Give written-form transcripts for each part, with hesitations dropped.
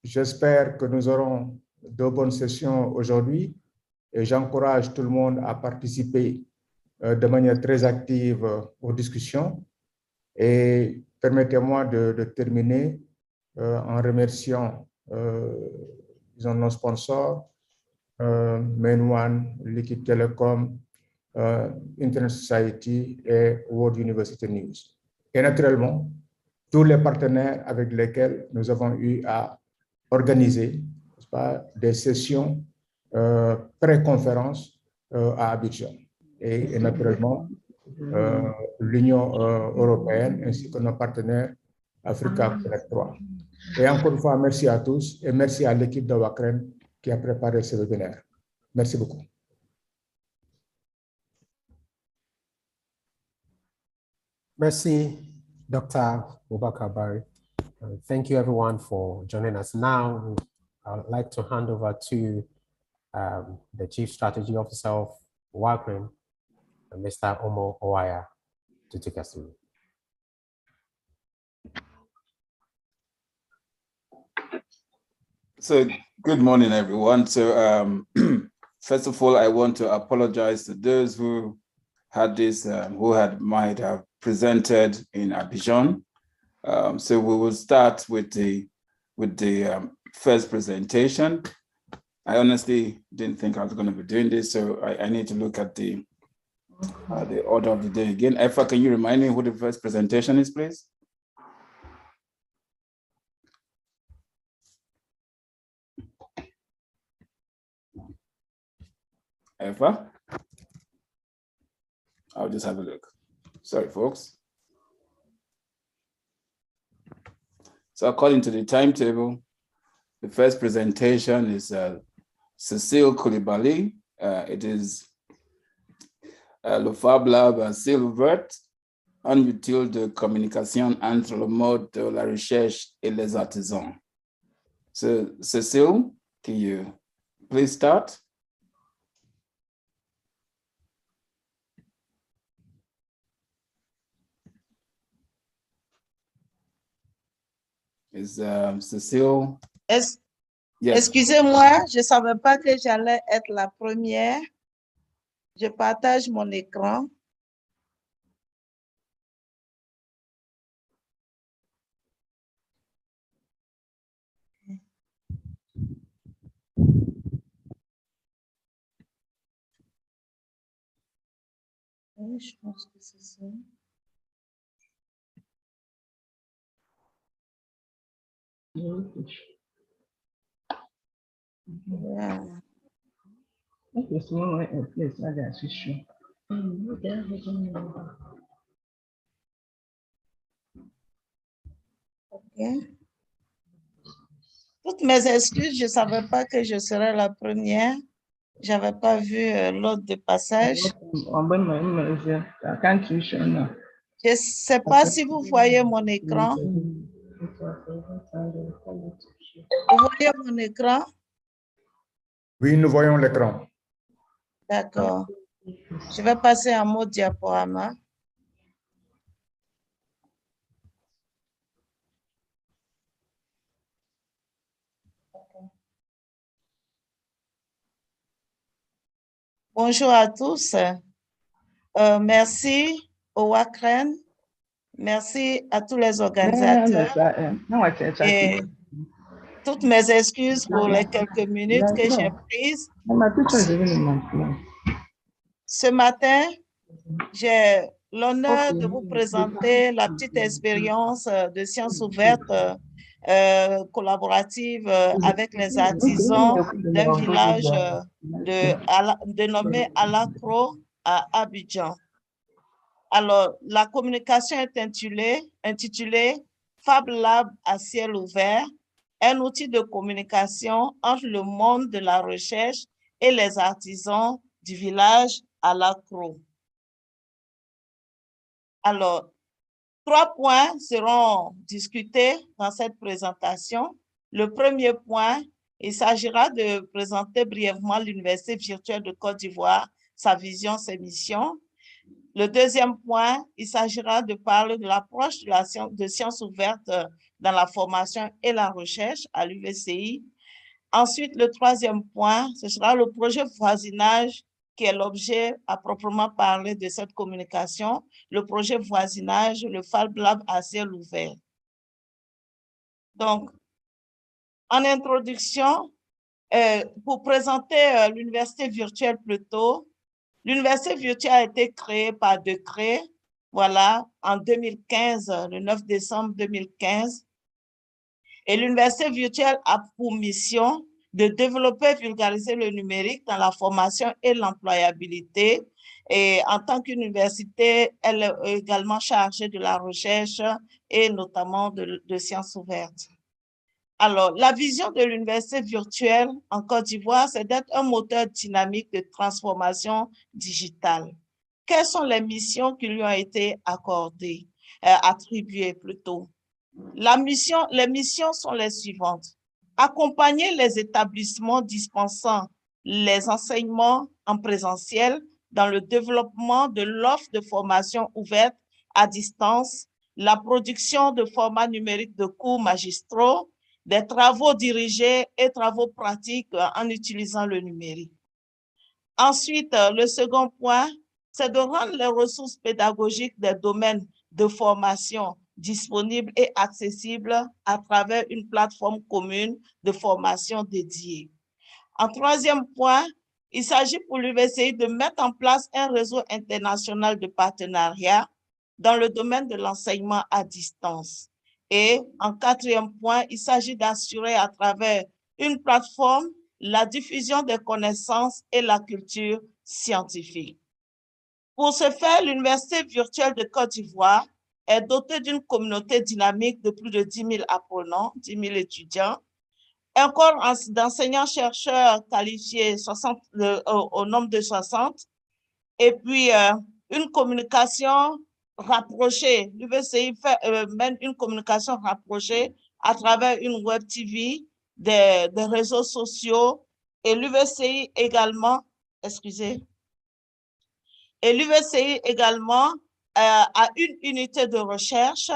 J'espère que nous aurons de bonnes sessions aujourd'hui et j'encourage tout le monde à participer de manière très active aux discussions. Et permettez-moi de terminer en remerciant nos sponsors, Main One, Liquid Telecom, Internet Society et World University News. Et naturellement, tous les partenaires avec lesquels nous avons eu à organiser des sessions pré-conférences à Abidjan. Et naturellement, l'Union européenne ainsi que nos partenaires Africa Connect 3. Et encore une fois, merci à tous et merci à l'équipe de WACREN qui a préparé ce webinaire. Merci beaucoup. Merci, Dr. Boubacar Barry. Thank you, everyone, for joining us. Now, I would like to hand over to the Chief Strategy Officer of WACREN, Mr. Omo Owaya, to take us through. So, good morning, everyone. So, first of all, I want to apologize to those who had this, might have presented in Abidjan. So we will start with the first presentation. I honestly didn't think I was going to be doing this, so I need to look at the order of the day again. Efa, can you remind me who the first presentation is, please? Efa? I'll just have a look. Sorry, folks. So according to the timetable, the first presentation is Cécile Koulibaly. It is le Fab Lab Silvert, Untitled de communication entre le mode de la recherche et les artisans. So Cécile, can you please start? Is Cécile? Yes. Excusez-moi, je ne savais pas que j'allais être la première. Je partage mon écran. Oui, je pense que c'est ça. Yeah. Okay. Toutes mes excuses, je ne savais pas que je serais la première. Je n'avais pas vu l'ordre de passage. Je ne sais pas si vous voyez mon écran. Vous voyez mon écran? Oui, nous voyons l'écran. D'accord. Je vais passer en mode diaporama. Bonjour à tous. Merci au WACREN. Merci à tous les organisateurs. Et toutes mes excuses pour les quelques minutes que j'ai prises. Ce matin, j'ai l'honneur de vous présenter la petite expérience de sciences ouvertes collaborative avec les artisans d'un village dénommé Alacro à Abidjan. Alors, la communication est intitulée Fab Lab à ciel ouvert, un outil de communication entre le monde de la recherche et les artisans du village Alacro. Alors, 3 points seront discutés dans cette présentation. Le premier point, il s'agira de présenter brièvement l'Université virtuelle de Côte d'Ivoire, sa vision, ses missions. Le deuxième point, il s'agira de parler de l'approche de sciences ouvertes dans la formation et la recherche à l'UVCI. Ensuite, le troisième point, ce sera le projet voisinage qui est l'objet à proprement parler de cette communication, le projet voisinage, le Fab Lab à ciel ouvert. Donc, en introduction, pour présenter l'université virtuelle plutôt, l'université virtuelle a été créée par décret, voilà, en 2015, le 9 décembre 2015. Et l'université virtuelle a pour mission de développer et vulgariser le numérique dans la formation et l'employabilité. Et en tant qu'université, elle est également chargée de la recherche et notamment de sciences ouvertes. Alors, la vision de l'université virtuelle en Côte d'Ivoire, c'est d'être un moteur dynamique de transformation digitale. Quelles sont les missions qui lui ont été accordées, attribuées plutôt? Les missions sont les suivantes. Accompagner les établissements dispensant les enseignements en présentiel dans le développement de l'offre de formation ouverte à distance, la production de formats numériques de cours magistraux, des travaux dirigés et travaux pratiques en utilisant le numérique. Ensuite, le second point, c'est de rendre les ressources pédagogiques des domaines de formation disponibles et accessibles à travers une plateforme commune de formation dédiée. En troisième point, il s'agit pour l'UVCI de mettre en place un réseau international de partenariats dans le domaine de l'enseignement à distance. Et en quatrième point, il s'agit d'assurer à travers une plateforme la diffusion des connaissances et la culture scientifique. Pour ce faire, l'Université virtuelle de Côte d'Ivoire est dotée d'une communauté dynamique de plus de 10 000 apprenants, 10 000 étudiants, un corps d'enseignants-chercheurs qualifiés au nombre de 60, et puis une communication rapprochée. L'UVCI mène une communication rapprochée à travers une web TV, des réseaux sociaux, et l'UVCI également, a une unité de recherche.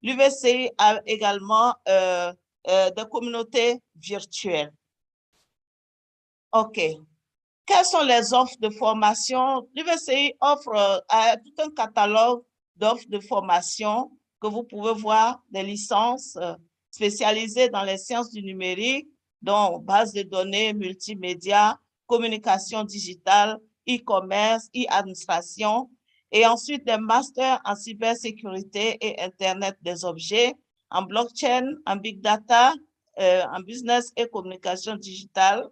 L'UVCI a également des communautés virtuelles. OK. Quelles sont les offres de formation? L'UVCI offre tout un catalogue d'offres de formation que vous pouvez voir, des licences spécialisées dans les sciences du numérique, dont base de données, multimédia, communication digitale, e-commerce, e-administration, et ensuite des masters en cybersécurité et Internet des objets, en blockchain, en big data, en business et communication digitale,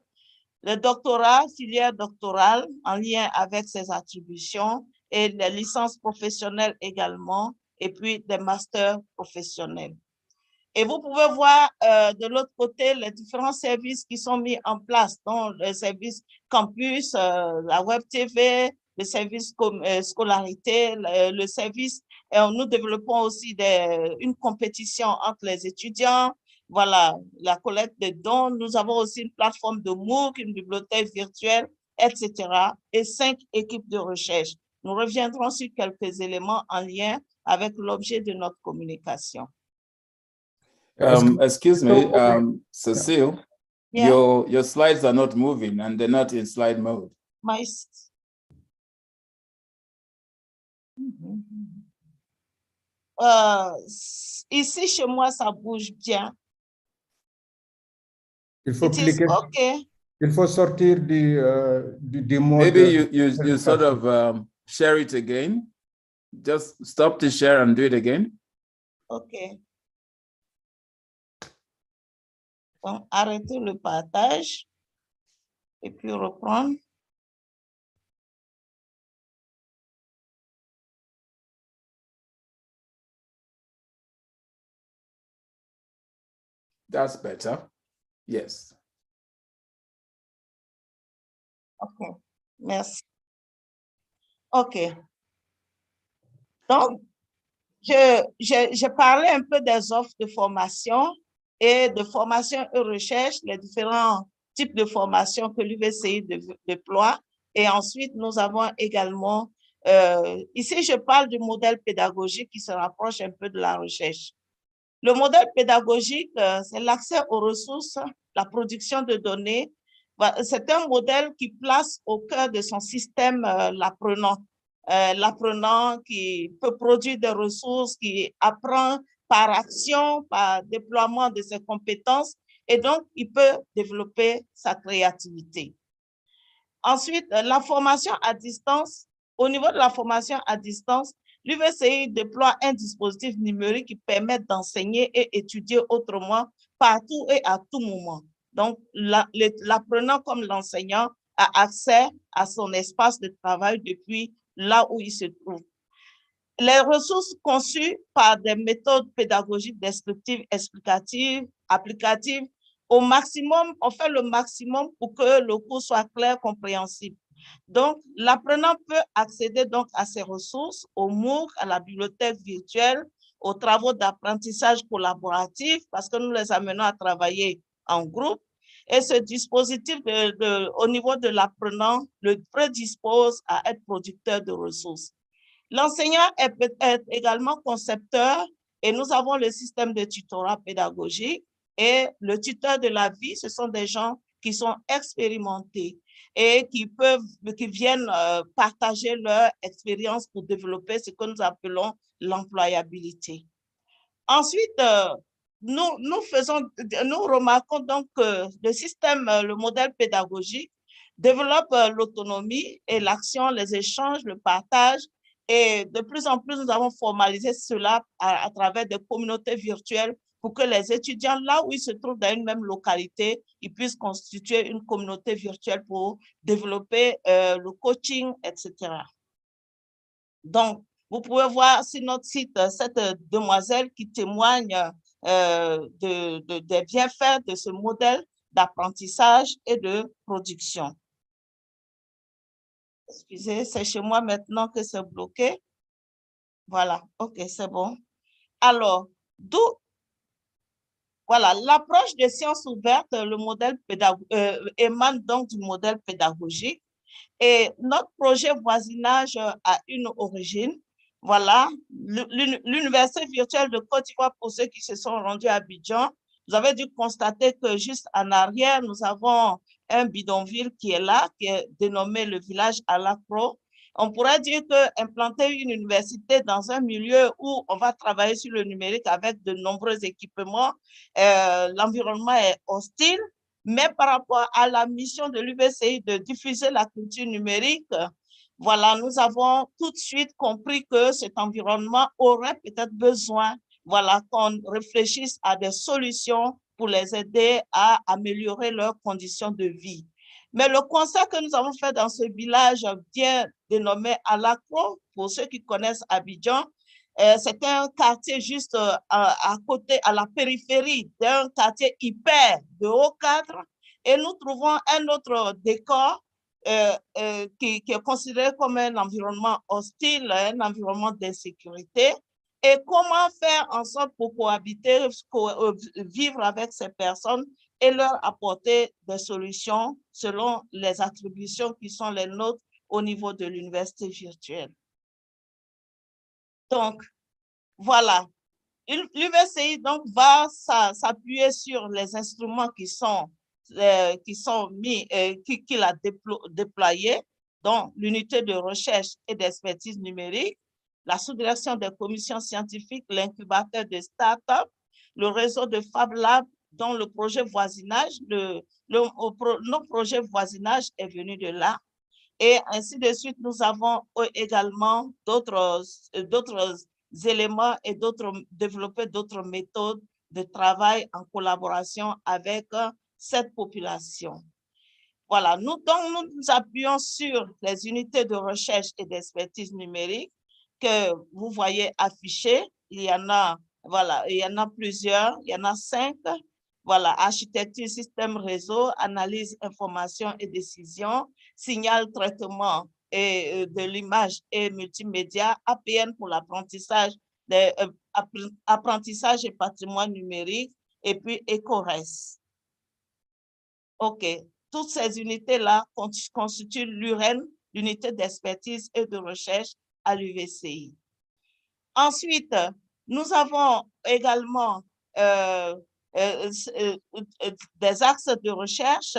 le doctorat, filière doctorale en lien avec ses attributions et les licences professionnelles également, et puis des masters professionnels. Et vous pouvez voir de l'autre côté les différents services qui sont mis en place, dont le service campus, la web TV, le service scolarité, le service, nous développons aussi une compétition entre les étudiants, voilà, la collecte de dons. Nous avons aussi une plateforme de MOOC, une bibliothèque virtuelle, etc. et 5 équipes de recherche. Nous reviendrons sur quelques éléments en lien avec l'objet de notre communication. Excuse me, Cecile, Yeah. your slides are not moving and they're not in slide mode. Ici, chez moi, ça bouge bien. Il faut cliquer. Okay. Il faut sortir du mode. Maybe you sort of share it again. Just stop the share and do it again. OK. Donc, arrêtez le partage et puis reprendre. That's better. Yes. OK. Merci. OK. Donc, j'ai parlé un peu des offres de formation et de formation et recherche, les différents types de formation que l'UVCI déploie. Et ensuite, nous avons également, ici, je parle du modèle pédagogique qui se rapproche un peu de la recherche. Le modèle pédagogique, c'est l'accès aux ressources, la production de données. C'est un modèle qui place au cœur de son système l'apprenant. L'apprenant qui peut produire des ressources, qui apprend par action, par déploiement de ses compétences, et donc il peut développer sa créativité. Ensuite, la formation à distance. Au niveau de la formation à distance, l'UVCI déploie un dispositif numérique qui permet d'enseigner et étudier autrement partout et à tout moment. Donc, l'apprenant comme l'enseignant a accès à son espace de travail depuis là où il se trouve. Les ressources conçues par des méthodes pédagogiques descriptives, explicatives, applicatives, au maximum, on fait le maximum pour que le cours soit clair, compréhensible. Donc, l'apprenant peut accéder donc à ces ressources, au MOOC, à la bibliothèque virtuelle, aux travaux d'apprentissage collaboratif, parce que nous les amenons à travailler en groupe. Et ce dispositif, au niveau de l'apprenant, le prédispose à être producteur de ressources. L'enseignant est également concepteur et nous avons le système de tutorat pédagogique et le tuteur de la vie, ce sont des gens qui sont expérimentés et qui viennent partager leur expérience pour développer ce que nous appelons l'employabilité. Ensuite, nous remarquons donc que le système, le modèle pédagogique développe l'autonomie et l'action, les échanges, le partage. Et de plus en plus, nous avons formalisé cela à travers des communautés virtuelles pour que les étudiants, là où ils se trouvent dans une même localité, ils puissent constituer une communauté virtuelle pour développer le coaching, etc. Donc, vous pouvez voir sur notre site cette demoiselle qui témoigne des bienfaits de ce modèle d'apprentissage et de production. Excusez, c'est chez moi maintenant que c'est bloqué. Voilà, ok, c'est bon. Alors, voilà, l'approche des sciences ouvertes, le modèle émane donc du modèle pédagogique. Et notre projet voisinage a une origine. Voilà, l'Université virtuelle de Côte d'Ivoire, pour ceux qui se sont rendus à Abidjan, vous avez dû constater que juste en arrière, nous avons un bidonville qui est là, qui est dénommé le village à l'Acro. On pourrait dire qu'implanter une université dans un milieu où on va travailler sur le numérique avec de nombreux équipements, l'environnement est hostile, mais par rapport à la mission de l'UVCI de diffuser la culture numérique, voilà, nous avons tout de suite compris que cet environnement aurait peut-être besoin, voilà, qu'on réfléchisse à des solutions pour les aider à améliorer leurs conditions de vie. Mais le constat que nous avons fait dans ce village bien dénommé Alakro, pour ceux qui connaissent Abidjan, c'est un quartier juste à côté, à la périphérie d'un quartier hyper de haut cadre, et nous trouvons un autre décor qui est considéré comme un environnement hostile, un environnement d'insécurité. Et comment faire en sorte pour cohabiter, vivre avec ces personnes et leur apporter des solutions selon les attributions qui sont les nôtres au niveau de l'université virtuelle. Donc, voilà. L'UVCI donc va s'appuyer sur les instruments qu'il a déployés, dont l'unité de recherche et d'expertise numérique, la sous-direction des commissions scientifiques, l'incubateur de start-up, le réseau de Fab Lab, dont le projet voisinage, notre projet voisinage est venu de là. Et ainsi de suite, nous avons également d'autres éléments et développer d'autres méthodes de travail en collaboration avec cette population. Voilà, nous nous appuyons sur les unités de recherche et d'expertise numérique que vous voyez affichées. Il y en a, voilà, il y en a plusieurs, il y en a 5. Voilà, architecture, système réseau, analyse, information et décision, signal, traitement et de l'image et multimédia, APN pour l'apprentissage, apprentissage et patrimoine numérique, et puis EcoRes. OK. Toutes ces unités-là constituent l'UREN, l'unité d'expertise et de recherche à l'UVCI. Ensuite, nous avons également des axes de recherche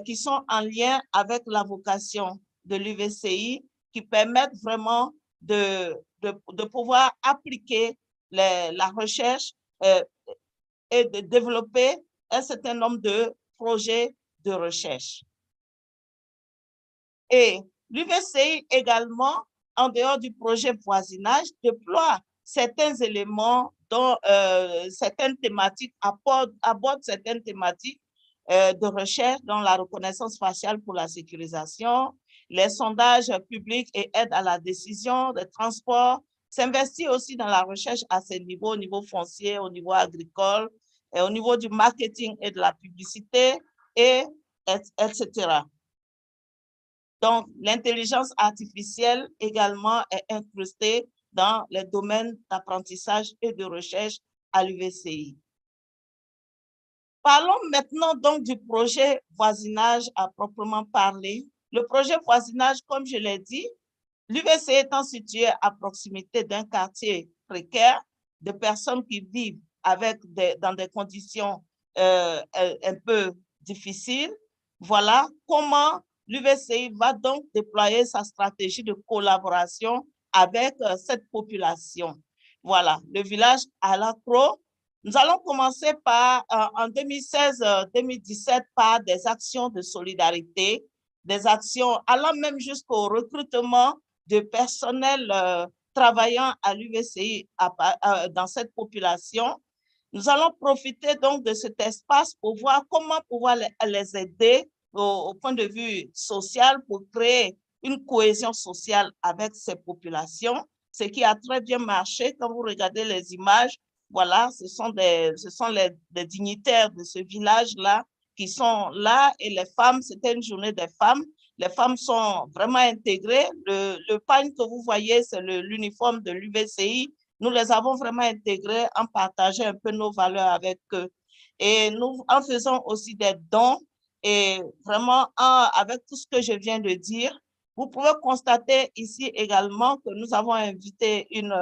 qui sont en lien avec la vocation de l'UVCI, qui permettent vraiment de pouvoir appliquer la recherche et de développer un certain nombre de projets de recherche. Et l'UVCI également, en dehors du projet voisinage, déploie certains éléments dont certaines thématiques abordent certaines thématiques de recherche dans la reconnaissance faciale pour la sécurisation, les sondages publics et aide à la décision, le transport, s'investit aussi dans la recherche à ces niveaux, au niveau foncier, au niveau agricole, et au niveau du marketing et de la publicité, etc. Donc, l'intelligence artificielle également est incrustée dans les domaines d'apprentissage et de recherche à l'UVCI. Parlons maintenant donc du projet voisinage à proprement parler. Le projet voisinage, comme je l'ai dit, l'UVCI étant situé à proximité d'un quartier précaire, de personnes qui vivent dans des conditions un peu difficiles, voilà comment l'UVCI va donc déployer sa stratégie de collaboration avec cette population. Voilà, le village à la Croix. Nous allons commencer par, en 2016-2017, par des actions de solidarité, des actions allant même jusqu'au recrutement de personnel travaillant à l'UVCI dans cette population. Nous allons profiter donc de cet espace pour voir comment pouvoir les aider au point de vue social pour créer une cohésion sociale avec ces populations, ce qui a très bien marché. Quand vous regardez les images, voilà, ce sont les dignitaires de ce village-là qui sont là, et les femmes, c'était une journée des femmes. Les femmes sont vraiment intégrées. Le pagne que vous voyez, c'est l'uniforme de l'UVCI. Nous les avons vraiment intégrés en partageant un peu nos valeurs avec eux. Et nous en faisons aussi des dons. Et vraiment, avec tout ce que je viens de dire, vous pouvez constater ici également que nous avons invité une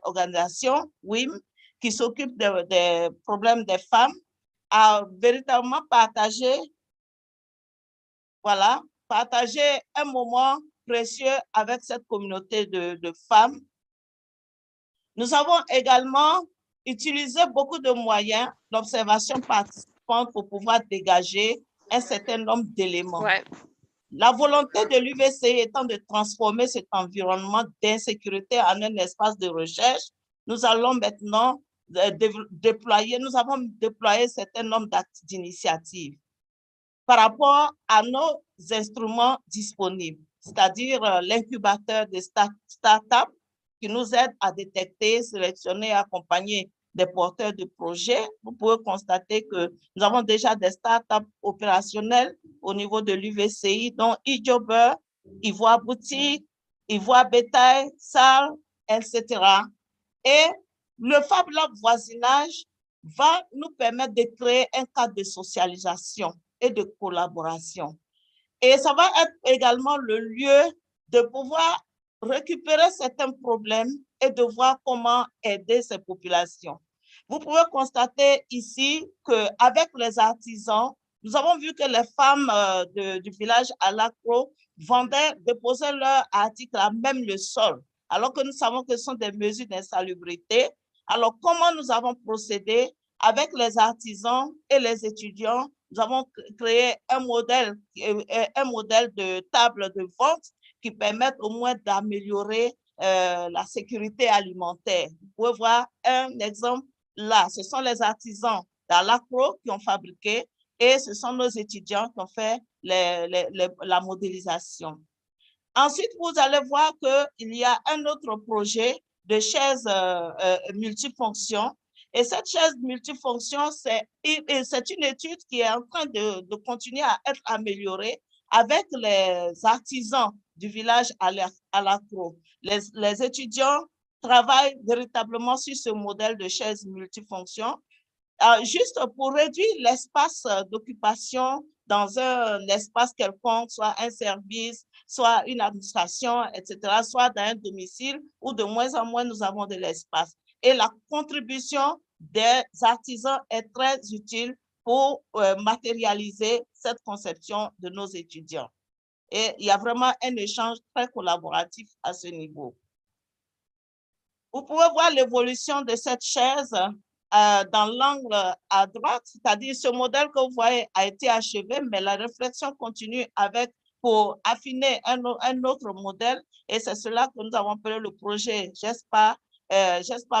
organisation, WIM, qui s'occupe des problèmes des femmes, à véritablement partager, voilà, partager un moment précieux avec cette communauté de femmes. Nous avons également utilisé beaucoup de moyens d'observation participante pour pouvoir dégager un certain nombre d'éléments. Ouais. La volonté de l'UVCI étant de transformer cet environnement d'insécurité en un espace de recherche, nous allons maintenant nous avons déployé un certain nombre d'initiatives par rapport à nos instruments disponibles, c'est-à-dire l'incubateur des startups qui nous aide à détecter, sélectionner et accompagner des porteurs de projets. Vous pouvez constater que nous avons déjà des startups opérationnelles au niveau de l'UVCI, dont eJobber, Ivoire Boutique, Ivoire Bétail, SAL, etc. Et le Fab Lab voisinage va nous permettre de créer un cadre de socialisation et de collaboration. Et ça va être également le lieu de pouvoir récupérer certains problèmes et de voir comment aider ces populations. Vous pouvez constater ici qu'avec les artisans, nous avons vu que les femmes du village à l'Acro déposaient leurs articles à même le sol, alors que nous savons que ce sont des mesures d'insalubrité. Alors, comment nous avons procédé avec les artisans et les étudiants? Nous avons créé un modèle de table de vente qui permettent au moins d'améliorer la sécurité alimentaire. Vous pouvez voir un exemple là. Ce sont les artisans d'Alacro qui ont fabriqué et ce sont nos étudiants qui ont fait la modélisation. Ensuite, vous allez voir qu'il y a un autre projet de chaise multifonction. Et cette chaise multifonction, c'est une étude qui est en train de continuer à être améliorée avec les artisans du village à l'Acro. Les étudiants travaillent véritablement sur ce modèle de chaise multifonction, juste pour réduire l'espace d'occupation dans un espace quelconque, soit un service, soit une administration, etc., soit dans un domicile où de moins en moins nous avons de l'espace. Et la contribution des artisans est très utile pour matérialiser cette conception de nos étudiants. Et il y a vraiment un échange très collaboratif à ce niveau. Vous pouvez voir l'évolution de cette chaise dans l'angle à droite, c'est-à-dire ce modèle que vous voyez a été achevé, mais la réflexion continue pour affiner un autre modèle, et c'est cela que nous avons appelé le projet GESPA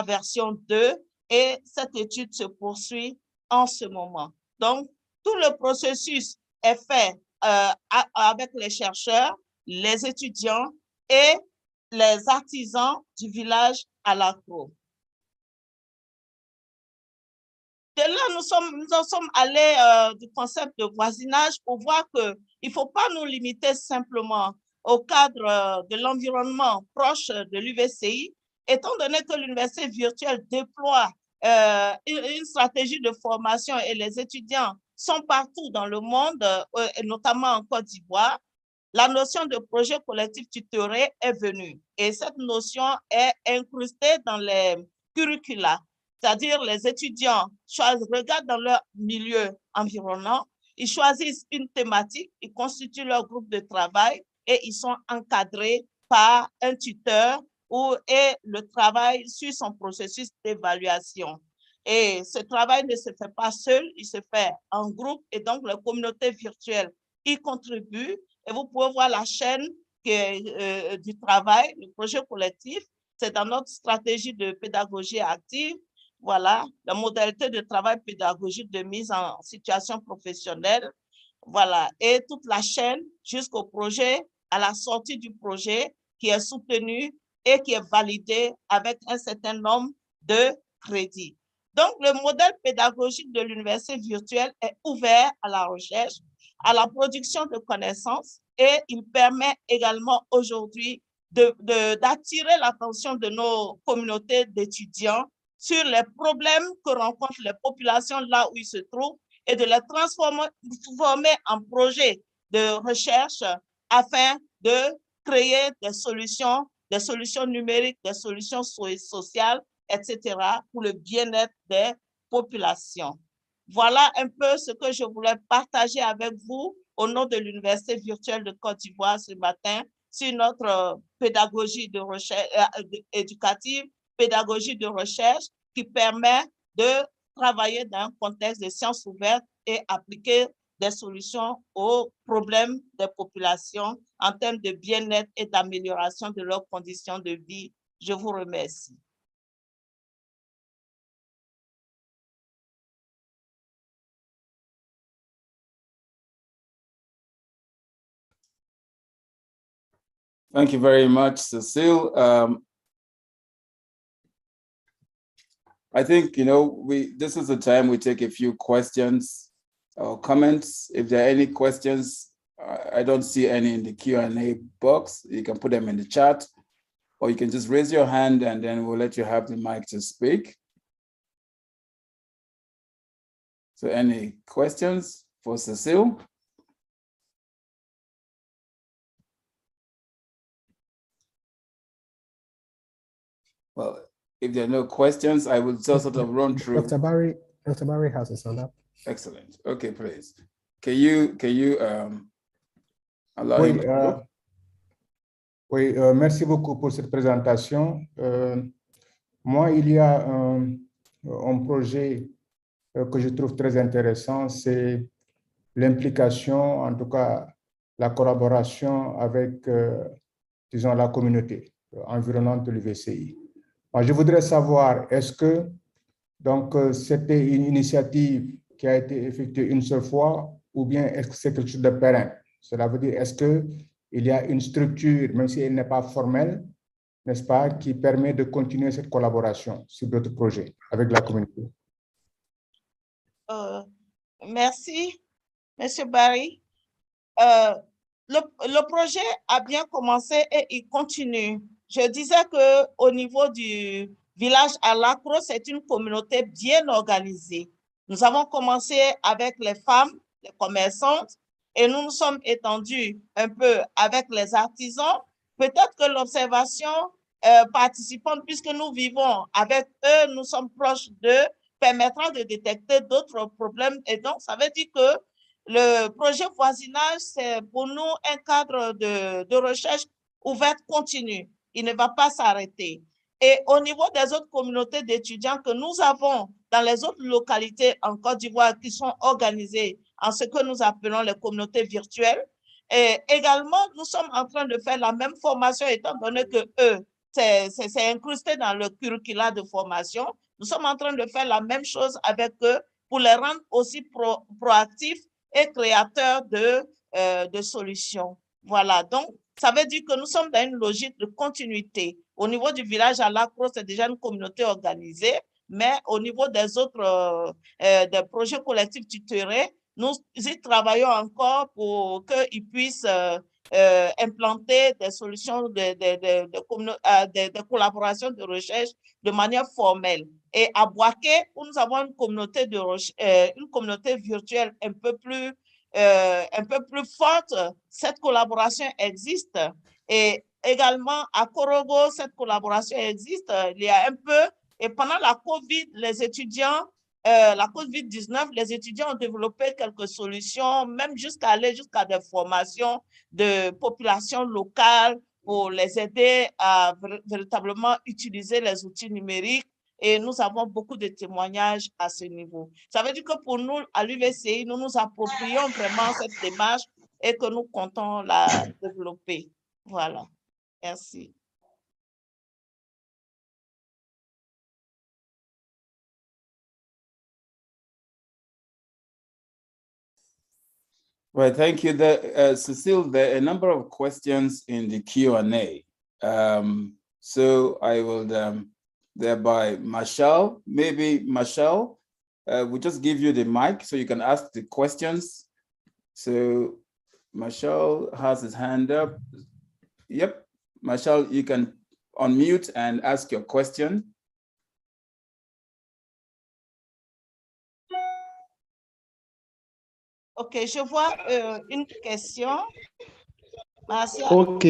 version 2, et cette étude se poursuit en ce moment. Donc, tout le processus est fait avec les chercheurs, les étudiants et les artisans du village à l'ACRO. De là, nous en sommes allés du concept de voisinage pour voir qu'il ne faut pas nous limiter simplement au cadre de l'environnement proche de l'UVCI, étant donné que l'université virtuelle déploie une stratégie de formation et les étudiants sont partout dans le monde, et notamment en Côte d'Ivoire. La notion de projet collectif tutoré est venue et cette notion est incrustée dans les curricula, c'est-à-dire les étudiants regardent dans leur milieu environnant, ils choisissent une thématique, ils constituent leur groupe de travail et ils sont encadrés par un tuteur et le travail suit son processus d'évaluation. Et ce travail ne se fait pas seul, il se fait en groupe et donc la communauté virtuelle y contribue. Et vous pouvez voir la chaîne du travail, le projet collectif. C'est dans notre stratégie de pédagogie active. Voilà, la modalité de travail pédagogique de mise en situation professionnelle. Voilà, et toute la chaîne jusqu'au projet, à la sortie du projet qui est soutenu et qui est validé avec un certain nombre de crédits. Donc, le modèle pédagogique de l'université virtuelle est ouvert à la recherche, à la production de connaissances et il permet également aujourd'hui d'attirer l'attention de nos communautés d'étudiants sur les problèmes que rencontrent les populations là où ils se trouvent et de les transformer en projets de recherche afin de créer des solutions numériques, des solutions sociales, etc., pour le bien-être des populations. Voilà un peu ce que je voulais partager avec vous au nom de l'Université virtuelle de Côte d'Ivoire ce matin sur notre pédagogie de recherche éducative, pédagogie de recherche qui permet de travailler dans un contexte de sciences ouvertes et appliquer des solutions aux problèmes des populations en termes de bien-être et d'amélioration de leurs conditions de vie. Je vous remercie. Thank you very much, Cecile. I think, this is the time we take a few questions or comments. If there are any questions, I don't see any in the Q&A box. You can put them in the chat, or you can just raise your hand and then we'll let you have the mic to speak. So any questions for Cecile? Well, if there are no questions, I will just sort of run through. Dr. Barry has his hand up. Excellent. Okay, please. Can you allow him? Oui, merci beaucoup pour cette présentation. Moi, il y a un projet que je trouve très intéressant, c'est l'implication, en tout cas la collaboration avec, disons, la communauté environnante de l'UVCI. Je voudrais savoir, est-ce que c'était une initiative qui a été effectuée une seule fois ou bien est-ce que c'est quelque chose de pérenne? Cela veut dire, est-ce qu'il y a une structure, même si elle n'est pas formelle, n'est-ce pas, qui permet de continuer cette collaboration sur d'autres projets avec la communauté? Merci, M. Barry. Le projet a bien commencé et il continue. Je disais qu'au niveau du village à l'ACRO, c'est une communauté bien organisée. Nous avons commencé avec les femmes, les commerçantes, et nous nous sommes étendus un peu avec les artisans. Peut-être que l'observation participante, puisque nous vivons avec eux, nous sommes proches d'eux, permettra de détecter d'autres problèmes. Et donc, ça veut dire que le projet voisinage, c'est pour nous un cadre de recherche ouverte continue. Il ne va pas s'arrêter. Et au niveau des autres communautés d'étudiants que nous avons dans les autres localités en Côte d'Ivoire qui sont organisées en ce que nous appelons les communautés virtuelles, et également, nous sommes en train de faire la même formation étant donné que eux, c'est incrusté dans le curricula de formation. Nous sommes en train de faire la même chose avec eux pour les rendre aussi proactifs et créateurs de solutions. Voilà, donc ça veut dire que nous sommes dans une logique de continuité. Au niveau du village à l'ACRO, c'est déjà une communauté organisée, mais au niveau des autres des projets collectifs tutorés, nous y travaillons encore pour qu'ils puissent implanter des solutions de collaboration de recherche de manière formelle. Et à WACREN, où nous avons une communauté virtuelle un peu plus forte, cette collaboration existe. Et également à Korogo, cette collaboration existe. Il y a un peu, et pendant la COVID, les étudiants, la COVID-19, les étudiants ont développé quelques solutions, même jusqu'à des formations de population locale pour les aider à véritablement utiliser les outils numériques. Et nous avons beaucoup de témoignages à ce niveau. Ça veut dire que pour nous, à l'UVCI, nous nous approprions vraiment cette démarche et que nous comptons la développer. Voilà. Merci. Right, thank you. Cecile, there are a number of questions in the Q&A. So I will thereby, Marshall, maybe Marshall, we'll just give you the mic so you can ask the questions. So Marshall has his hand up. Yep, Marshall, you can unmute and ask your question. OK, je vois une question. Martial. OK.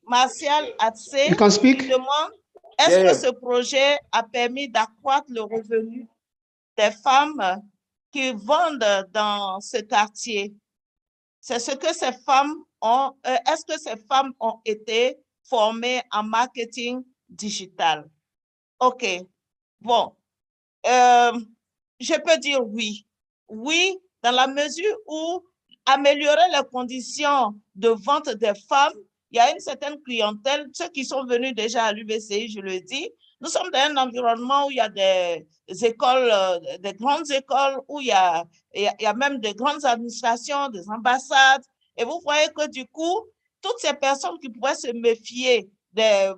Martial Atsé You can speak. demande, est-ce que ce projet a permis d'accroître le revenu des femmes qui vendent dans ce quartier? C'est ce que ces femmes ont, est-ce que ces femmes ont été formées en marketing digital? OK, bon, je peux dire oui. Oui, dans la mesure où améliorer les conditions de vente des femmes, il y a une certaine clientèle, ceux qui sont venus déjà à l'UVCI, je le dis, nous sommes dans un environnement où il y a des écoles, des grandes écoles, où il y a même des grandes administrations, des ambassades, et vous voyez que du coup, toutes ces personnes qui pouvaient se méfier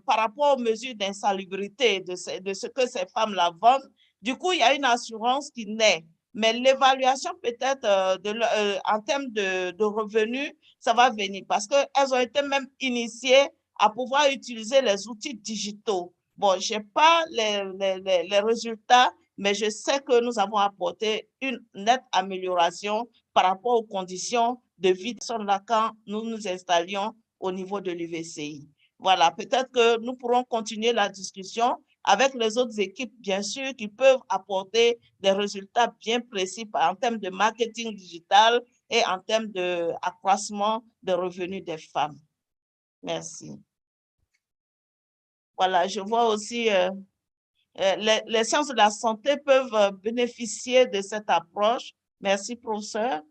par rapport aux mesures d'insalubrité de ce que ces femmes-là vendent, du coup, il y a une assurance qui naît. Mais l'évaluation peut-être en termes de revenus, ça va venir parce qu'elles ont été même initiées à pouvoir utiliser les outils digitaux. Bon, je n'ai pas les résultats, mais je sais que nous avons apporté une nette amélioration par rapport aux conditions de vie là quand nous nous installions au niveau de l'UVCI. Voilà, peut-être que nous pourrons continuer la discussion avec les autres équipes, bien sûr, qui peuvent apporter des résultats bien précis en termes de marketing digital et en termes d'accroissement de revenus des femmes. Merci. Voilà, je vois aussi les sciences de la santé peuvent bénéficier de cette approche. Merci, professeur.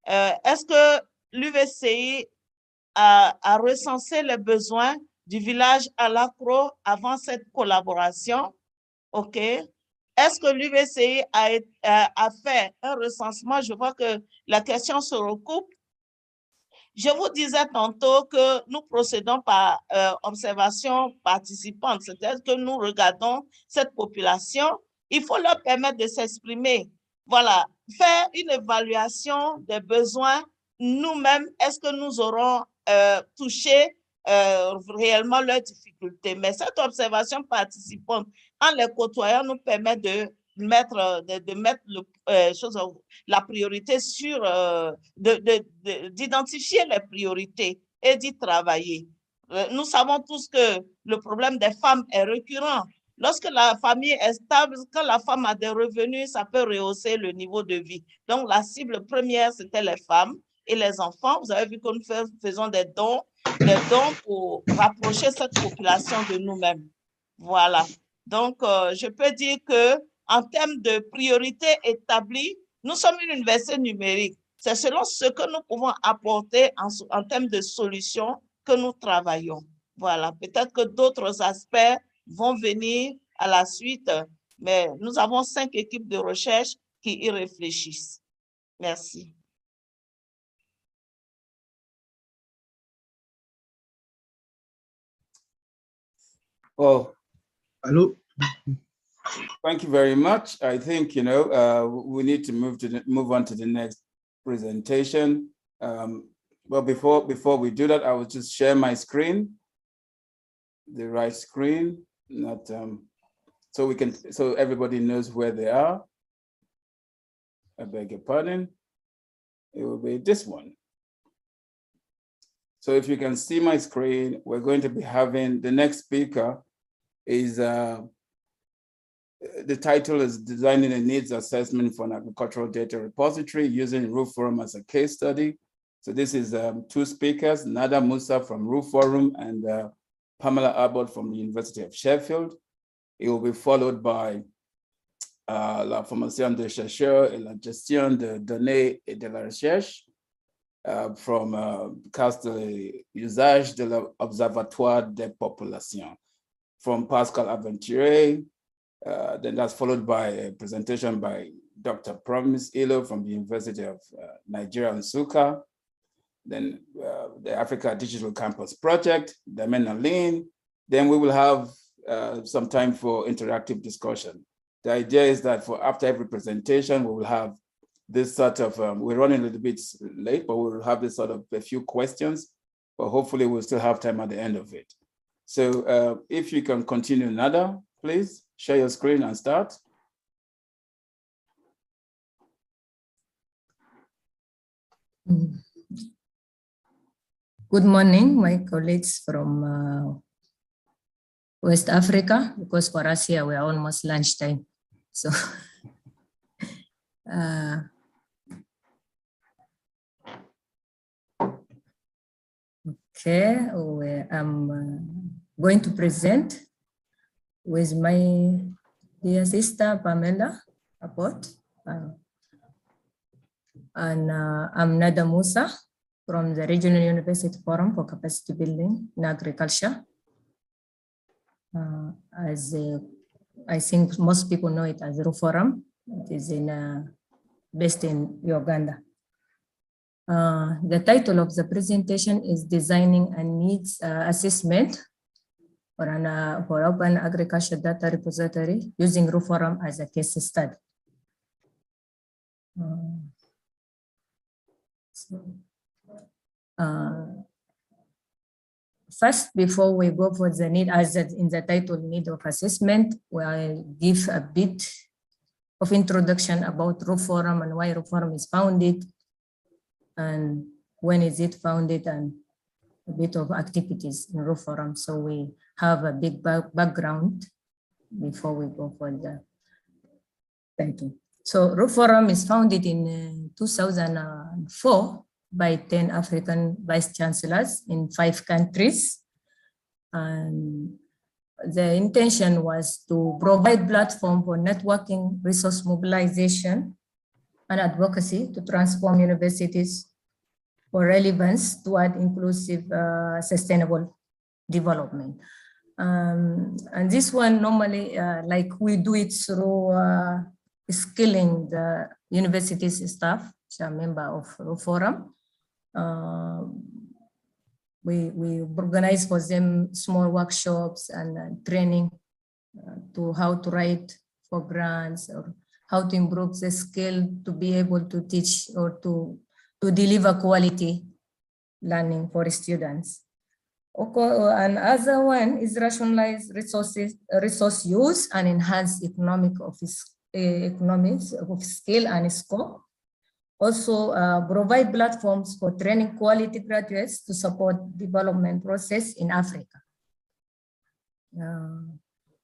Est-ce que l'UVCI a recensé les besoins du village à l'ACRO avant cette collaboration? OK. Est-ce que l'UVCI a fait un recensement? Je vois que la question se recoupe. Je vous disais tantôt que nous procédons par observation participante, c'est-à-dire que nous regardons cette population. Il faut leur permettre de s'exprimer. Voilà, faire une évaluation des besoins nous-mêmes. Est-ce que nous aurons touché réellement leurs difficultés? Mais cette observation participante, en les côtoyant, nous permet de mettre la priorité sur, d'identifier les priorités et d'y travailler. Nous savons tous que le problème des femmes est récurrent Lorsque la famille est stable, quand la femme a des revenus, ça peut rehausser le niveau de vie. Donc, la cible première, c'était les femmes et les enfants. Vous avez vu que nous faisons des dons pour rapprocher cette population de nous-mêmes. Voilà. Donc, je peux dire que en termes de priorité établie, nous sommes une université numérique. C'est selon ce que nous pouvons apporter en termes de solutions que nous travaillons. Voilà. Peut-être que d'autres aspects vont venir à la suite, mais nous avons 5 équipes de recherche qui y réfléchissent. Merci. Well, Hello. thank you very much. I think, you know, we need to move on to the next presentation. Well, before we do that, I will just share my screen, the right screen, not so everybody knows where they are. I beg your pardon. It will be this one. So if you can see my screen, we're going to be having the next speaker is the title is Designing a Needs Assessment for an Agricultural Data Repository using Rephrase as a case study. So this is 2 speakers, Nada Musa from Rephrase and Pamela Abbott from the University of Sheffield. It will be followed by la formation de chercheurs et la gestion de données et de la recherche from CAST usage de l'Observatoire des populations from Pascal Aventurier. Then that's followed by a presentation by Dr. Promise Ilo from the University of Nigeria, Nsukka. Then the Africa Digital Campus Project, Damena Lin. Then we will have some time for interactive discussion. The idea is that for after every presentation, we will have this sort of, we're running a little bit late, but we'll have this sort of a few questions, but hopefully we'll still have time at the end of it. So if you can continue, Nada, please share your screen and start. Good morning, my colleagues from West Africa, because for us here, we are almost lunchtime. So, okay, I'm going to present with my dear sister, Pamela Abbott. And I'm Nada Musa from the Regional University Forum for Capacity Building in Agriculture. I think most people know it as Rephrase. It is based in Uganda. The title of the presentation is Designing a Needs Assessment for Open Agriculture Data Repository using Rephrase as a case study. First, before we go for the need, as in the title, need of assessment, we'll give a bit of introduction about Rephrase and why Rephrase is founded, and when is it founded, and a bit of activities in Rephrase. So we have a big background before we go for the title. So Rephrase is founded in 2004 by 10 African vice chancellors in 5 countries. And the intention was to provide platform for networking, resource mobilization, and advocacy to transform universities for relevance toward inclusive, sustainable development. And this one normally, like we do it through skilling the university's staff, which are member of Rephrase. We organize for them small workshops and training to how to write for grants or how to improve the skill to be able to teach or to deliver quality learning for students. And other one is rationalize resource use and enhance economics of scale and scope. Also provide platforms for training quality graduates to support development process in Africa.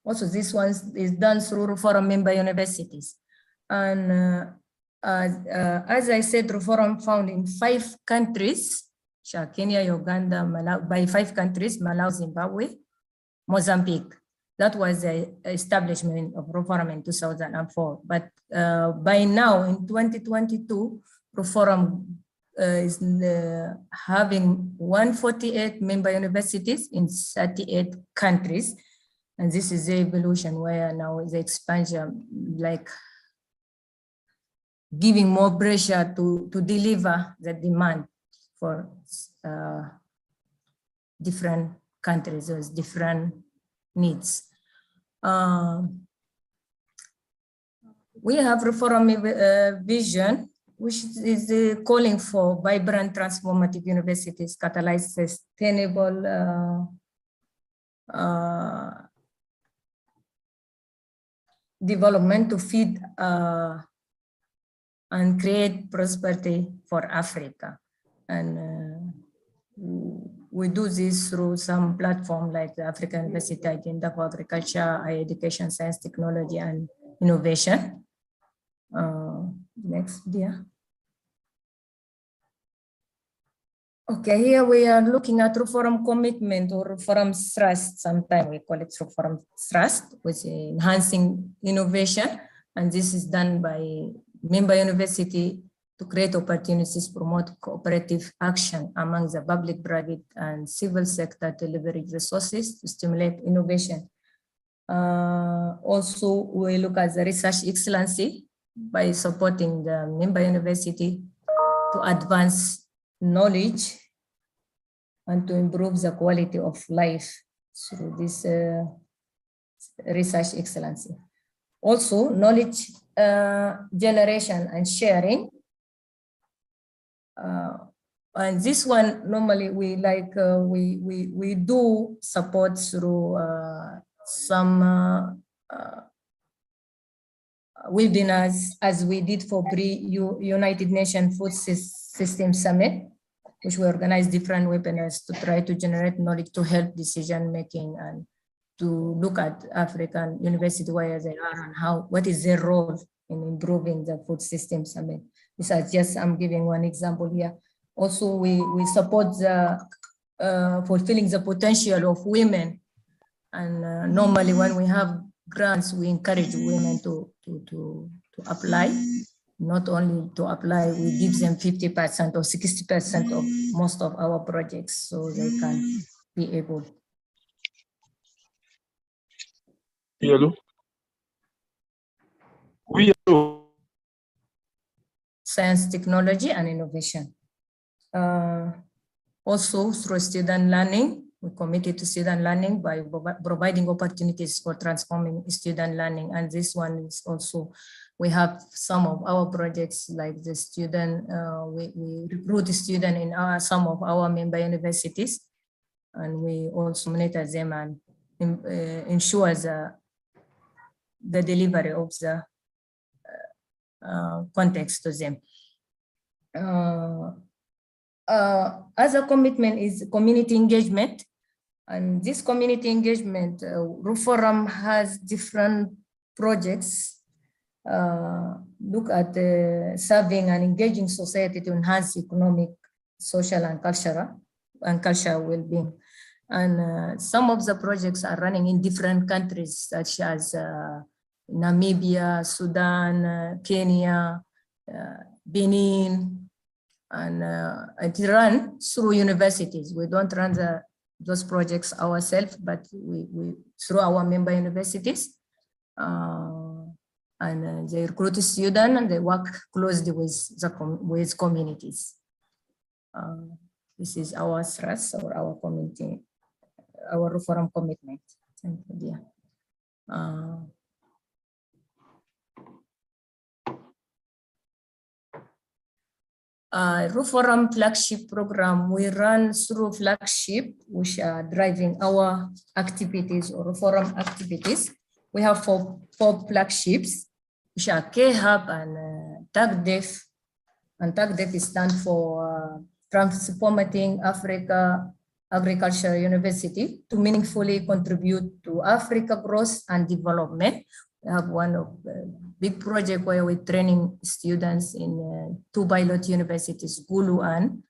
Also, this one is done through Reform member universities. And as I said, Reform found in 5 countries, Kenya, Uganda, Malawi, by 5 countries, Malawi, Zimbabwe, Mozambique. That was the establishment of Reform in 2004. But by now, in 2022, Reform is having 148 member universities in 38 countries. And this is the evolution where now the expansion, like giving more pressure to deliver the demand for different countries with different needs. We have Reform vision, which is calling for vibrant, transformative universities, catalyze sustainable development to feed and create prosperity for Africa. And we do this through some platform like the African University Agenda for Agriculture, Higher Education, Science, Technology, and Innovation. Next, dear. Okay, here we are looking at Reform commitment or Reform thrust. Sometimes we call it Reform thrust, which is enhancing innovation. And this is done by member university to create opportunities, promote cooperative action among the public, private, and civil sector to leverage resources to stimulate innovation. Also, we look at the research excellency by supporting the member university to advance knowledge and to improve the quality of life through this research excellency. Also, knowledge generation and sharing. And this one normally we like we do support through some webinars, as we did for United Nations Food System Summit, which we organize different webinars to try to generate knowledge to help decision making and to look at African university where they are and what is their role in improving the food system summit. This is just, I'm giving one example here. Also, we support the fulfilling the potential of women. And normally when we have grants, we encourage women to apply. Not only to apply, we give them 50% or 60% of most of our projects so they can be able. Hello. Oui, hello. Science, technology, and innovation. Also, through student learning, we committed to student learning by providing opportunities for transforming student learning. And this one is also, we have some of our projects like the student, we recruit the student in some of our member universities, and we also monitor them and ensure the delivery of the context to them. Other commitment is community engagement. And this community engagement, Reform has different projects, look at serving and engaging society to enhance economic, social, and cultural well-being. And some of the projects are running in different countries, such as Namibia, Sudan, Kenya, Benin, and it run through universities. We don't run those projects ourselves, but we through our member universities. And they recruit students and they work closely with communities. This is our thrust or our community, our Reform commitment. Thank you, dear. Reform flagship program, we run through flagship, which are driving our activities or Reform activities. We have four flagships, which are K-Hub and TAGDEF. And TAGDEF is stand for Transforming Africa Agriculture University to meaningfully contribute to Africa growth and development. We have one of the big project where we're training students in 2 pilot universities, Gulu and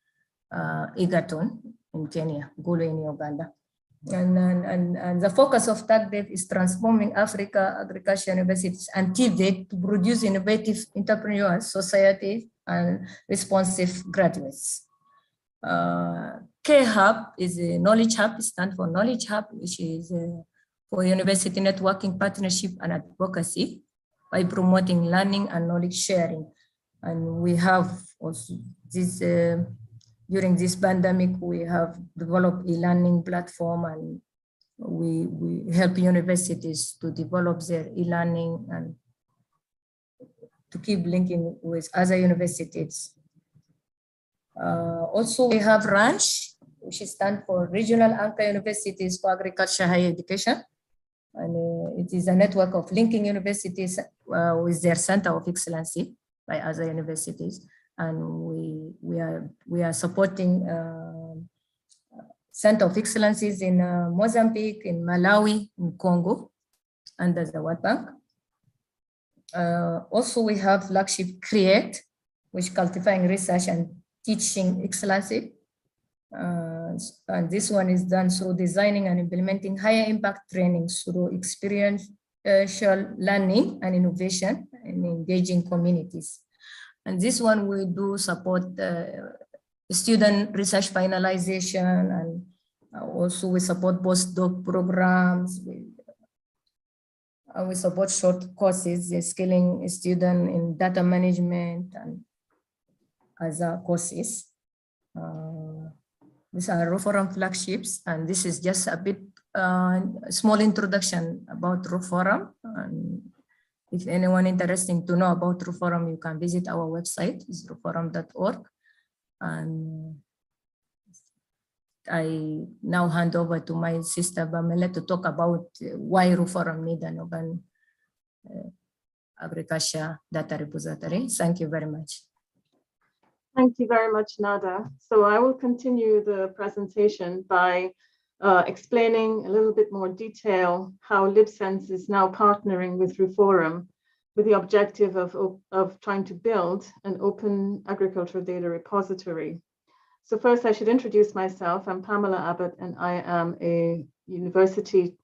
Egerton in Kenya, Gulu in Uganda. And the focus of TAGDEF is transforming Africa agriculture universities and TVET to produce innovative entrepreneurs, society, and responsive graduates. K-Hub is a knowledge hub, it stands for Knowledge Hub, which is for university networking, partnership, and advocacy by promoting learning and knowledge sharing. And we have also this, during this pandemic, we have developed a learning platform, and we help universities to develop their e-learning and to keep linking with other universities. Also, we have RANCH, which stands for Regional Anchor Universities for Agriculture Higher Education. And it is a network of linking universities with their Center of Excellency by other universities. And we are supporting Center of Excellencies in Mozambique, in Malawi, in Congo, under the World Bank. Also, we have flagship CREATE, which cultivating research and teaching excellency. And this one is done through designing and implementing higher impact trainings through experiential learning and innovation and engaging communities. And this one we do support student research finalization, and also we support postdoc programs. We support short courses, skilling students in data management and other courses. These are Reform flagships, and this is just a bit small introduction about Reform. And if anyone interested to know about Reform, you can visit our website, it's reform.org. And I now hand over to my sister Bamela to talk about why Reform need an open agriculture data repository. Thank you very much. Thank you very much, Nada. So I will continue the presentation by explaining a little bit more detail how LibSense is now partnering with Reform with the objective of trying to build an open agricultural data repository. So first I should introduce myself. I'm Pamela Abbott, and I am a university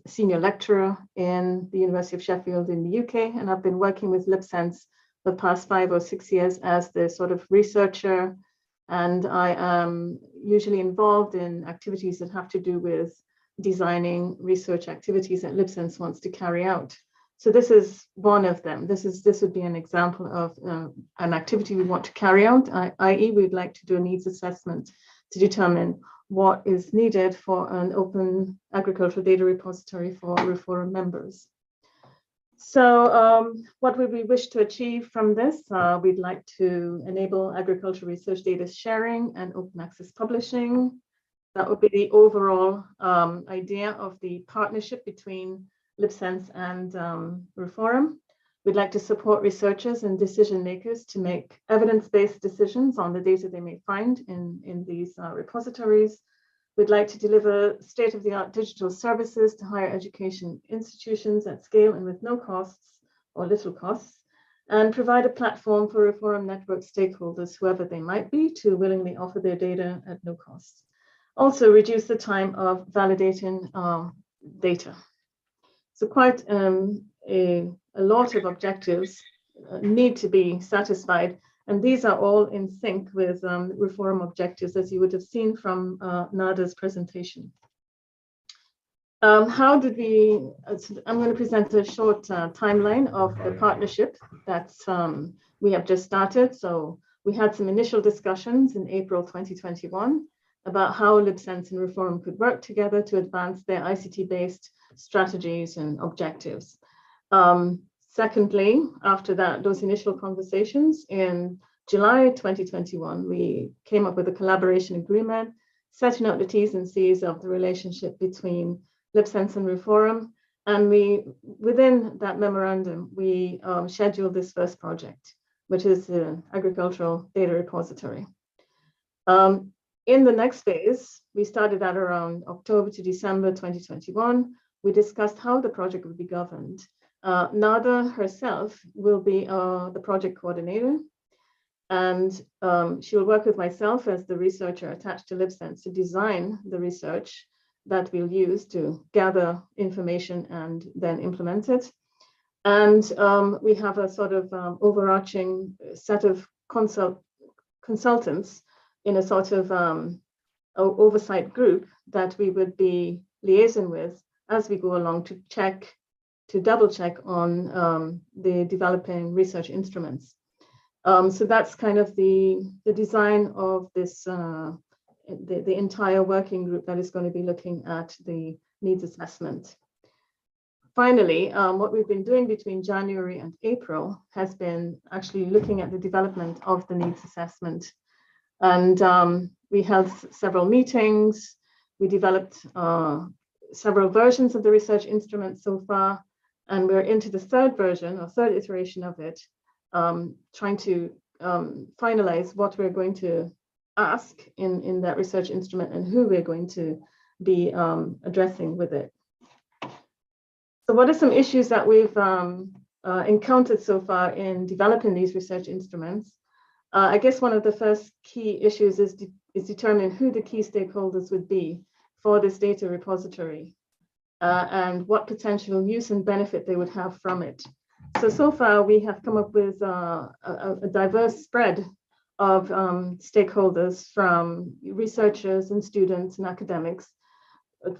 senior lecturer in the University of Sheffield in the UK, and I've been working with LibSense for the past 5 or 6 years as the sort of researcher, and I am usually involved in activities that have to do with designing research activities that LibSense wants to carry out. So this is one of them. This would be an example of an activity we want to carry out, i.e. we'd like to do a needs assessment to determine what is needed for an open agricultural data repository for Reform members. So what would we wish to achieve from this? We'd like to enable agricultural research data sharing and open access publishing. That would be the overall idea of the partnership between LibSense and Reform. We'd like to support researchers and decision makers to make evidence-based decisions on the data they may find in these repositories. We'd like to deliver state-of-the-art digital services to higher education institutions at scale and with no costs or little costs, and provide a platform for Reform network stakeholders, whoever they might be, to willingly offer their data at no cost. Also reduce the time of validating data. So quite a lot of objectives need to be satisfied. And these are all in sync with Reform objectives, as you would have seen from Nada's presentation. How did we, I'm going to present a short timeline of the partnership that we have just started. So we had some initial discussions in April 2021 about how LibSense and Reform could work together to advance their ICT-based strategies and objectives. Secondly, after that, those initial conversations in July 2021, we came up with a collaboration agreement, setting out the T's and C's of the relationship between LibSense and Reform. And within that memorandum, we scheduled this first project, which is the agricultural data repository. In the next phase, we started at around October to December 2021. We discussed how the project would be governed. Nada herself will be the project coordinator, and she will work with myself as the researcher attached to LibSense to design the research that we'll use to gather information and then implement it. And we have a sort of overarching set of consultants in a sort of oversight group that we would be liaising with as we go along to double check on the developing research instruments. So that's kind of the design of this, the entire working group that is going to be looking at the needs assessment. Finally, what we've been doing between January and April has been actually looking at the development of the needs assessment. And we held several meetings. We developed several versions of the research instrument so far, and we're into the third version or third iteration of it, trying to finalize what we're going to ask in that research instrument and who we're going to be addressing with it. So what are some issues that we've encountered so far in developing these research instruments? I guess one of the first key issues is determining who the key stakeholders would be for this data repository and what potential use and benefit they would have from it. So far we have come up with a diverse spread of stakeholders, from researchers and students and academics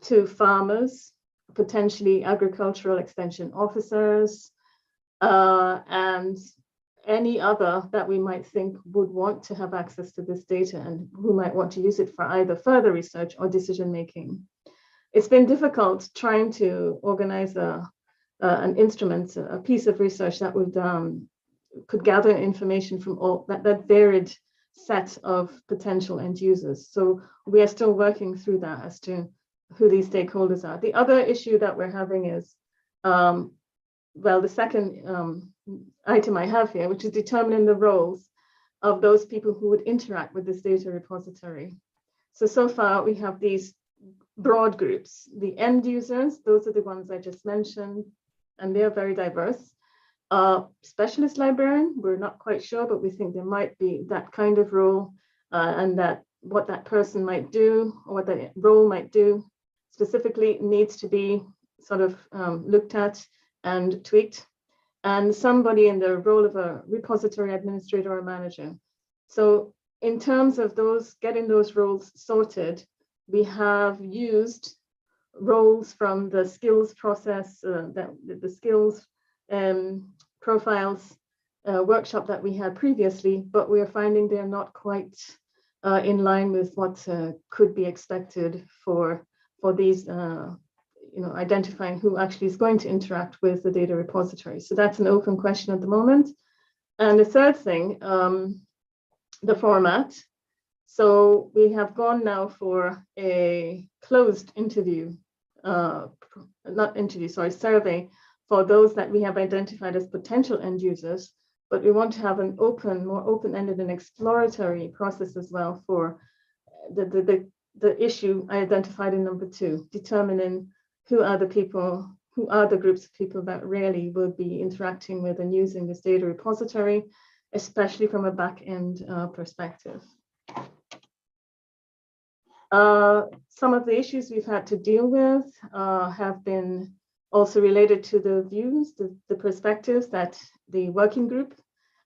to farmers, potentially agricultural extension officers, and any other that we might think would want to have access to this data and who might want to use it for either further research or decision making. It's been difficult trying to organize an instrument, a piece of research that would could gather information from all that varied set of potential end users. So we are still working through that as to who these stakeholders are. The other issue that we're having is, well, the second item I have here, which is determining the roles of those people who would interact with this data repository. So far we have these broad groups. The end users, those are the ones I just mentioned, and they're very diverse. Specialist librarian, we're not quite sure, but we think there might be that kind of role, and that what that person might do or what that role might do specifically needs to be sort of looked at and tweaked. And somebody in the role of a repository administrator or manager. So in terms of those, getting those roles sorted, we have used roles from the skills process, the skills profiles workshop that we had previously, but we are finding they're not quite in line with what could be expected for these, identifying who actually is going to interact with the data repository. So that's an open question at the moment. And the third thing, the format. So we have gone now for a closed interview, survey for those that we have identified as potential end users, but we want to have an open, more open-ended and exploratory process as well for the issue I identified in number 2, determining who are the people, who are the groups of people that really will be interacting with and using this data repository, especially from a back-end perspective. Some of the issues we've had to deal with have been also related to the views, the perspectives that the working group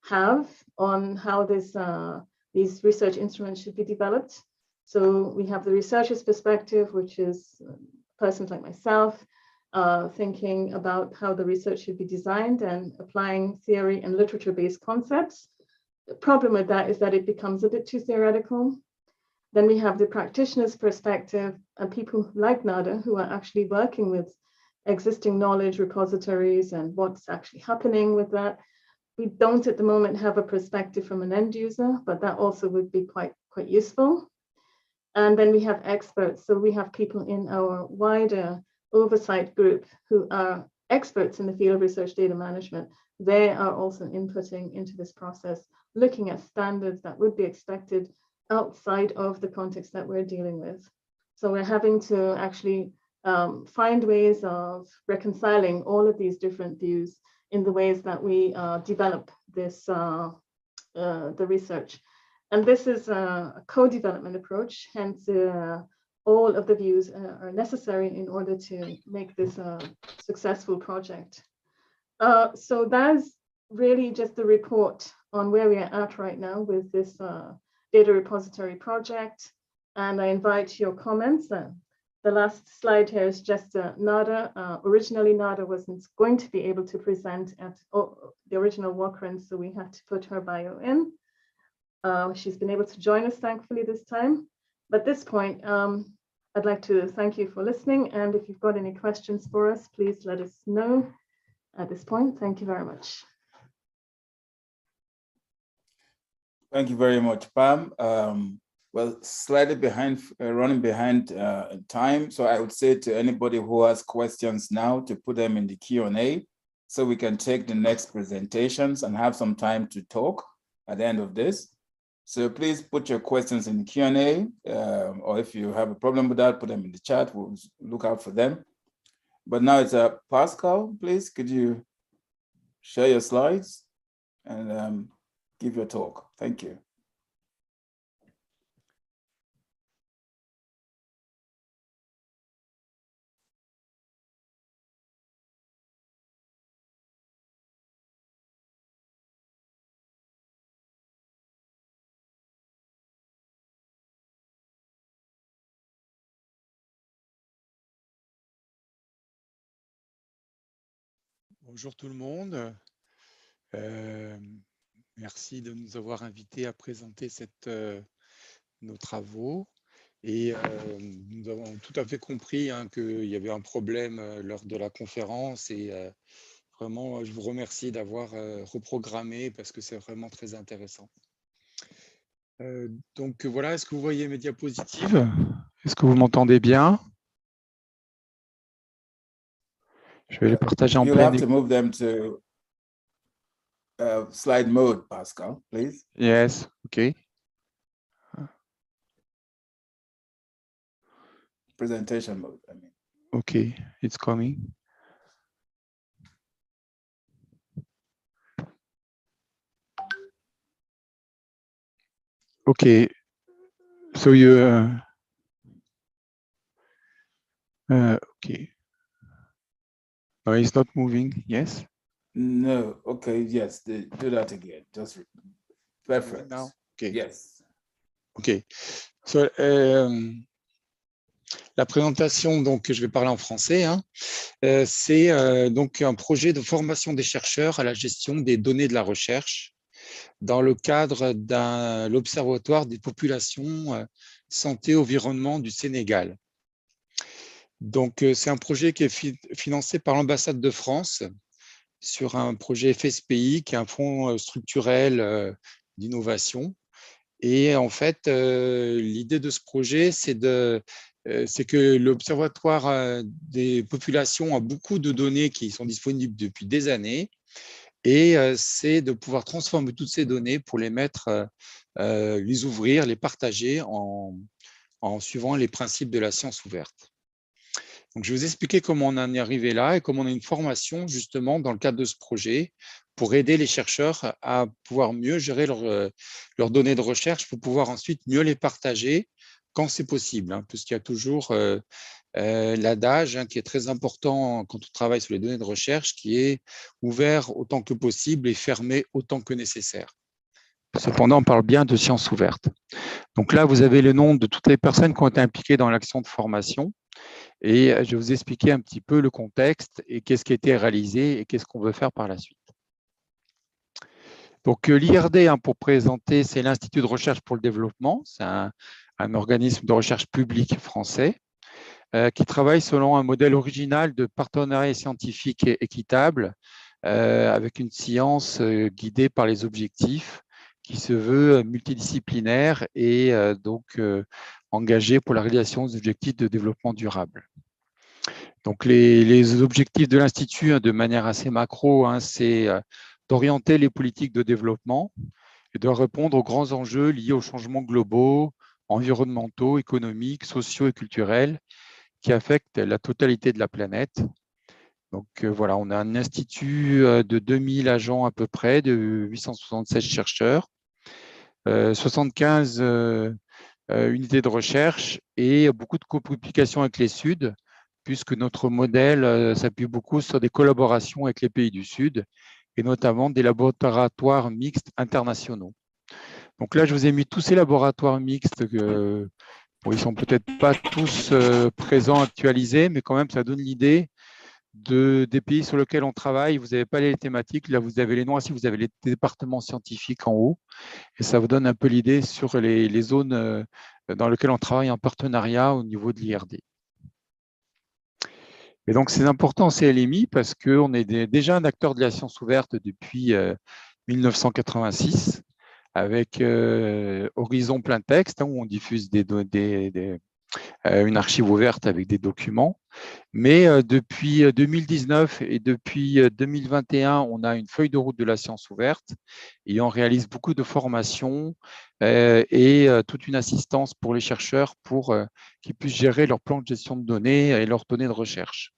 have on how these research instruments should be developed. So we have the researcher's perspective, which is persons like myself, thinking about how the research should be designed and applying theory and literature-based concepts. The problem with that is that it becomes a bit too theoretical. Then we have the practitioner's perspective and people like Nada who are actually working with existing knowledge repositories and what's actually happening with that. We don't at the moment have a perspective from an end user, but that also would be quite useful. And then we have experts. So we have people in our wider oversight group who are experts in the field of research data management. They are also inputting into this process, looking at standards that would be expected outside of the context that we're dealing with. So we're having to actually find ways of reconciling all of these different views in the ways that we develop this, the research. And this is a co-development approach, hence all of the views are necessary in order to make this a successful project. So that's really just the report on where we are at right now with this data repository project. And I invite your comments. The last slide here is just Nada. Originally, Nada wasn't going to be able to present at the original WACREN, so we had to put her bio in. She's been able to join us, thankfully, this time. But at this point, I'd like to thank you for listening. And if you've got any questions for us, please let us know at this point. Thank you very much. Thank you very much, Pam. Well, slightly behind, running behind time. So I would say to anybody who has questions now to put them in the Q&A so we can take the next presentations and have some time to talk at the end of this. So please put your questions in the Q&A, or if you have a problem with that, put them in the chat. We'll look out for them. But now it's Pascal, please, could you share your slides and give your talk? Thank you. Bonjour tout le monde. Merci de nous avoir invités à présenter nos travaux. Et nous avons tout à fait compris qu'il y avait un problème lors de la conférence. Et vraiment, je vous remercie d'avoir reprogrammé parce que c'est vraiment très intéressant. Donc voilà, est-ce que vous voyez mes diapositives? Est-ce que vous m'entendez bien? Je vais les partager en plein écran. You'll have to move them to slide mode, Pascal, please. Yes, okay. Presentation mode, I mean. Okay, it's coming. Okay, so you okay. No, it's not moving. Yes. No. Okay. Yes. Do that again. Just reference. Now. Okay. Yes. Okay. So la présentation, donc je vais parler en français. C'est donc un projet de formation des chercheurs à la gestion des données de la recherche dans le cadre de l'Observatoire des populations santé-environnement du Sénégal. Donc, c'est un projet qui est financé par l'ambassade de France sur un projet FSPI, qui est un fonds structurel d'innovation. Et en fait, l'idée de ce projet, c'est que l'Observatoire des populations a beaucoup de données qui sont disponibles depuis des années. Et c'est de pouvoir transformer toutes ces données pour les mettre, les ouvrir, les partager en suivant les principes de la science ouverte. Donc, je vais vous expliquer comment on en est arrivé là et comment on a une formation justement dans le cadre de ce projet pour aider les chercheurs à pouvoir mieux gérer leurs données de recherche pour pouvoir ensuite mieux les partager quand c'est possible, puisqu'il y a toujours l'adage qui est très important quand on travaille sur les données de recherche, qui est ouvert autant que possible et fermé autant que nécessaire. Cependant, on parle bien de science ouverte. Donc là, vous avez le nom de toutes les personnes qui ont été impliquées dans l'action de formation. Et je vais vous expliquer un petit peu le contexte et qu'est-ce qui a été réalisé et qu'est-ce qu'on veut faire par la suite. Donc l'IRD, pour présenter, c'est l'Institut de recherche pour le développement. C'est un organisme de recherche public français qui travaille selon un modèle original de partenariat scientifique et équitable avec une science guidée par les objectifs qui se veut multidisciplinaire et donc engagée pour la réalisation des objectifs de développement durable. Donc les objectifs de l'Institut, de manière assez macro, c'est d'orienter les politiques de développement et doit répondre aux grands enjeux liés aux changements globaux, environnementaux, économiques, sociaux et culturels qui affectent la totalité de la planète. Donc voilà, on a un institut de 2000 agents à peu près, de 876 chercheurs, 75 unités de recherche et beaucoup de copublications avec les Suds, puisque notre modèle s'appuie beaucoup sur des collaborations avec les pays du Sud et notamment des laboratoires mixtes internationaux. Donc là, je vous ai mis tous ces laboratoires mixtes. Bon, ils ne sont peut-être pas tous présents, actualisés, mais quand même, ça donne l'idée des pays sur lesquels on travaille. Vous n'avez pas les thématiques, là, vous avez les noms, ici, vous avez les départements scientifiques en haut, et ça vous donne un peu l'idée sur les zones dans lesquelles on travaille en partenariat au niveau de l'IRD. Et donc, c'est important en CLMI parce qu'on est déjà un acteur de la science ouverte depuis 1986 avec Horizon plein texte, où on diffuse une archive ouverte avec des documents. Mais depuis 2019 et depuis 2021, on a une feuille de route de la science ouverte et on réalise beaucoup de formations et toute une assistance pour les chercheurs pour qu'ils puissent gérer leur plan de gestion de données et leurs données de recherche.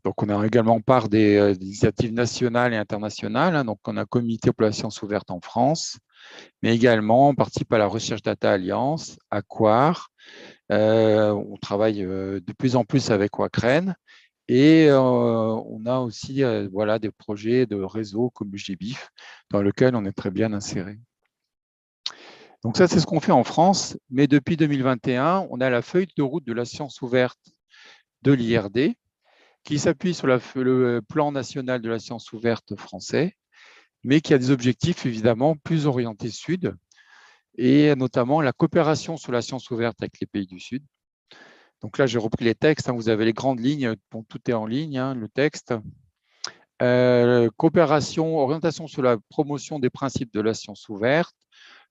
Donc, on a également part des initiatives nationales et internationales. Hein, donc, on a un comité pour la science ouverte en France, mais également on participe à la Recherche Data Alliance, WACREN. On travaille de plus en plus avec WACREN et on a aussi voilà, des projets de réseau comme GBIF dans lesquels on est très bien inséré. Donc ça, c'est ce qu'on fait en France, mais depuis 2021, on a la feuille de route de la science ouverte de l'IRD qui s'appuie sur le plan national de la science ouverte français, mais qui a des objectifs évidemment plus orientés Sud, et notamment la coopération sur la science ouverte avec les pays du Sud. Donc là, j'ai repris les textes, hein, vous avez les grandes lignes, bon, tout est en ligne, hein, le texte. Coopération, orientation sur la promotion des principes de la science ouverte,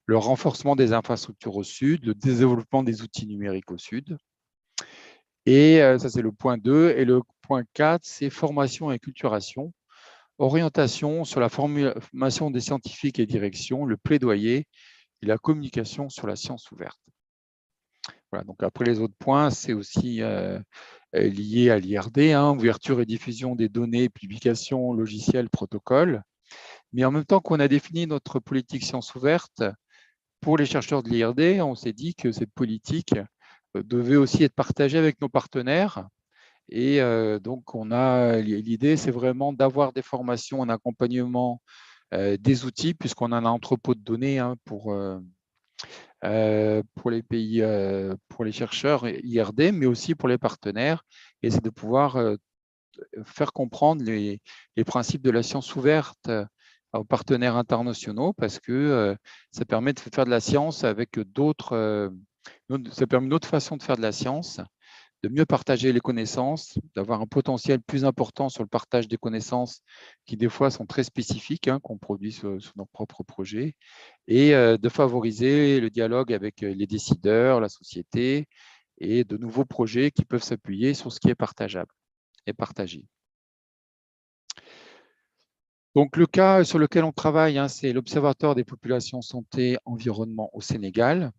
le renforcement des infrastructures au Sud, le développement des outils numériques au Sud. Et ça, c'est le point 2. Et le point 4, c'est formation et acculturation, orientation sur la formation des scientifiques et direction, le plaidoyer et la communication sur la science ouverte. Voilà, donc après les autres points, c'est aussi lié à l'IRD, hein, ouverture et diffusion des données, publications, logiciels, protocoles. Mais en même temps qu'on a défini notre politique science ouverte, pour les chercheurs de l'IRD, on s'est dit que cette politique devait aussi être partagée avec nos partenaires. Et donc, l'idée, c'est vraiment d'avoir des formations en accompagnement des outils, puisqu'on a un entrepôt de données hein, pour les pays, pour les chercheurs IRD, mais aussi pour les partenaires. Et c'est de pouvoir faire comprendre les principes de la science ouverte aux partenaires internationaux, parce que ça permet de faire de la science avec d'autres, ça permet une autre façon de faire de la science, de mieux partager les connaissances, d'avoir un potentiel plus important sur le partage des connaissances qui, des fois, sont très spécifiques, hein, qu'on produit sur nos propres projets, et de favoriser le dialogue avec les décideurs, la société, et de nouveaux projets qui peuvent s'appuyer sur ce qui est partageable et partagé. Donc, le cas sur lequel on travaille, hein, c'est l'Observatoire des populations santé-environnement au Sénégal,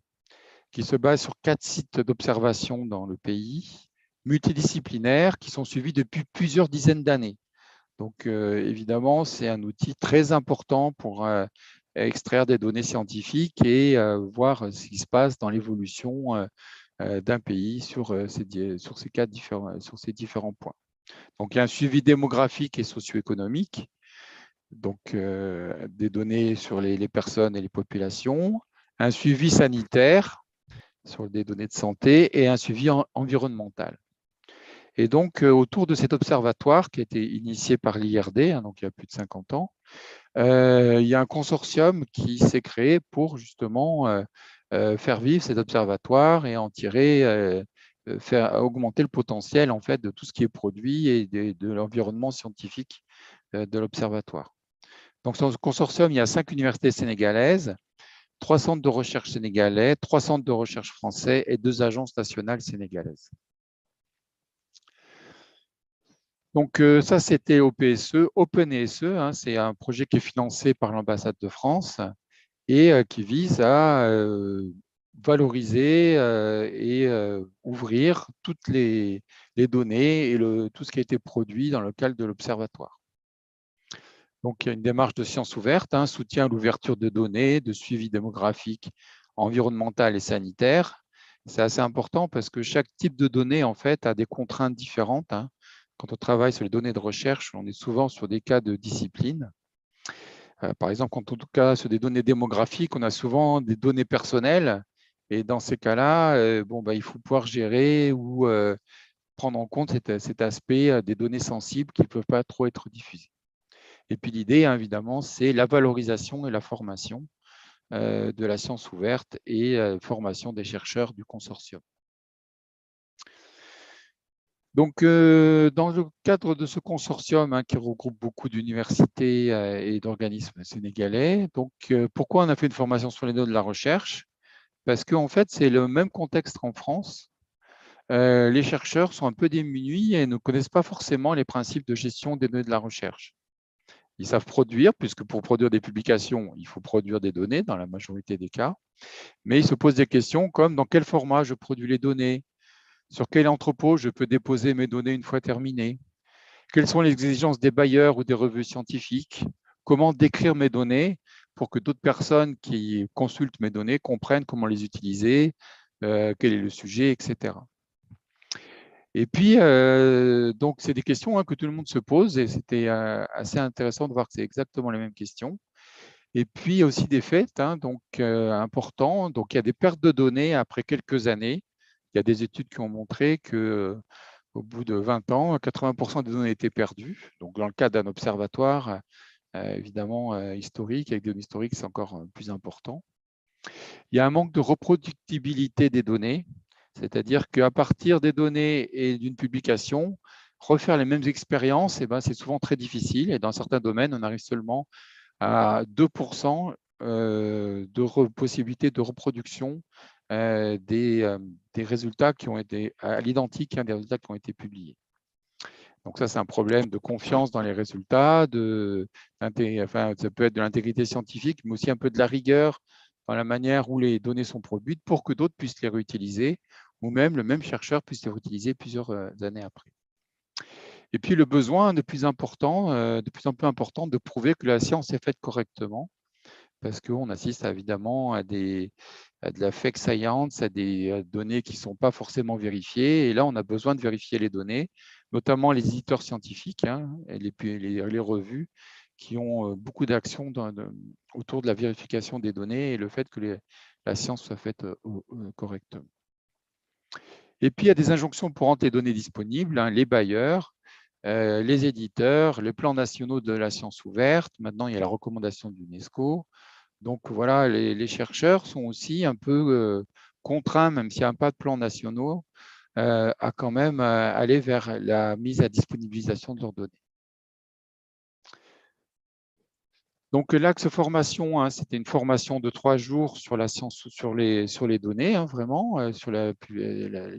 qui se base sur 4 sites d'observation dans le pays, multidisciplinaires, qui sont suivis depuis plusieurs dizaines d'années. Donc, évidemment, c'est un outil très important pour extraire des données scientifiques et voir ce qui se passe dans l'évolution d'un pays sur ces différents points. Donc, il y a un suivi démographique et socio-économique, donc des données sur les personnes et les populations, un suivi sanitaire sur des données de santé et un suivi environnemental. Et donc, autour de cet observatoire qui a été initié par l'IRD, hein, donc il y a plus de 50 ans, il y a un consortium qui s'est créé pour justement faire vivre cet observatoire et en tirer, faire augmenter le potentiel en fait de tout ce qui est produit et de l'environnement scientifique de l'observatoire. Donc, dans ce consortium, il y a 5 universités sénégalaises, 3 centres de recherche sénégalais, 3 centres de recherche français et 2 agences nationales sénégalaises. Donc, ça, c'était OPSE. OpenESE, hein, c'est un projet qui est financé par l'ambassade de France et qui vise à valoriser et ouvrir toutes les données et tout ce qui a été produit dans le cadre de l'Observatoire. Donc, il y a une démarche de science ouverte, soutien à l'ouverture de données, de suivi démographique, environnemental et sanitaire. C'est assez important parce que chaque type de données, en fait, a des contraintes différentes. Quand on travaille sur les données de recherche, on est souvent sur des cas de discipline. Par exemple, quand on cas sur des données démographiques, on a souvent des données personnelles. Et dans ces cas-là, il faut pouvoir gérer ou prendre en compte cet aspect des données sensibles qui ne peuvent pas trop être diffusées. Et puis l'idée, évidemment, c'est la valorisation et la formation de la science ouverte et formation des chercheurs du consortium. Donc, dans le cadre de ce consortium qui regroupe beaucoup d'universités et d'organismes sénégalais, donc, pourquoi on a fait une formation sur les données de la recherche? Parce qu'en fait, c'est le même contexte qu'en France. Les chercheurs sont un peu démunis et ne connaissent pas forcément les principes de gestion des données de la recherche. Ils savent produire, puisque pour produire des publications, il faut produire des données dans la majorité des cas, mais ils se posent des questions comme dans quel format je produis les données, sur quel entrepôt je peux déposer mes données une fois terminées, quelles sont les exigences des bailleurs ou des revues scientifiques, comment décrire mes données pour que d'autres personnes qui consultent mes données comprennent comment les utiliser, quel est le sujet, etc. Et puis, donc, c'est des questions que tout le monde se pose et c'était assez intéressant de voir que c'est exactement les mêmes questions. Et puis, il y a aussi des faits importants. Donc, il y a des pertes de données après quelques années. Il y a des études qui ont montré qu'au bout de 20 ans, 80% des données étaient perdues. Donc, dans le cas d'un observatoire, évidemment, historique, avec des données historiques, c'est encore plus important. Il y a un manque de reproductibilité des données. C'est-à-dire qu'à partir des données et d'une publication, refaire les mêmes expériences, c'est souvent très difficile. Et dans certains domaines, on arrive seulement à 2% de possibilité de reproduction des résultats qui ont été à l'identique des résultats qui ont été publiés. Donc ça, c'est un problème de confiance dans les résultats, ça peut être de l'intégrité scientifique, mais aussi un peu de la rigueur dans la manière où les données sont produites pour que d'autres puissent les réutiliser, ou même le même chercheur puisse les réutiliser plusieurs années après. Et puis le besoin de plus en plus important de prouver que la science est faite correctement, parce qu'on assiste évidemment à de la fake science, à des données qui ne sont pas forcément vérifiées. Et là, on a besoin de vérifier les données, notamment les éditeurs scientifiques et les revues qui ont beaucoup d'actions autour de la vérification des données et le fait que la science soit faite correctement. Et puis, il y a des injonctions pour rendre les données disponibles, les bailleurs, les éditeurs, les plans nationaux de la science ouverte. Maintenant, il y a la recommandation de l'UNESCO. Donc, voilà, les chercheurs sont aussi un peu contraints, même s'il n'y a pas de plans nationaux, à quand même aller vers la mise à disponibilisation de leurs données. Donc, l'axe formation, c'était une formation de 3 jours sur la science, sur les données, vraiment, sur la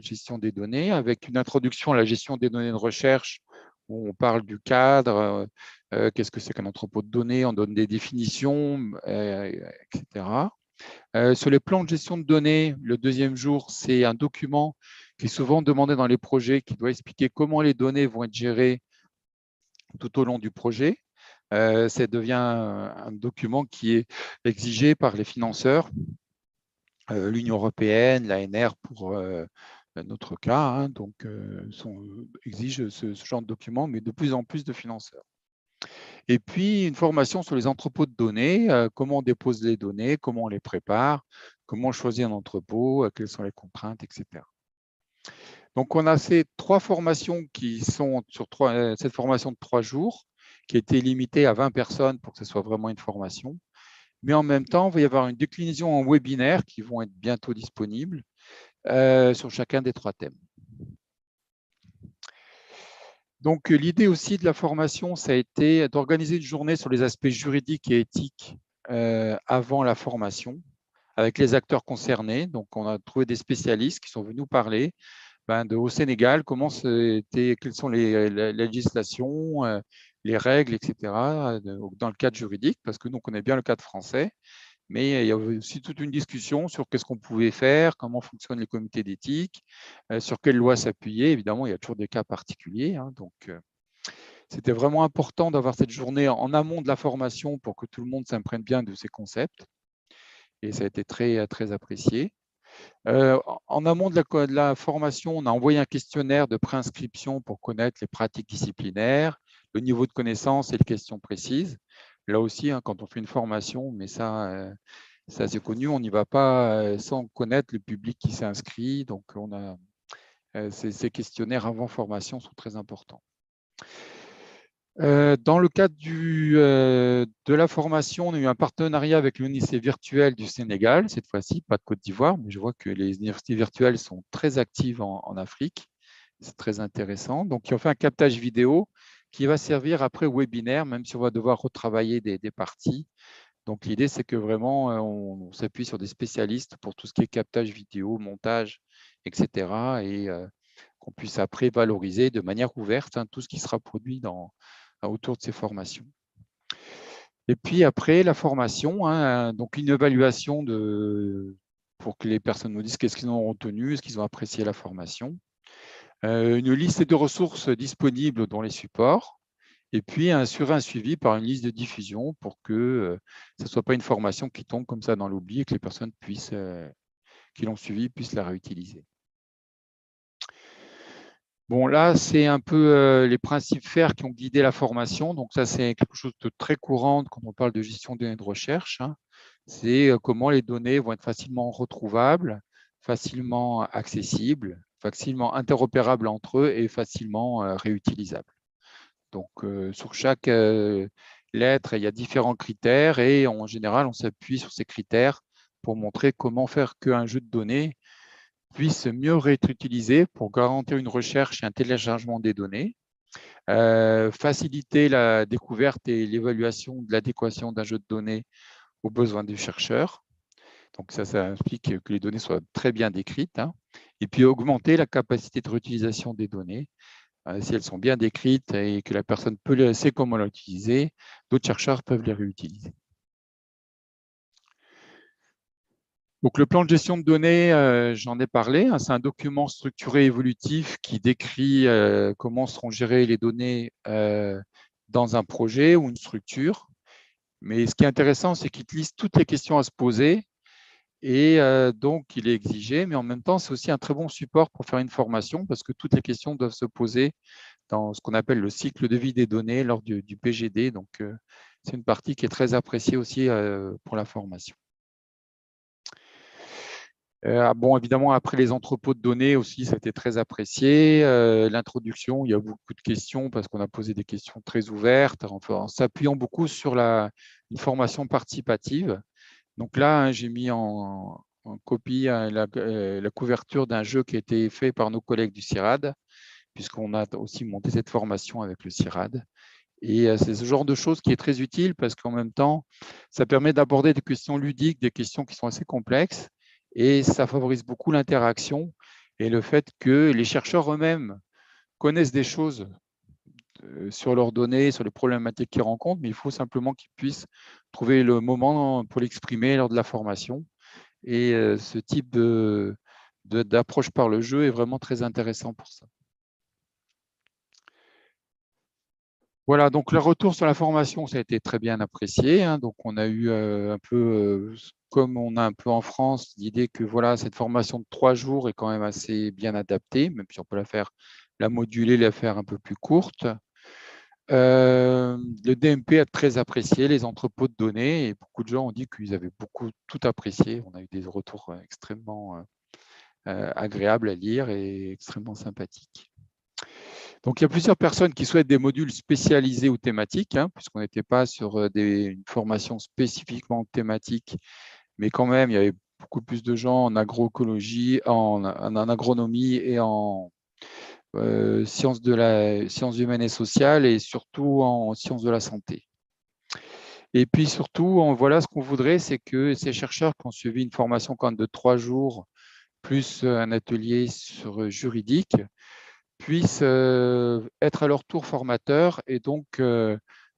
gestion des données, avec une introduction à la gestion des données de recherche, où on parle du cadre, qu'est-ce que c'est qu'un entrepôt de données, on donne des définitions, etc. Sur les plans de gestion de données, le deuxième jour, c'est un document qui est souvent demandé dans les projets, qui doit expliquer comment les données vont être gérées tout au long du projet. Ça devient un document qui est exigé par les financeurs, l'Union européenne, l'ANR pour notre cas, exige ce genre de document, mais de plus en plus de financeurs. Et puis, une formation sur les entrepôts de données, comment on dépose les données, comment on les prépare, comment on choisit un entrepôt, quelles sont les contraintes, etc. Donc, on a ces 3 formations qui sont sur cette formation de 3 jours, qui a été limitée à 20 personnes pour que ce soit vraiment une formation. Mais en même temps, il va y avoir une déclinaison en webinaire qui vont être bientôt disponibles sur chacun des 3 thèmes. Donc, l'idée aussi de la formation, ça a été d'organiser une journée sur les aspects juridiques et éthiques avant la formation, avec les acteurs concernés. Donc, on a trouvé des spécialistes qui sont venus nous parler au Sénégal, quelles sont les législations, les règles, etc., dans le cadre juridique, parce que nous, on connaît bien le cadre français, mais il y avait aussi toute une discussion sur qu'est-ce qu'on pouvait faire, comment fonctionnent les comités d'éthique, sur quelles lois s'appuyer. Évidemment, il y a toujours des cas particuliers. Hein, donc, c'était vraiment important d'avoir cette journée en amont de la formation pour que tout le monde s'imprègne bien de ces concepts. Et ça a été très, très apprécié. En amont de la formation, on a envoyé un questionnaire de préinscription pour connaître les pratiques disciplinaires, le niveau de connaissance et les questions précises. Là aussi, hein, quand on fait une formation, mais ça c'est connu, on n'y va pas sans connaître le public qui s'inscrit. Donc, on a ces questionnaires avant formation sont très importants. Dans le cadre de la formation, on a eu un partenariat avec l'université virtuelle du Sénégal, cette fois-ci, pas de Côte d'Ivoire, mais je vois que les universités virtuelles sont très actives en Afrique. C'est très intéressant. Donc, ils ont fait un captage vidéo qui va servir après au webinaire, même si on va devoir retravailler des parties. Donc, l'idée, c'est que vraiment, on s'appuie sur des spécialistes pour tout ce qui est captage vidéo, montage, etc. Et qu'on puisse après valoriser de manière ouverte tout ce qui sera produit autour de ces formations. Et puis après la formation, donc une évaluation pour que les personnes nous disent qu'est-ce qu'ils ont retenu, est-ce qu'ils ont apprécié la formation. Une liste de ressources disponibles dans les supports. Et puis un suivi par une liste de diffusion pour que ce ne soit pas une formation qui tombe comme ça dans l'oubli et que les personnes qui l'ont suivie puissent la réutiliser. Bon, là, c'est un peu les principes FAIR qui ont guidé la formation. Donc, ça, c'est quelque chose de très courant quand on parle de gestion des données de recherche. C'est comment les données vont être facilement retrouvables, facilement accessibles, facilement interopérables entre eux et facilement réutilisables. Donc, sur chaque lettre, il y a différents critères et en général, on s'appuie sur ces critères pour montrer comment faire qu'un jeu de données puisse mieux être utilisé pour garantir une recherche et un téléchargement des données, faciliter la découverte et l'évaluation de l'adéquation d'un jeu de données aux besoins du chercheur. Donc ça implique que les données soient très bien décrites, et puis augmenter la capacité de réutilisation des données. Si elles sont bien décrites et que la personne sait comment l'utiliser, d'autres chercheurs peuvent les réutiliser. Donc, le plan de gestion de données, j'en ai parlé. C'est un document structuré évolutif qui décrit comment seront gérées les données dans un projet ou une structure. Mais ce qui est intéressant, c'est qu'il liste toutes les questions à se poser et donc il est exigé. Mais en même temps, c'est aussi un très bon support pour faire une formation parce que toutes les questions doivent se poser dans ce qu'on appelle le cycle de vie des données lors du PGD. Donc, c'est une partie qui est très appréciée aussi pour la formation. Bon, évidemment, après les entrepôts de données aussi, ça a été très apprécié. L'introduction, il y a beaucoup de questions parce qu'on a posé des questions très ouvertes en s'appuyant beaucoup sur une formation participative. Donc là, j'ai mis en copie la couverture d'un jeu qui a été fait par nos collègues du CIRAD, puisqu'on a aussi monté cette formation avec le CIRAD. Et c'est ce genre de choses qui est très utile parce qu'en même temps, ça permet d'aborder des questions ludiques, des questions qui sont assez complexes. Et ça favorise beaucoup l'interaction et le fait que les chercheurs eux-mêmes connaissent des choses sur leurs données, sur les problématiques qu'ils rencontrent, mais il faut simplement qu'ils puissent trouver le moment pour l'exprimer lors de la formation. Et ce type d'approche par le jeu est vraiment très intéressant pour ça. Voilà, donc le retour sur la formation, ça a été très bien apprécié. Donc, on a eu un peu, comme on a un peu en France, l'idée que voilà, cette formation de 3 jours est quand même assez bien adaptée, même si on peut la moduler, la faire un peu plus courte. Le DMP a très apprécié les entrepôts de données et beaucoup de gens ont dit qu'ils avaient tout apprécié. On a eu des retours extrêmement agréables à lire et extrêmement sympathiques. Donc, il y a plusieurs personnes qui souhaitent des modules spécialisés ou thématiques, puisqu'on n'était pas sur une formation spécifiquement thématique, mais quand même, il y avait beaucoup plus de gens en agroécologie, en agronomie et en sciences humaines et sociales, et surtout en sciences de la santé. Et puis surtout, voilà, ce qu'on voudrait, c'est que ces chercheurs qui ont suivi une formation quand même de 3 jours, plus un atelier sur juridique, puissent être à leur tour formateurs et donc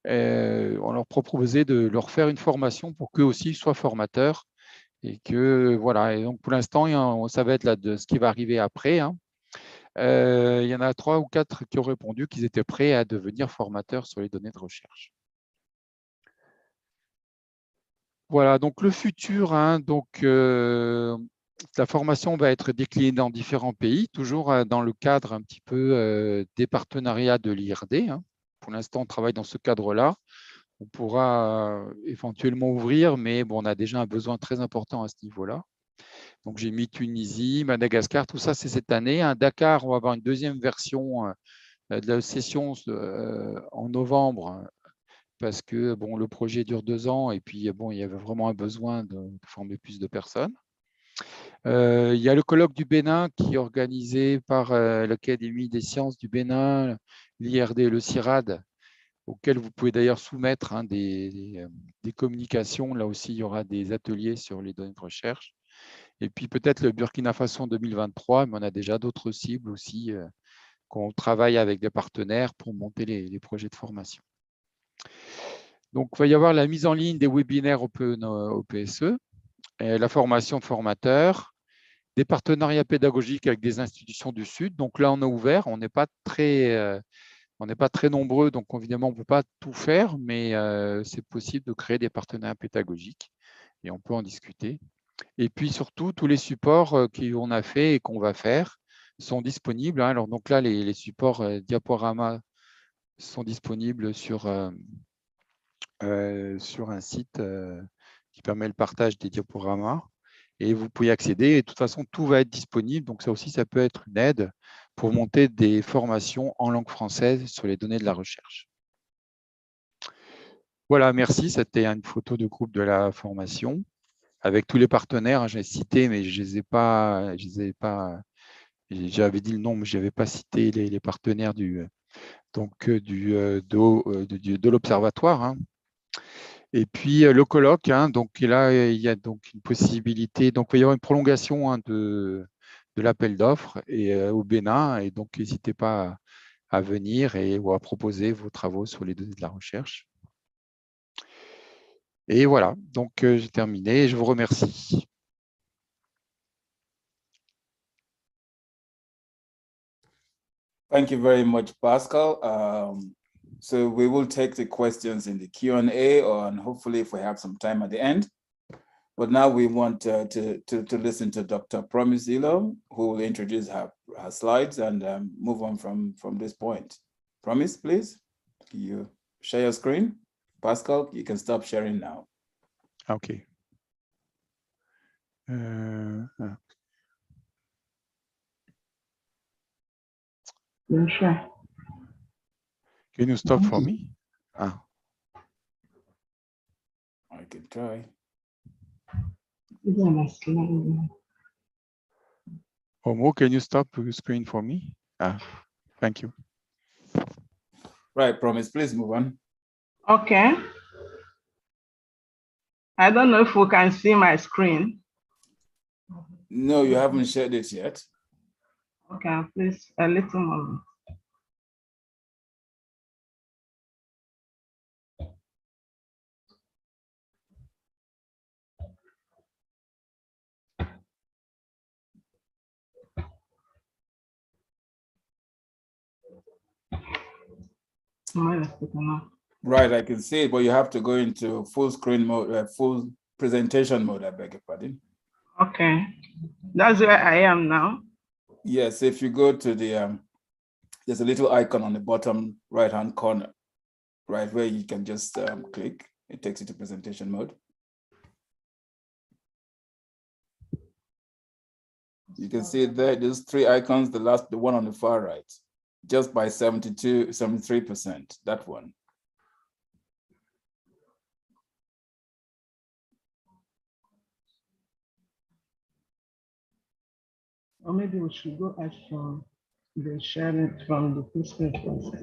on leur proposait de leur faire une formation pour qu'eux aussi soient formateurs. Et que voilà, et donc pour l'instant, ça va être là de ce qui va arriver après. Hein. Il y en a 3 ou 4 qui ont répondu qu'ils étaient prêts à devenir formateurs sur les données de recherche. Voilà, donc le futur, hein, donc la formation va être déclinée dans différents pays, toujours dans le cadre un petit peu des partenariats de l'IRD. Hein. Pour l'instant, on travaille dans ce cadre-là. On pourra éventuellement ouvrir, mais bon, on a déjà un besoin très important à ce niveau-là. Donc, j'ai mis Tunisie, Madagascar, tout ça, c'est cette année. À Dakar, on va avoir une deuxième version de la session en novembre, parce que bon, le projet dure 2 ans et puis bon, il y avait vraiment un besoin de former plus de personnes. Il y a le colloque du Bénin qui est organisé par l'Académie des sciences du Bénin, l'IRD et le CIRAD, auquel vous pouvez d'ailleurs soumettre hein, des communications. Là aussi, il y aura des ateliers sur les données de recherche. Et puis peut-être le Burkina Faso en 2023, mais on a déjà d'autres cibles aussi qu'on travaille avec des partenaires pour monter les projets de formation. Donc, il va y avoir la mise en ligne des webinaires au PSE, et la formation formateur, des partenariats pédagogiques avec des institutions du Sud. Donc là, on a ouvert, on n'est pas très nombreux, donc évidemment, on ne peut pas tout faire, mais c'est possible de créer des partenariats pédagogiques et on peut en discuter. Et puis surtout, tous les supports qu'on a fait et qu'on va faire sont disponibles. Hein. Alors, donc là, les supports diaporamas sont disponibles sur un site qui permet le partage des diaporamas. Et vous pouvez accéder. Et de toute façon, tout va être disponible. Donc ça aussi, ça peut être une aide pour monter des formations en langue française sur les données de la recherche. Voilà, merci. C'était une photo de groupe de la formation avec tous les partenaires. J'ai cité, mais je les ai pas. J'avais dit le nom, mais je n'avais pas cité les partenaires de l'observatoire. Hein. Et puis le colloque, hein, donc là, il y a donc une possibilité. Donc il va y avoir une prolongation hein, de l'appel d'offres au Bénin. Et donc, n'hésitez pas à venir ou à proposer vos travaux sur les données de la recherche. Et voilà, donc j'ai terminé. Je vous remercie. Thank you very much, Pascal. So we will take the questions in the Q&A, and hopefully if we have some time at the end. But now we want to listen to Dr. Promise Ilo, who will introduce her slides and move on from this point. Promise, please. You share your screen. Pascal, you can stop sharing now. Okay. Sure. Can you stop for me? Ah. I can try. Omo, can you stop the screen for me? Ah, thank you. Right, Promise, please move on. Okay. I don't know if we can see my screen. No, you haven't shared it yet. Okay, please, a little moment. Right, I can see it, but you have to go into full screen mode, full presentation mode, I beg your pardon. Okay, that's where I am now. Yes, if you go to the, there's a little icon on the bottom right-hand corner, right, where you can just click. It takes you to presentation mode. You can see there, there's 3 icons, the one on the far right, just by 73%, that one. Or maybe we should go out from the sharing from the full screen first.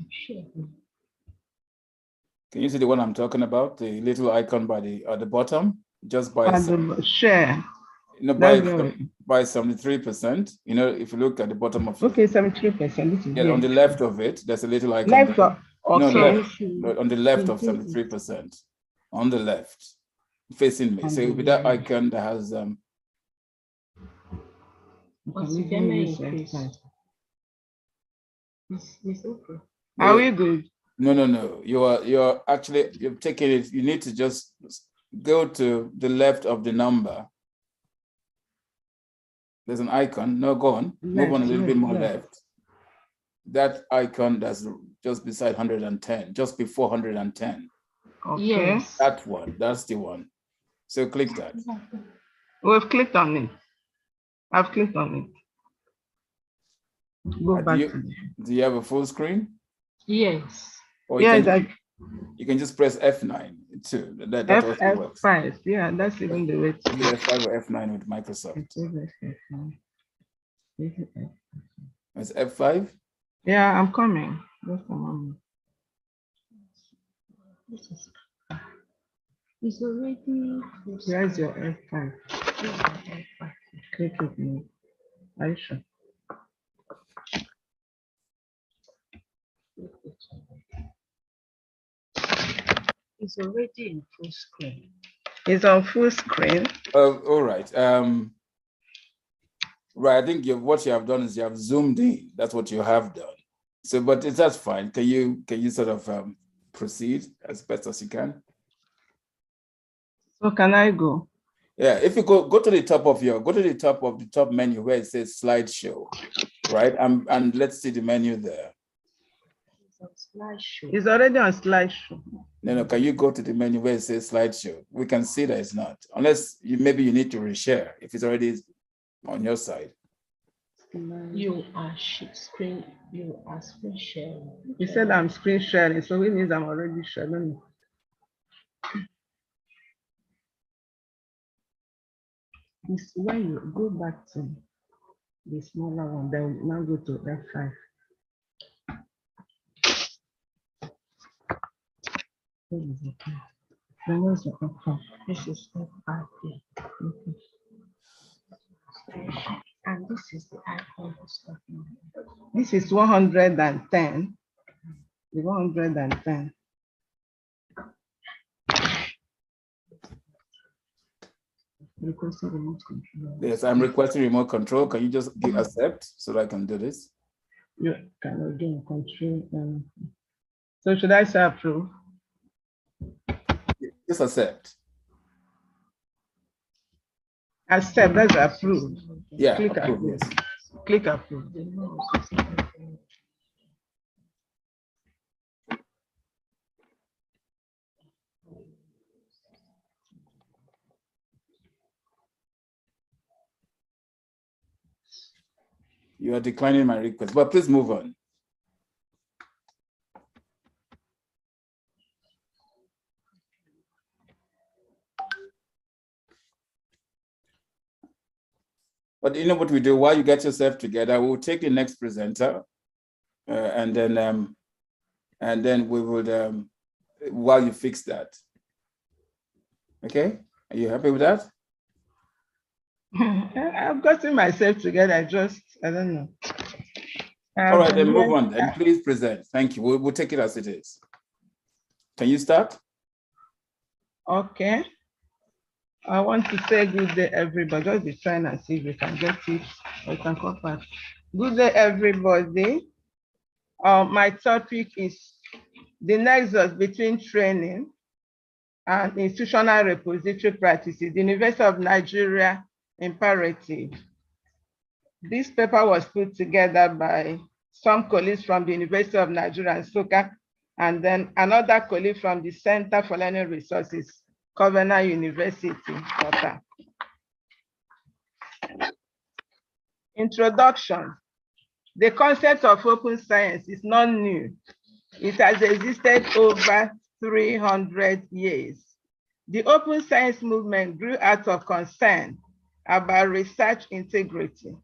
Sure. Can you see the one I'm talking about? The little icon by the at the bottom? just by share. You know, by 73%. You know, if you look at the bottom of okay, 73%. Yeah, on the left of it, there's a little icon. Left of, okay. No, left, on the left of 73%. On the left, facing me. So with that icon that has okay. Are we good? No. You're actually taking it. You need to just go to the left of the number. There's an icon. No, go on. Move on a little bit more left. That icon that's just beside 110, just before 110. Okay. Yes. That one. That's the one. So click that. We've clicked on it. I've clicked on it. Go back. Do you have a full screen? Yes. Or you can just press F9 too. That also works. F5. Yeah, that's even the way. F5 or F9 with Microsoft. It's F5. Yeah, I'm coming. Just a moment. It's already. Where's your F5? Click it now. Are you sure? It's already in full screen. It's on full screen. All right. Right. I think what you have done is you have zoomed in. That's what you have done. So, but that's fine. Can you sort of proceed as best as you can? So can I go? Yeah. If you go to the top of the top menu where it says slideshow, right? And let's see the menu there. It's already on slideshow. No. Can you go to the menu where it says slideshow? We can see that it's not, unless maybe you need to reshare if it's already on your side. You are screen sharing. You said I'm screen sharing, so it means I'm already sharing. It's when you go back to the smaller one, then now go to F5. Then where's the F5? This is F5 here. Okay. And this is the icon. This is 110. The 110. Requesting remote control. Yes, I'm requesting remote control. Can you just accept so that I can do this? You can again control. So should I say approve? Just accept. Accept, that's approve. Yeah, click approve, approve. yes. Click approve. You are declining my request, but please move on. But you know what we do? While you get yourself together, we'll take the next presenter, and then we would while you fix that. Okay, are you happy with that? I've gotten myself together. I don't know. All right, then move on. And please present. Thank you. We'll take it as it is. Can you start? Okay. I want to say good day, everybody. Just be trying and see if we can get it. We can come back. Good day, everybody. My topic is the nexus between training and institutional repository practices, the University of Nigeria imperative. This paper was put together by some colleagues from the University of Nigeria and Nsukka, and then another colleague from the Center for Learning Resources, Covenant University. Introduction. The concept of open science is not new. It has existed over 300 years. The open science movement grew out of concern about research integrity,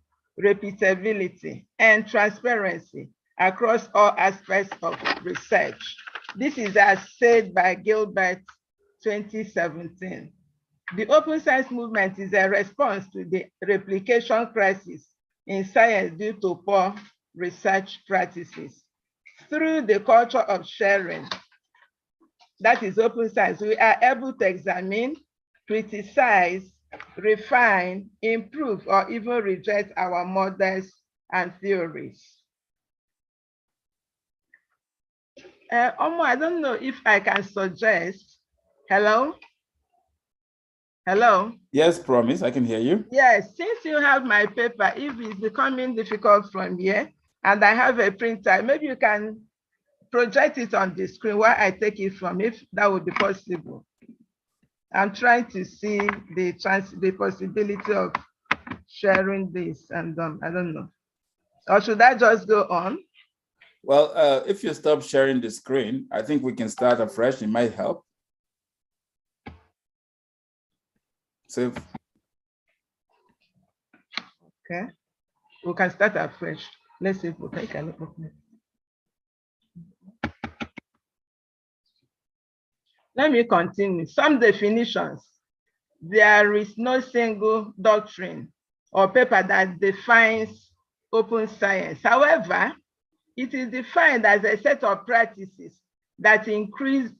repeatability, and transparency across all aspects of research. This is as said by Gilbert 2017. The open science movement is a response to the replication crisis in science due to poor research practices. Through the culture of sharing, that is open science, we are able to examine, criticize, refine, improve, or even reject our models and theories. Omo, I don't know if I can suggest. Hello? Hello? Yes, Promise, I can hear you. Yes, since you have my paper, if it's becoming difficult from here, and I have a printer, maybe you can project it on the screen where I take it from, if that would be possible. I'm trying to see the possibility of sharing this, and I don't know. Or should I just go on? Well, if you stop sharing the screen, I think we can start afresh. It might help. So, okay, we can start afresh. Let's see if we can open it. Let me continue. Some definitions. There is no single doctrine or paper that defines open science. However, it is defined as a set of practices that increases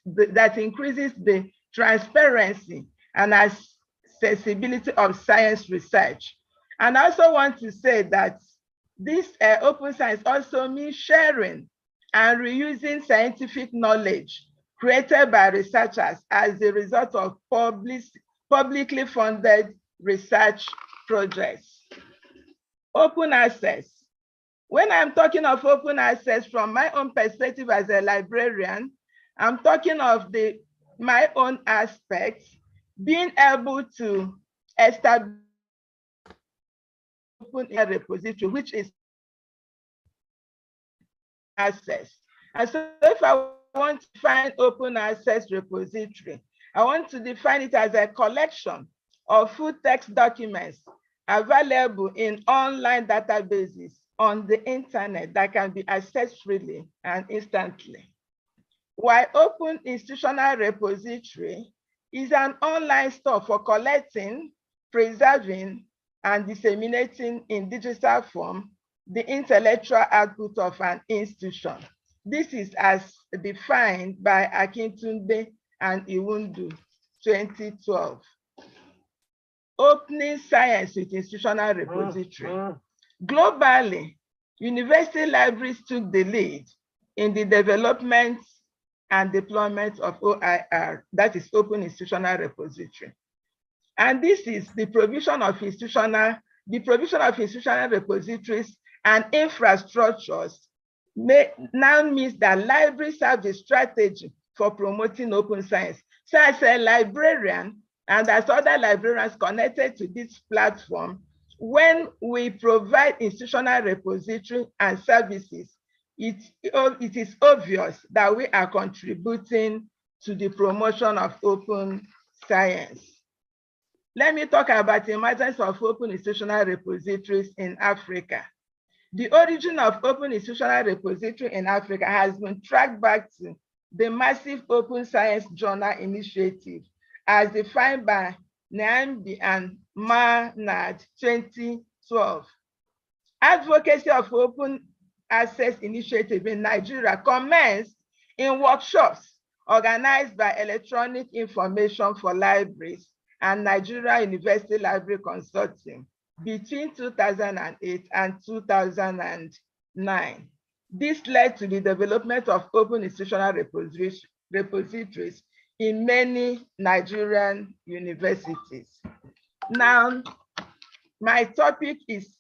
the transparency and accessibility of science research. And I also want to say that this open science also means sharing and reusing scientific knowledge created by researchers as a result of publicly funded research projects. Open access. When I'm talking of open access from my own perspective as a librarian, I'm talking of my own aspects, being able to establish open repository, which is access. And so if I want to find open access repository, I want to define it as a collection of full text documents available in online databases on the internet that can be accessed freely and instantly. While open institutional repository is an online store for collecting, preserving, and disseminating in digital form the intellectual output of an institution. This is as defined by Akintunde and Iwundu, 2012. Opening science with institutional repository. Globally, university libraries took the lead in the development and deployment of OIR, that is Open Institutional Repository. And this is the provision of institutional repositories and infrastructures now means that libraries have the strategy for promoting open science. So as a librarian, and as other librarians connected to this platform, when we provide institutional repository and services, it is obvious that we are contributing to the promotion of open science. Let me talk about the emergence of open institutional repositories in Africa. The origin of open institutional repository in Africa has been tracked back to the massive Open Science Journal Initiative as defined by Nyambi and Marnard, 2012. Advocacy of open access initiative in Nigeria commenced in workshops organized by Electronic Information for Libraries and Nigeria University Library Consortium between 2008 and 2009. This led to the development of open institutional repositories in many Nigerian universities. Now, my topic is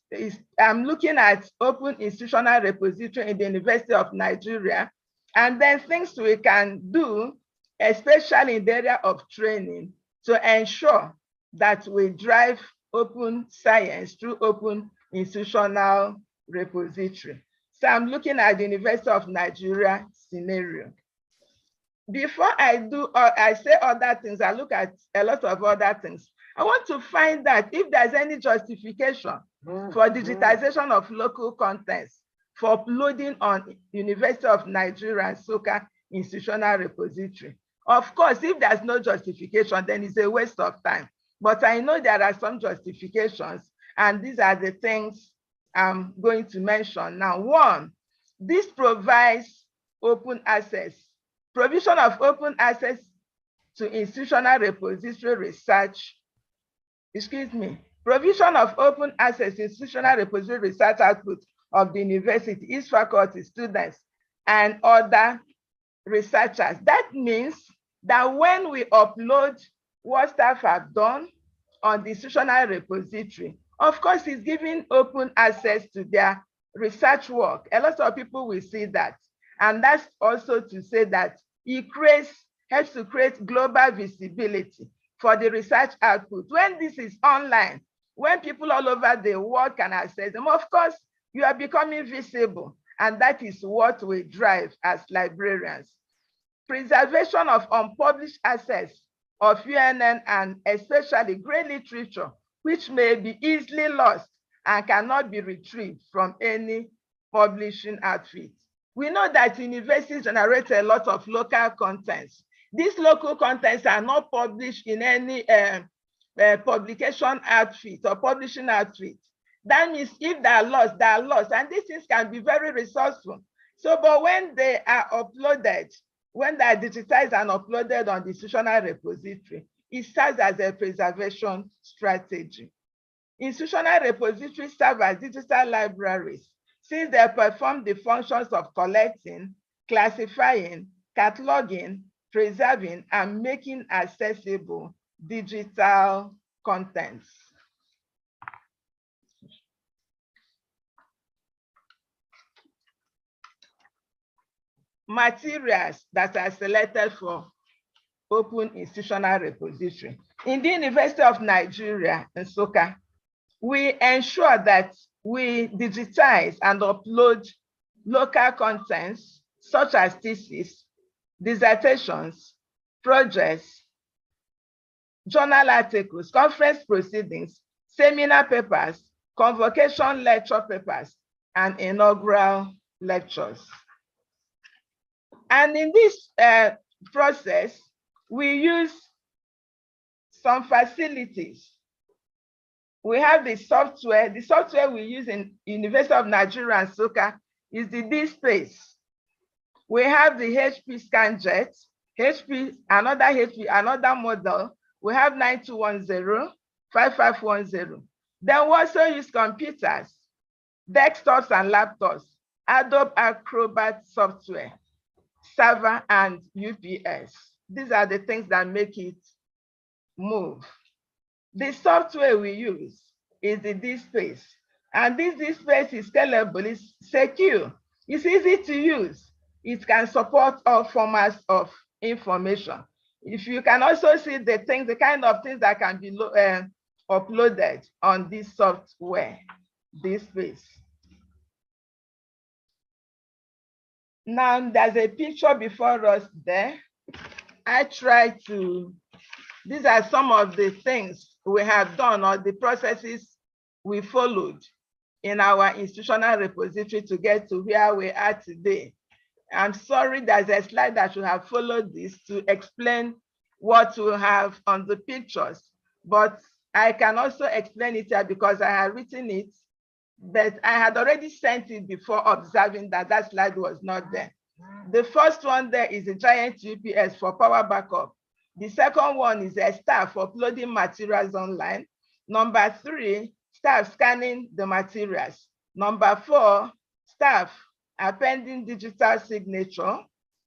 I'm looking at open institutional repository in the University of Nigeria, and then things we can do, especially in the area of training, to ensure that we drive open science through open institutional repository. So I'm looking at the University of Nigeria scenario. Before I say other things, I look at a lot of other things. I want to find out if there's any justification for digitization of local contents for uploading on University of Nigeria and SOCA institutional repository. Of course, if there's no justification, then it's a waste of time. But I know there are some justifications, and these are the things I'm going to mention now. One, this provides open access, provision of open access to institutional repository research, provision of open access to institutional repository research output of the university, its faculty, students, and other researchers. That means that when we upload what staff have done on the institutional repository, of course, it's giving open access to their research work. A lot of people will see that. And that's also to say that it helps to create global visibility for the research output. When this is online, when people all over the world can access them, of course, you are becoming visible. And that is what we drive as librarians. Preservation of unpublished access of UNN and especially great literature, which may be easily lost and cannot be retrieved from any publishing outfit. We know that universities generate a lot of local contents. These local contents are not published in any publication outfit or publishing outfit. That means if they are lost, they are lost. And these things can be very resourceful. So, but when they are uploaded, when they are digitized and uploaded on the institutional repository, it serves as a preservation strategy. Institutional repositories serve as digital libraries since they perform the functions of collecting, classifying, cataloging, preserving, and making accessible digital contents. Materials that are selected for open institutional repository. In the University of Nigeria, Nsukka, we ensure that we digitize and upload local contents such as theses, dissertations, projects, journal articles, conference proceedings, seminar papers, convocation lecture papers, and inaugural lectures. And in this process, we use some facilities. We have the software. The software we use in University of Nigeria, Nsukka, is the DSpace. We have the HP ScanJet, another model. We have 9210, 5510. Then we also use computers, desktops and laptops, Adobe Acrobat software, server, and UPS. These are the things that make it move. The software we use is the DSpace. And this DSpace is scalable, it's secure, it's easy to use. It can support all formats of information. If you can also see the things, the kind of things that can be uploaded on this software, DSpace. Now there's a picture before us there. These are some of the things we have done or the processes we followed in our institutional repository to get to where we are today. I'm sorry, there's a slide that should have followed this to explain what we have on the pictures, but I can also explain it here because I have written it, but I had already sent it before observing that that slide was not there. The first one there is a giant UPS for power backup. The second one is a staff uploading materials online. Number 3, staff scanning the materials. Number 4, staff appending digital signature.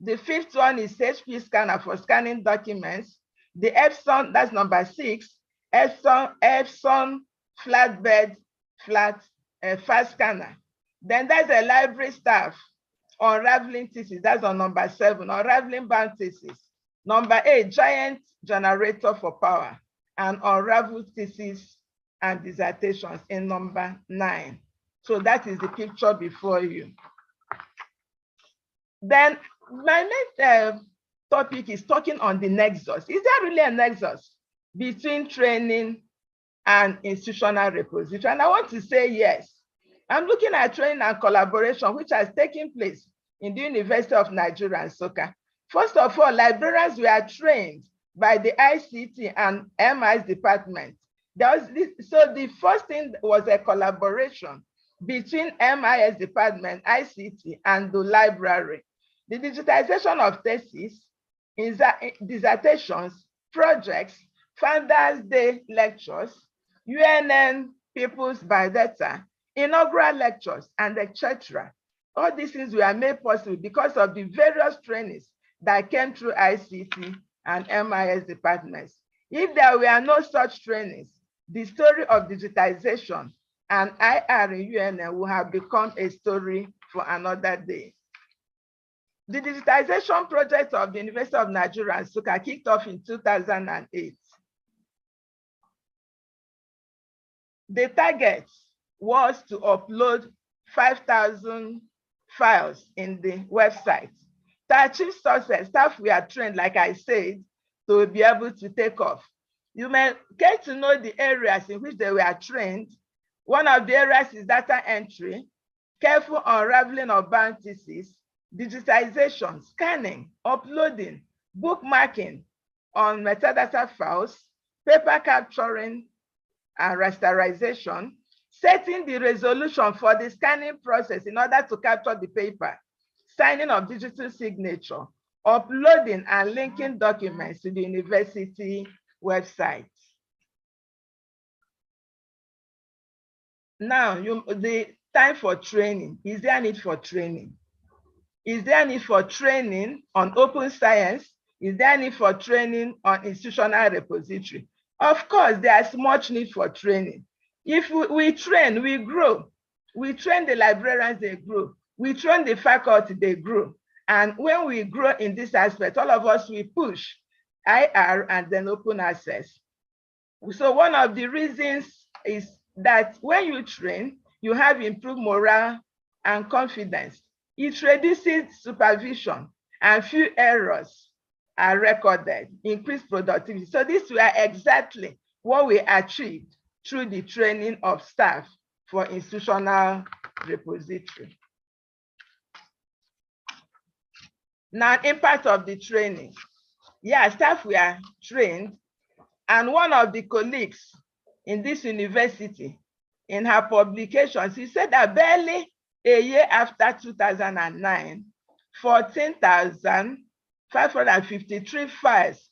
The 5th one is HP scanner for scanning documents. The Epson, that's number 6, Epson flatbed fast scanner. Then there's a library staff unraveling thesis, that's on number 7, unraveling bound thesis. Number 8, giant generator for power and unraveled thesis and dissertations in number 9. So that is the picture before you. Then my next topic is talking on the nexus. Is there really a nexus between training and institutional repository? And I want to say yes. I'm looking at training and collaboration, which has taken place in the University of Nigeria, Nsukka. First of all, librarians were trained by the ICT and MI's department. So the first thing was a collaboration between MIS department, ICT, and the library. The digitization of theses, dissertations, projects, Founders Day lectures, UNN People's Biodata, inaugural lectures, and etc. All these things were made possible because of the various trainings that came through ICT and MIS departments. If there were no such trainings, the story of digitization and IR in UNN would have become a story for another day. The digitization project of the University of Nigeria, Nsukka, kicked off in 2008. The target was to upload 5,000 files in the website. To achieve success, staff were trained, like I said, to be able to take off. You may get to know the areas in which they were trained. One of the areas is data entry, careful unraveling of bound theses, digitization, scanning, uploading, bookmarking on metadata files, paper capturing and rasterization, setting the resolution for the scanning process in order to capture the paper, signing of digital signature, uploading and linking documents to the university website. Now, the time for training. Is there a need for training? Is there a need for training on open science? Is there a need for training on institutional repository? Of course, there's much need for training. If we train, we grow. We train the librarians, they grow. We train the faculty, they grow. And when we grow in this aspect, all of us, we push IR and then open access. So one of the reasons is that when you train, you have improved morale and confidence. It reduces supervision and few errors are recorded, increased productivity. So these were exactly what we achieved through the training of staff for institutional repository. Now, impact of the training. Yeah, staff were trained, and one of the colleagues in this university, in her publications, he said that barely a year after 2009, 14,553 files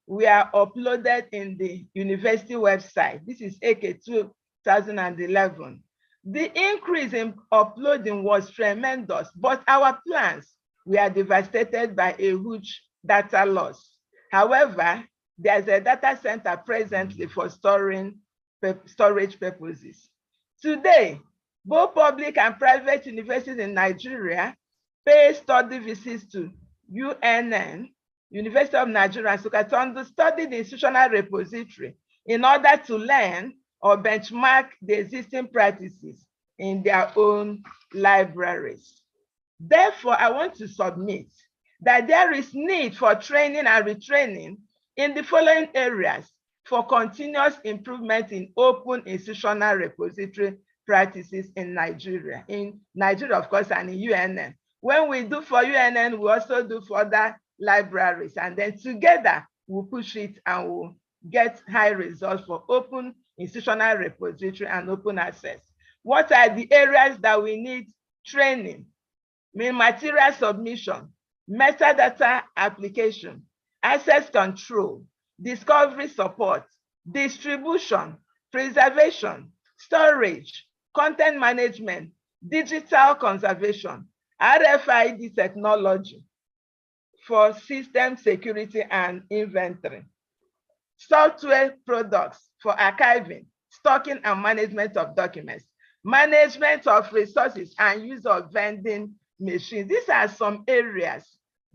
were uploaded in the university website. This is AK 2011. The increase in uploading was tremendous, but our plans were devastated by a huge data loss. However, there's a data center presently for storage purposes. Today, both public and private universities in Nigeria pay study visits to UNN, University of Nigeria, Nsukka, to study the institutional repository in order to learn or benchmark the existing practices in their own libraries. Therefore, I want to submit that there is need for training and retraining in the following areas for continuous improvement in open institutional repository practices in Nigeria. In Nigeria, of course, and in UNN. When we do for UNN, we also do for other libraries, and then together we'll push it and we'll get high results for open institutional repository and open access. What are the areas that we need training? Material submission, metadata application, access control, discovery support, distribution, preservation, storage, content management, digital conservation, RFID technology for system security and inventory, software products for archiving, stocking and management of documents, management of resources and use of vending machines. These are some areas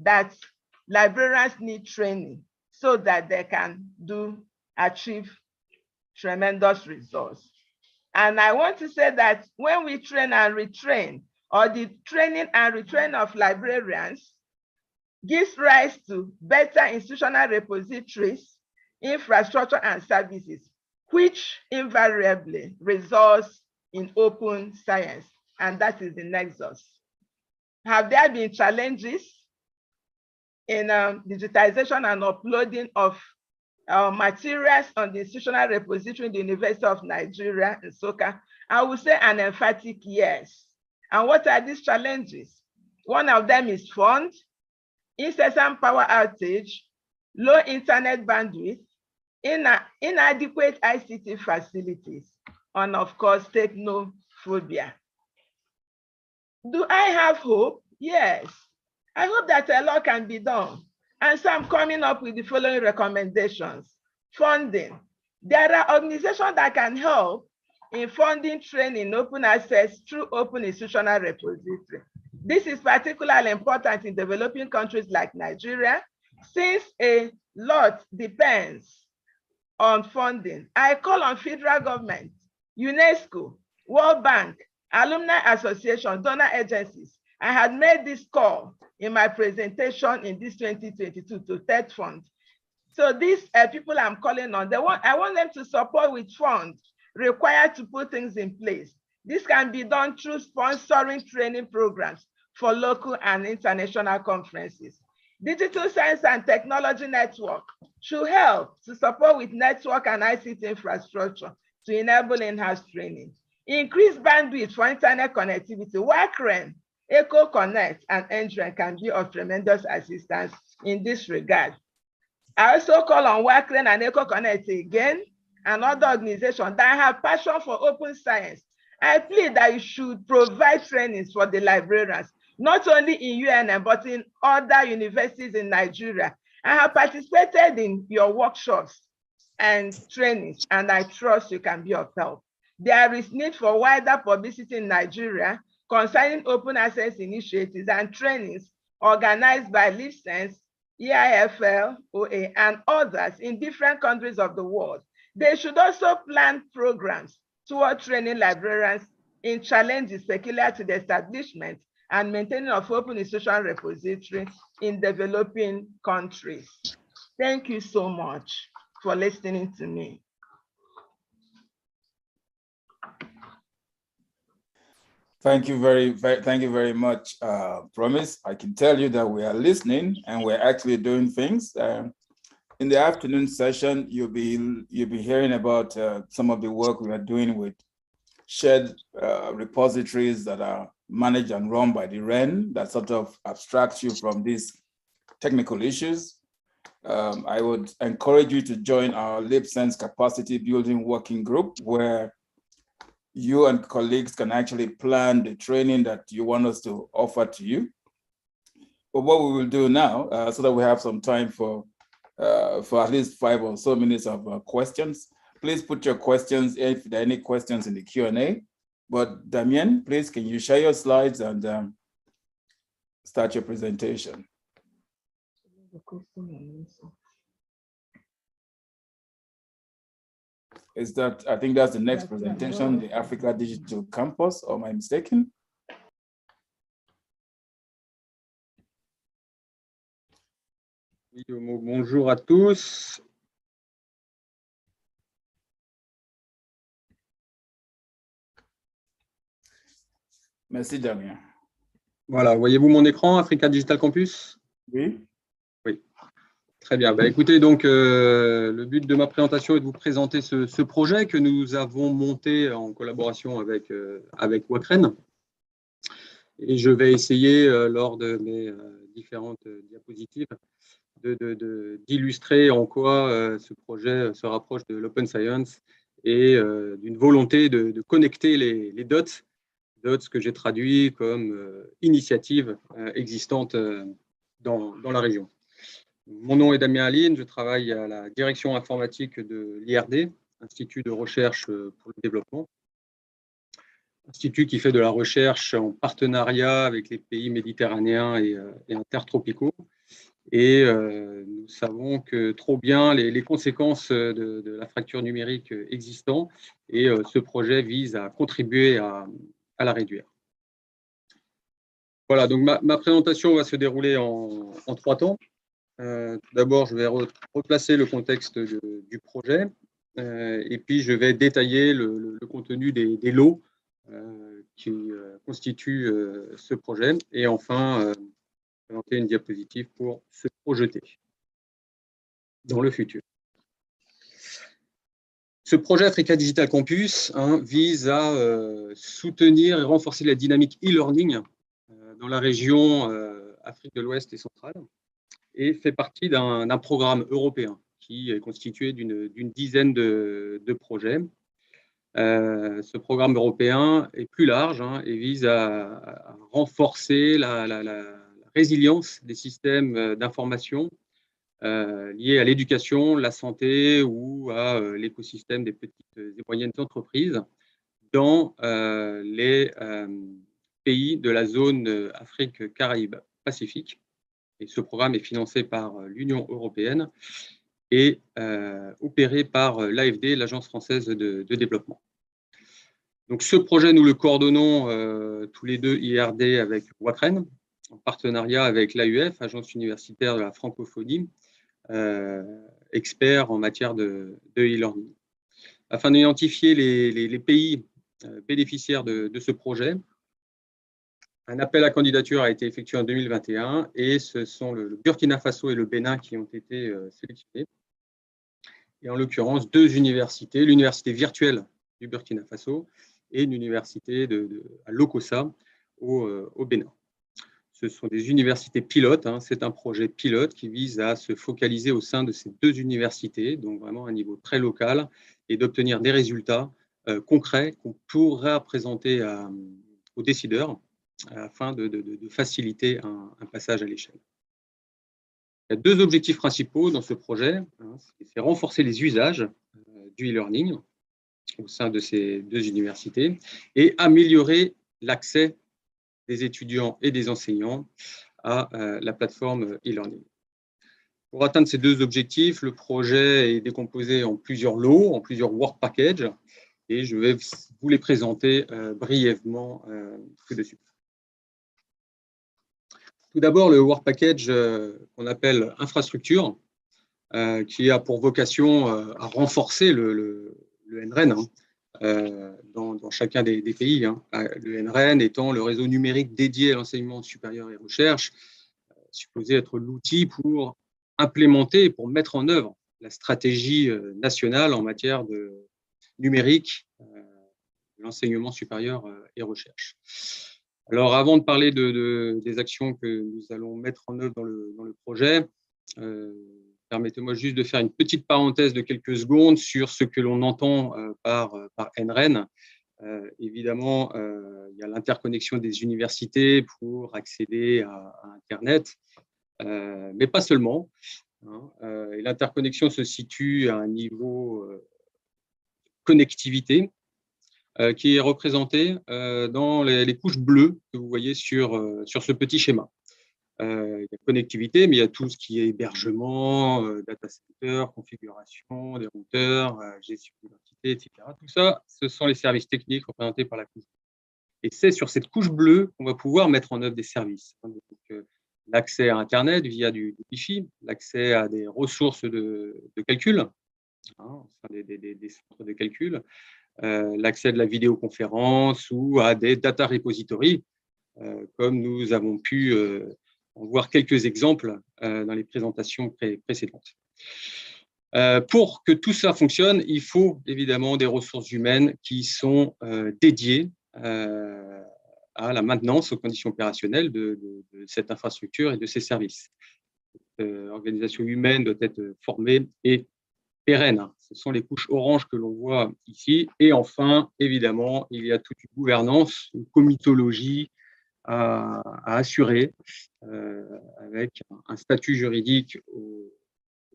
that librarians need training so that they can achieve tremendous results. And I want to say that when we train and retrain, or the training and retrain of librarians gives rise to better institutional repositories, infrastructure and services, which invariably results in open science. And that is the nexus. Have there been challenges? in digitization and uploading of materials on the institutional repository in the University of Nigeria in Soka? I would say an emphatic yes. And what are these challenges? One of them is fund, incessant power outage, low internet bandwidth, inadequate ICT facilities, and of course, technophobia. Do I have hope? Yes. I hope that a lot can be done. And so I'm coming up with the following recommendations. Funding. There are organizations that can help in funding training open access through open institutional repository. This is particularly important in developing countries like Nigeria, since a lot depends on funding. I call on federal government, UNESCO, World Bank, alumni association, donor agencies. I had made this call in my presentation in this 2022 to TED Fund. So these people I'm calling on, I want them to support with funds required to put things in place. This can be done through sponsoring training programs for local and international conferences. Digital Science and Technology Network should help to support with network and ICT infrastructure to enable enhanced training. Increase bandwidth for internet connectivity. WACREN, EcoConnect, and NGREN can be of tremendous assistance in this regard. I also call on WACREN and EcoConnect again, and other organizations that have passion for open science. I plead that you should provide trainings for the librarians, not only in UNM, but in other universities in Nigeria. I have participated in your workshops and trainings, and I trust you can be of help. There is need for wider publicity in Nigeria concerning open access initiatives and trainings organized by LibSense, EIFL, OA, and others in different countries of the world. They should also plan programs toward training librarians in challenges peculiar to the establishment and maintaining of open institutional repository in developing countries. Thank you so much for listening to me. Thank you very much, Promise. I can tell you that we are listening and we're actually doing things. In the afternoon session, you'll be hearing about some of the work we are doing with shared repositories that are managed and run by the REN that sort of abstracts you from these technical issues. I would encourage you to join our LibSense capacity building working group, where you and colleagues can actually plan the training that you want us to offer to you. But what we will do now, so that we have some time for at least 5 or so minutes of questions, please put your questions if there are any questions in the Q&A. But Damien, please, can you share your slides and start your presentation? Is that, I think that's the next presentation, the Africa Digital Campus, or am I mistaken? Bonjour à tous. Merci, Damien. Voilà, voyez-vous mon écran, Africa Digital Campus? Oui. Oui. Très bien. Bah, écoutez, donc, le but de ma présentation est de vous présenter ce projet que nous avons monté en collaboration avec WACREN. Et je vais essayer, lors de mes différentes diapositives, d'illustrer en quoi ce projet se rapproche de l'open science et d'une volonté de connecter les dots que j'ai traduits comme initiatives existantes dans la région. Mon nom est Damien Aline, je travaille à la direction informatique de l'IRD, Institut de recherche pour le développement. Institut qui fait de la recherche en partenariat avec les pays méditerranéens et intertropicaux. Et nous savons que trop bien les conséquences de la fracture numérique existant, et ce projet vise à contribuer à la réduire. Voilà, donc ma présentation va se dérouler en 3 temps. Tout d'abord, je vais replacer le contexte du projet, et puis je vais détailler le contenu des lots qui constituent ce projet. Et enfin, présenter une diapositive pour se projeter dans le futur. Ce projet Africa Digital Campus vise à soutenir et renforcer la dynamique e-learning dans la région Afrique de l'Ouest et centrale et fait partie d'un programme européen qui est constitué d'une dizaine de projets. Ce programme européen est plus large et vise à renforcer la résilience des systèmes d'information liés à l'éducation, la santé ou à l'écosystème des petites et moyennes entreprises dans les pays de la zone Afrique, Caraïbes, Pacifique. Et ce programme est financé par l'Union européenne et opéré par l'AFD, l'Agence française de développement. Donc, ce projet, nous le coordonnons tous les deux IRD avec WACREN, en partenariat avec l'AUF, Agence universitaire de la francophonie, expert en matière de e-learning. Afin d'identifier les pays bénéficiaires de ce projet, un appel à candidature a été effectué en 2021 et ce sont le Burkina Faso et le Bénin qui ont été sélectionnés. Et en l'occurrence, deux universités, l'université virtuelle du Burkina Faso et une université à Lokossa au Bénin. Ce sont des universités pilotes, c'est un projet pilote qui vise à se focaliser au sein de ces deux universités, donc vraiment à un niveau très local, et d'obtenir des résultats concrets qu'on pourra présenter aux décideurs afin de faciliter un passage à l'échelle. Il y a deux objectifs principaux dans ce projet, c'est renforcer les usages du e-learning au sein de ces deux universités et améliorer l'accès des étudiants et des enseignants à la plateforme e-learning. Pour atteindre ces deux objectifs, le projet est décomposé en plusieurs lots, en plusieurs work packages, et je vais vous les présenter brièvement tout de suite. Tout d'abord, le work package qu'on appelle infrastructure, qui a pour vocation à renforcer le NREN dans chacun des pays. Le NREN étant le réseau numérique dédié à l'enseignement supérieur et recherche, supposé être l'outil pour implémenter, pour mettre en œuvre la stratégie nationale en matière de numérique, l'enseignement supérieur et recherche. Alors, avant de parler des actions que nous allons mettre en œuvre dans le projet, permettez-moi juste de faire une petite parenthèse de quelques secondes sur ce que l'on entend par NREN. Évidemment, il y a l'interconnexion des universités pour accéder à Internet, mais pas seulement. L'interconnexion se situe à un niveau connectivité qui est représenté dans les couches bleues que vous voyez sur ce petit schéma. Il y a connectivité, mais il y a tout ce qui est hébergement, data center, configuration, des routeurs, gestion d'identité, etc. Tout ça, ce sont les services techniques représentés par la couche bleue. Et c'est sur cette couche bleue qu'on va pouvoir mettre en œuvre des services. Donc, l'accès à Internet via du Wi-Fi, l'accès à des ressources de calcul, des centres de calcul, l'accès de la vidéoconférence ou à des data repositories, comme nous avons pu en voir quelques exemples dans les présentations précédentes. Pour que tout ça fonctionne, il faut évidemment des ressources humaines qui sont dédiées à la maintenance aux conditions opérationnelles de cette infrastructure et de ces services. L'organisation humaine doit être formée et pérenne. Ce sont les couches oranges que l'on voit ici. Et enfin, évidemment, il y a toute une gouvernance, une comitologie à assurer avec un statut juridique au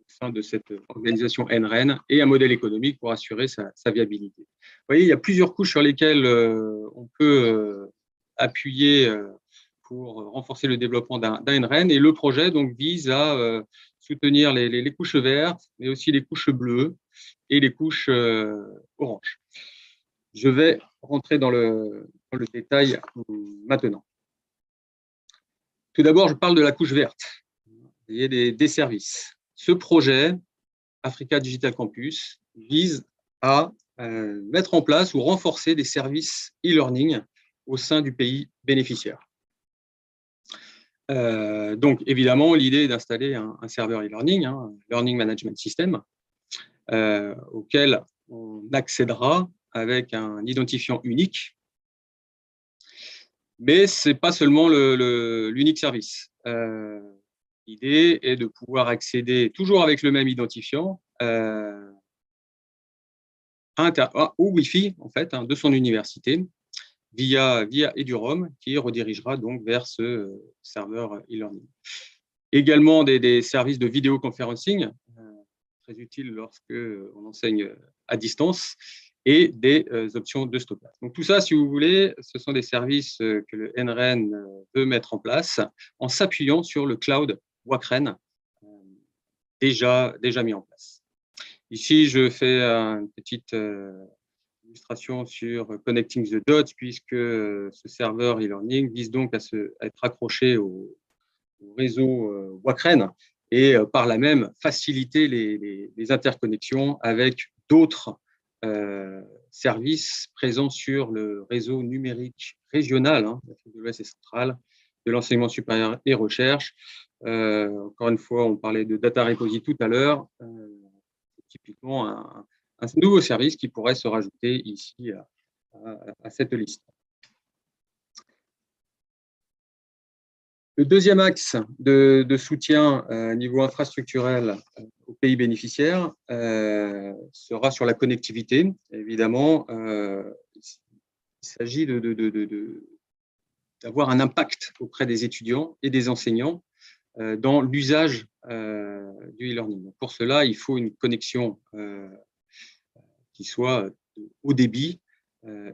sein de cette organisation NREN et un modèle économique pour assurer sa viabilité. Vous voyez, il y a plusieurs couches sur lesquelles on peut appuyer pour renforcer le développement d'un NREN, et le projet donc vise à soutenir les couches vertes, mais aussi les couches bleues et les couches oranges. Je vais rentrer dans le détail maintenant. Tout d'abord, je parle de la couche verte, des services. Ce projet, Africa Digital Campus, vise à mettre en place ou renforcer des services e-learning au sein du pays bénéficiaire. Donc, évidemment, l'idée est d'installer un serveur e-learning, un Learning Management System, auquel on accédera avec un identifiant unique. Mais ce n'est pas seulement l'unique service. L'idée est de pouvoir accéder, toujours avec le même identifiant, au Wi-Fi en fait, de son université, via Eduroam, qui redirigera donc vers ce serveur e-learning. Également des services de vidéoconferencing, très utiles lorsque on enseigne à distance, et des options de stockage. Donc tout ça, si vous voulez, ce sont des services que le NREN veut mettre en place en s'appuyant sur le cloud WACREN déjà mis en place. Ici, je fais une petite illustration sur Connecting the Dots, puisque ce serveur e-learning vise donc à être accroché au réseau WACREN et par là même faciliter les interconnexions avec d'autres services présents sur le réseau numérique régional de l'Ouest et central de l'enseignement supérieur et recherche. Encore une fois, on parlait de Data Repository tout à l'heure. Typiquement un nouveau service qui pourrait se rajouter ici à cette liste. Le deuxième axe de soutien niveau infrastructurel aux pays bénéficiaires sera sur la connectivité. Évidemment, il s'agit d'avoir un impact auprès des étudiants et des enseignants dans l'usage du e-learning. Pour cela, il faut une connexion qui soit haut débit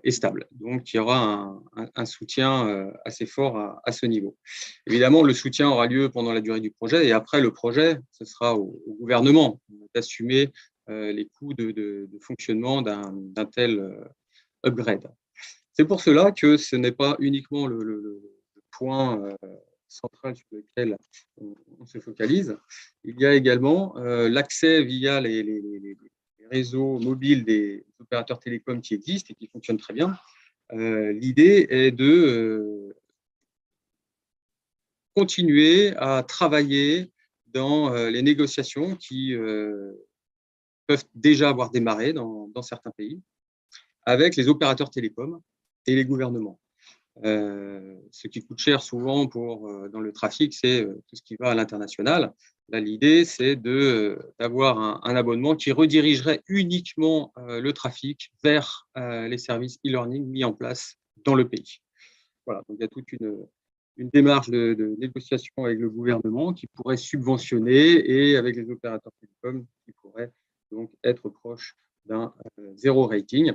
et stable. Donc, il y aura un soutien assez fort à ce niveau. Évidemment, le soutien aura lieu pendant la durée du projet et après le projet, ce sera au gouvernement d'assumer les coûts de fonctionnement d'un tel upgrade. C'est pour cela que ce n'est pas uniquement le point central sur lequel on se focalise. Il y a également l'accès via les réseaux mobiles des opérateurs télécoms qui existent et qui fonctionnent très bien. L'idée est de continuer à travailler dans les négociations qui peuvent déjà avoir démarré dans certains pays avec les opérateurs télécoms et les gouvernements. Ce qui coûte cher souvent dans le trafic, c'est tout ce qui va à l'international. Là, l'idée, c'est d'avoir un abonnement qui redirigerait uniquement le trafic vers les services e-learning mis en place dans le pays. Voilà, donc il y a toute une démarche de négociation avec le gouvernement qui pourrait subventionner et avec les opérateurs télécoms qui pourraient donc être proches d'un zéro rating.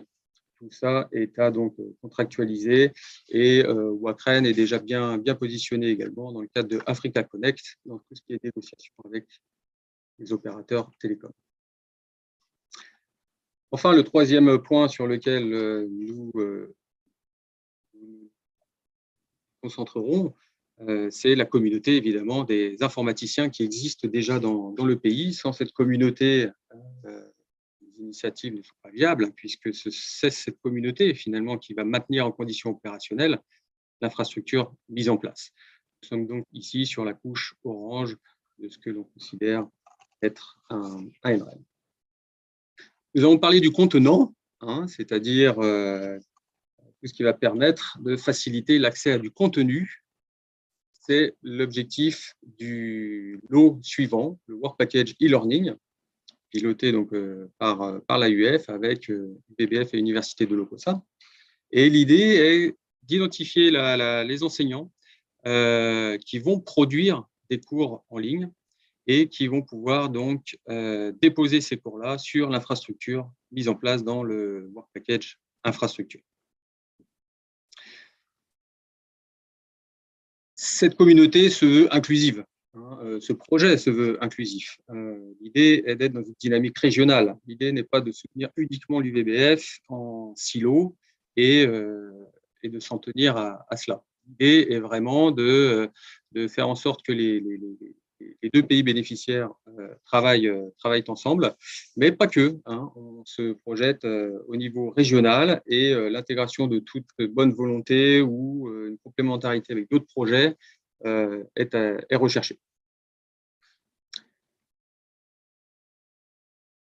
Tout ça est à donc contractualiser et WACREN est déjà bien positionné également dans le cadre de Africa Connect, dans tout ce qui est négociation avec les opérateurs télécoms. Enfin, le troisième point sur lequel nous concentrerons, c'est la communauté, évidemment, des informaticiens qui existent déjà dans le pays. Sans cette communauté, les initiatives ne sont pas viables, puisque c'est cette communauté, finalement, qui va maintenir en conditions opérationnelles l'infrastructure mise en place. Nous sommes donc ici sur la couche orange de ce que l'on considère être un NREN. Nous avons parlé du contenant, c'est-à-dire tout ce qui va permettre de faciliter l'accès à du contenu. C'est l'objectif du lot suivant, le Work Package e-learning, piloté donc par l'AUF avec BBF et l'Université de Lokossa. Et l'idée est d'identifier les enseignants qui vont produire des cours en ligne et qui vont pouvoir donc déposer ces cours-là sur l'infrastructure mise en place dans le Work Package infrastructure. Cette communauté se veut inclusive. Ce projet se veut inclusif. L'idée est d'être dans une dynamique régionale. L'idée n'est pas de soutenir uniquement l'UVBF en silo et de s'en tenir à cela. L'idée est vraiment de faire en sorte que les deux pays bénéficiaires travaillent ensemble, mais pas que. On se projette au niveau régional et l'intégration de toute bonne volonté ou une complémentarité avec d'autres projets est recherché.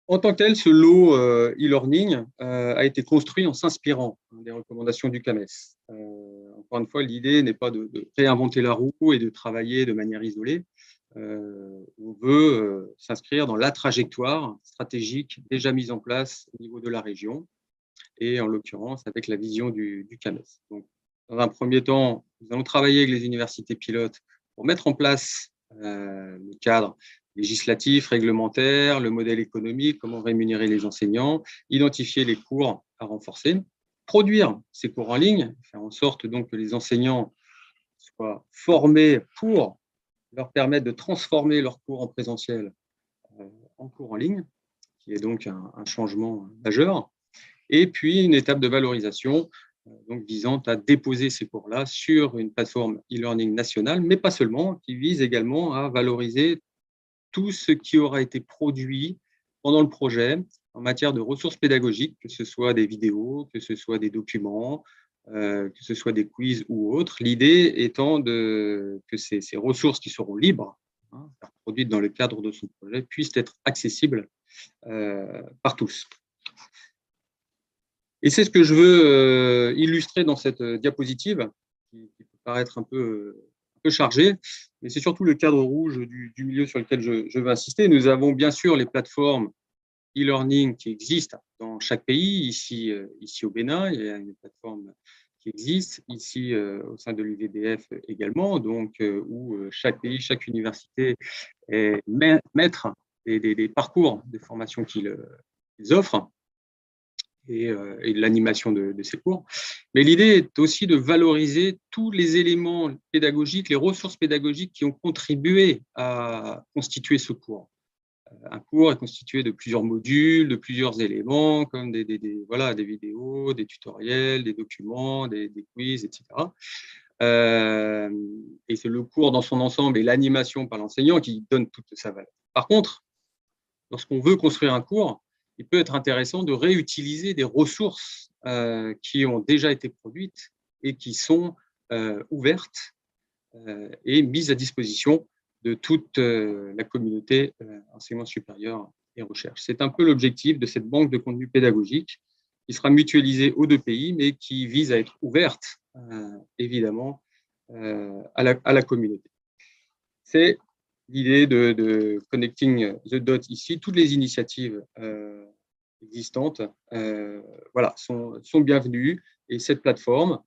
En tant que tel, ce lot e-learning a été construit en s'inspirant des recommandations du CAMES. Encore une fois, l'idée n'est pas de réinventer la roue et de travailler de manière isolée. On veut s'inscrire dans la trajectoire stratégique déjà mise en place au niveau de la région et en l'occurrence avec la vision du CAMES. Donc, dans un premier temps, nous allons travailler avec les universités pilotes pour mettre en place le cadre législatif, réglementaire, le modèle économique, comment rémunérer les enseignants, identifier les cours à renforcer, produire ces cours en ligne, faire en sorte donc que les enseignants soient formés pour leur permettre de transformer leurs cours en présentiel en cours en ligne, qui est donc un changement majeur, et puis une étape de valorisation donc visant à déposer ces cours-là sur une plateforme e-learning nationale, mais pas seulement, qui vise également à valoriser tout ce qui aura été produit pendant le projet en matière de ressources pédagogiques, que ce soit des vidéos, que ce soit des documents, que ce soit des quiz ou autres. L'idée étant que ces ressources qui seront libres, produites dans le cadre de son projet, puissent être accessibles par tous. Et c'est ce que je veux illustrer dans cette diapositive, qui peut paraître un peu chargée, mais c'est surtout le cadre rouge du milieu sur lequel je veux insister. Nous avons bien sûr les plateformes e-learning qui existent dans chaque pays. Ici au Bénin, il y a une plateforme qui existe, ici au sein de l'UVBF également, donc où chaque pays, chaque université est maître des parcours de formation qu'ils offrent. Et de l'animation de ces cours. Mais l'idée est aussi de valoriser tous les éléments pédagogiques, les ressources pédagogiques qui ont contribué à constituer ce cours. Un cours est constitué de plusieurs modules, de plusieurs éléments, comme des vidéos, des tutoriels, des documents, des quiz, etc. Et c'est le cours dans son ensemble et l'animation par l'enseignant qui donne toute sa valeur. Par contre, lorsqu'on veut construire un cours, il peut être intéressant de réutiliser des ressources qui ont déjà été produites et qui sont ouvertes et mises à disposition de toute la communauté enseignement supérieur et recherche. C'est un peu l'objectif de cette banque de contenu pédagogique qui sera mutualisée aux deux pays, mais qui vise à être ouverte, évidemment, à la communauté. C'est l'idée de Connecting the Dots ici. Toutes les initiatives existantes sont bienvenues. Et cette plateforme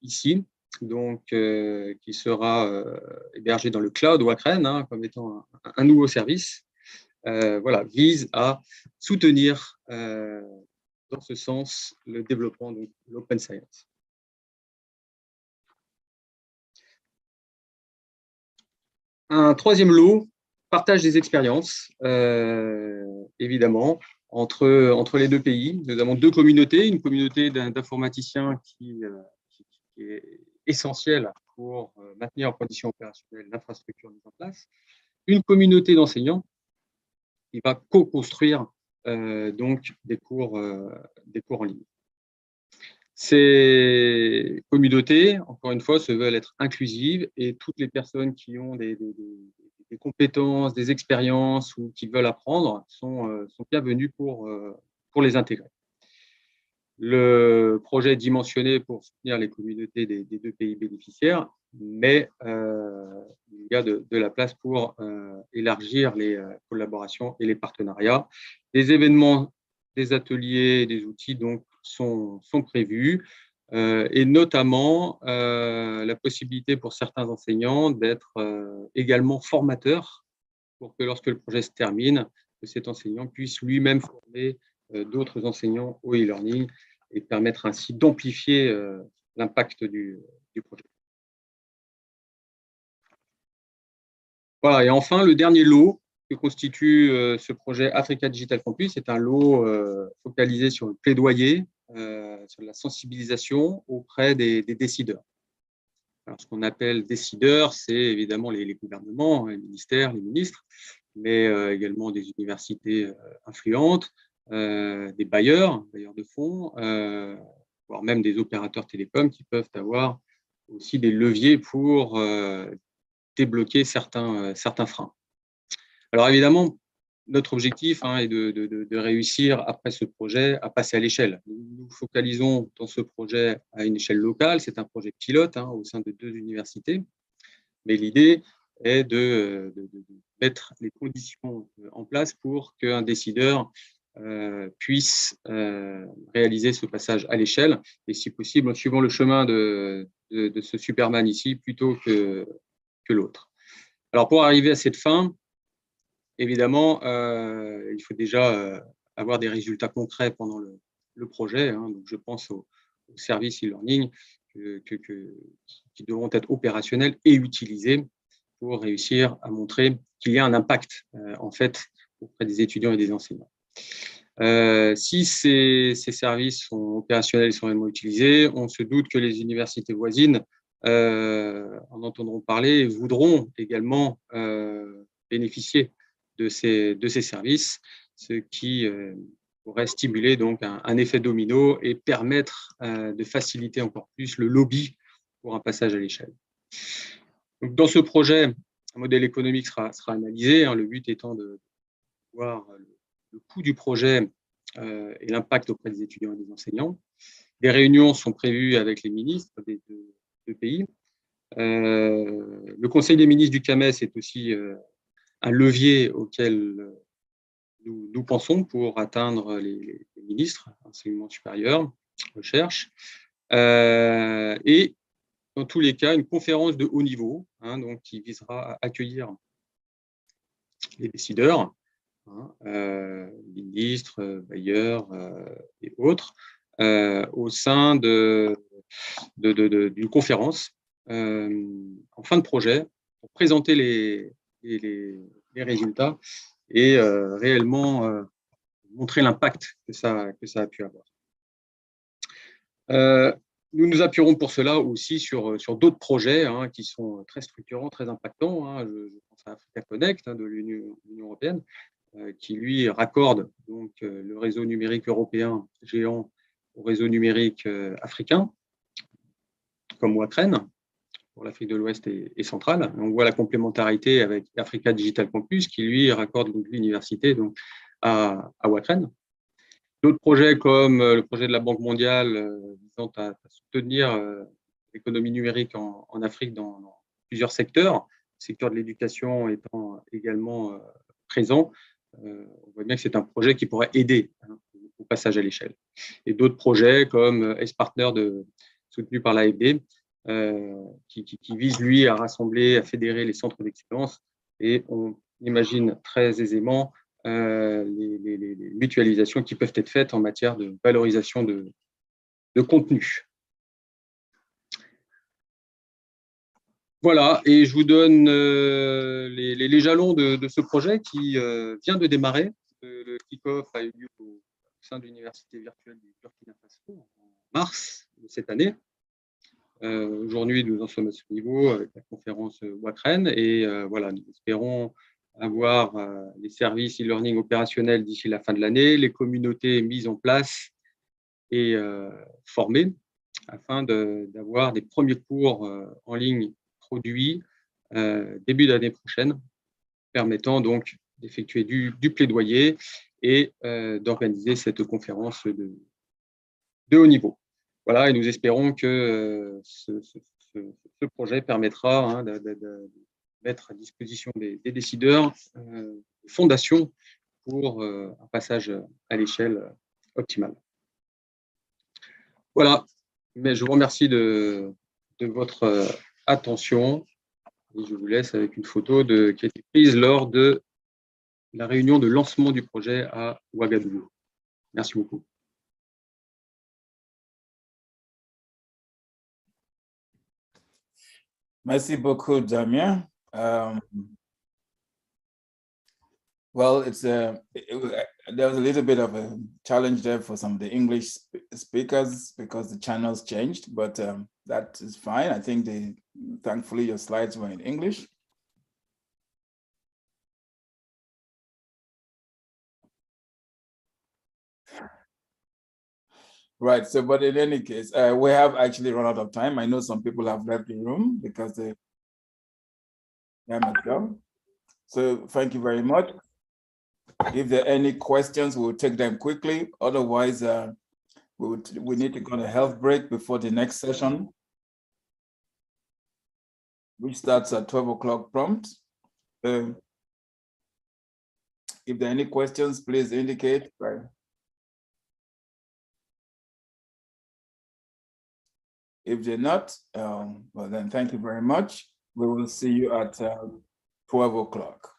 ici, donc, qui sera hébergée dans le cloud WACREN, comme étant un nouveau service, vise à soutenir dans ce sens le développement de l'open science. Un troisième lot, partage des expériences, évidemment, entre les deux pays. Nous avons deux communautés, une communauté d'informaticiens qui est essentielle pour maintenir en condition opérationnelle l'infrastructure mise en place, une communauté d'enseignants qui va co-construire donc des cours en ligne. Ces communautés, encore une fois, se veulent être inclusives et toutes les personnes qui ont des compétences, des expériences ou qui veulent apprendre sont bienvenues pour les intégrer. Le projet est dimensionné pour soutenir les communautés des deux pays bénéficiaires, mais il y a de la place pour élargir les collaborations et les partenariats. Des événements, des ateliers, des outils donc, sont prévus, et notamment la possibilité pour certains enseignants d'être également formateurs pour que lorsque le projet se termine, que cet enseignant puisse lui-même former d'autres enseignants au e-learning et permettre ainsi d'amplifier l'impact du projet. Voilà, et enfin, le dernier lot que constitue ce projet Africa Digital Campus, c'est un lot focalisé sur le plaidoyer, sur la sensibilisation auprès des décideurs. Alors, ce qu'on appelle décideurs, c'est évidemment les gouvernements, les ministères, les ministres, mais également des universités influentes, des bailleurs de fonds, voire même des opérateurs télécoms qui peuvent avoir aussi des leviers pour débloquer certains freins. Alors évidemment, notre objectif est de réussir après ce projet à passer à l'échelle. Nous nous focalisons dans ce projet à une échelle locale, c'est un projet pilote au sein de 2 universités, mais l'idée est de mettre les conditions en place pour qu'un décideur puisse réaliser ce passage à l'échelle, et si possible en suivant le chemin de ce Superman ici plutôt que l'autre. Alors pour arriver à cette fin, évidemment, il faut déjà avoir des résultats concrets pendant le projet. Donc je pense aux services e-learning qui devront être opérationnels et utilisés pour réussir à montrer qu'il y a un impact en fait auprès des étudiants et des enseignants. Si ces services sont opérationnels et sont réellement utilisés, on se doute que les universités voisines en entendront parler et voudront également bénéficier de ces services, ce qui pourrait stimuler donc un effet domino et permettre de faciliter encore plus le lobby pour un passage à l'échelle. Dans ce projet, un modèle économique sera analysé, le but étant de voir le coût du projet et l'impact auprès des étudiants et des enseignants. Des réunions sont prévues avec les ministres des 2 pays. Le Conseil des ministres du CAMES est aussi un levier auquel nous pensons pour atteindre les ministres, enseignement supérieur, recherche. Et dans tous les cas, une conférence de haut niveau donc, qui visera à accueillir les décideurs, ministres, bailleurs et autres, au sein d'une conférence en fin de projet pour présenter les résultats et réellement montrer l'impact que ça a pu avoir. Nous nous appuierons pour cela aussi sur d'autres projets qui sont très structurants, très impactants. Je pense à Africa Connect de l'Union européenne, qui lui raccorde donc le réseau numérique européen géant au réseau numérique africain, comme WACREN pour l'Afrique de l'Ouest et centrale. On voit la complémentarité avec Africa Digital Campus, qui lui raccorde l'université à WACREN. D'autres projets comme le projet de la Banque mondiale visant à soutenir l'économie numérique en Afrique dans plusieurs secteurs, le secteur de l'éducation étant également présent, on voit bien que c'est un projet qui pourrait aider au passage à l'échelle. Et d'autres projets comme S-Partner soutenu par l'AFD, qui vise lui à rassembler, à fédérer les centres d'excellence, et on imagine très aisément les mutualisations qui peuvent être faites en matière de valorisation de contenu. Voilà, et je vous donne les jalons de ce projet qui vient de démarrer. Le kick-off a eu lieu au sein de l'université virtuelle du Burkina Faso en mars de cette année. Aujourd'hui, nous en sommes à ce niveau avec la conférence WACREN, et voilà, nous espérons avoir les services e-learning opérationnels d'ici la fin de l'année, les communautés mises en place et formées afin d'avoir des premiers cours en ligne produits début d'année prochaine, permettant donc d'effectuer du plaidoyer et d'organiser cette conférence de haut niveau. Voilà, et nous espérons que ce projet permettra de mettre à disposition des décideurs des fondations pour un passage à l'échelle optimale. Voilà, mais je vous remercie de votre attention et je vous laisse avec une photo qui a été prise lors de la réunion de lancement du projet à Ouagadougou. Merci beaucoup. Merci beaucoup, Damien. Well, there was a little bit of a challenge there for some of the English speakers because the channels changed, but that is fine. I think thankfully your slides were in English. Right. So, but in any case, we have actually run out of time. I know some people have left the room because they have come. So thank you very much. If there are any questions, we'll take them quickly. Otherwise, we need to go on a health break before the next session, which starts at 12 o'clock prompt. If there are any questions, please indicate. Right. If they're not, well then thank you very much. We will see you at 12 o'clock.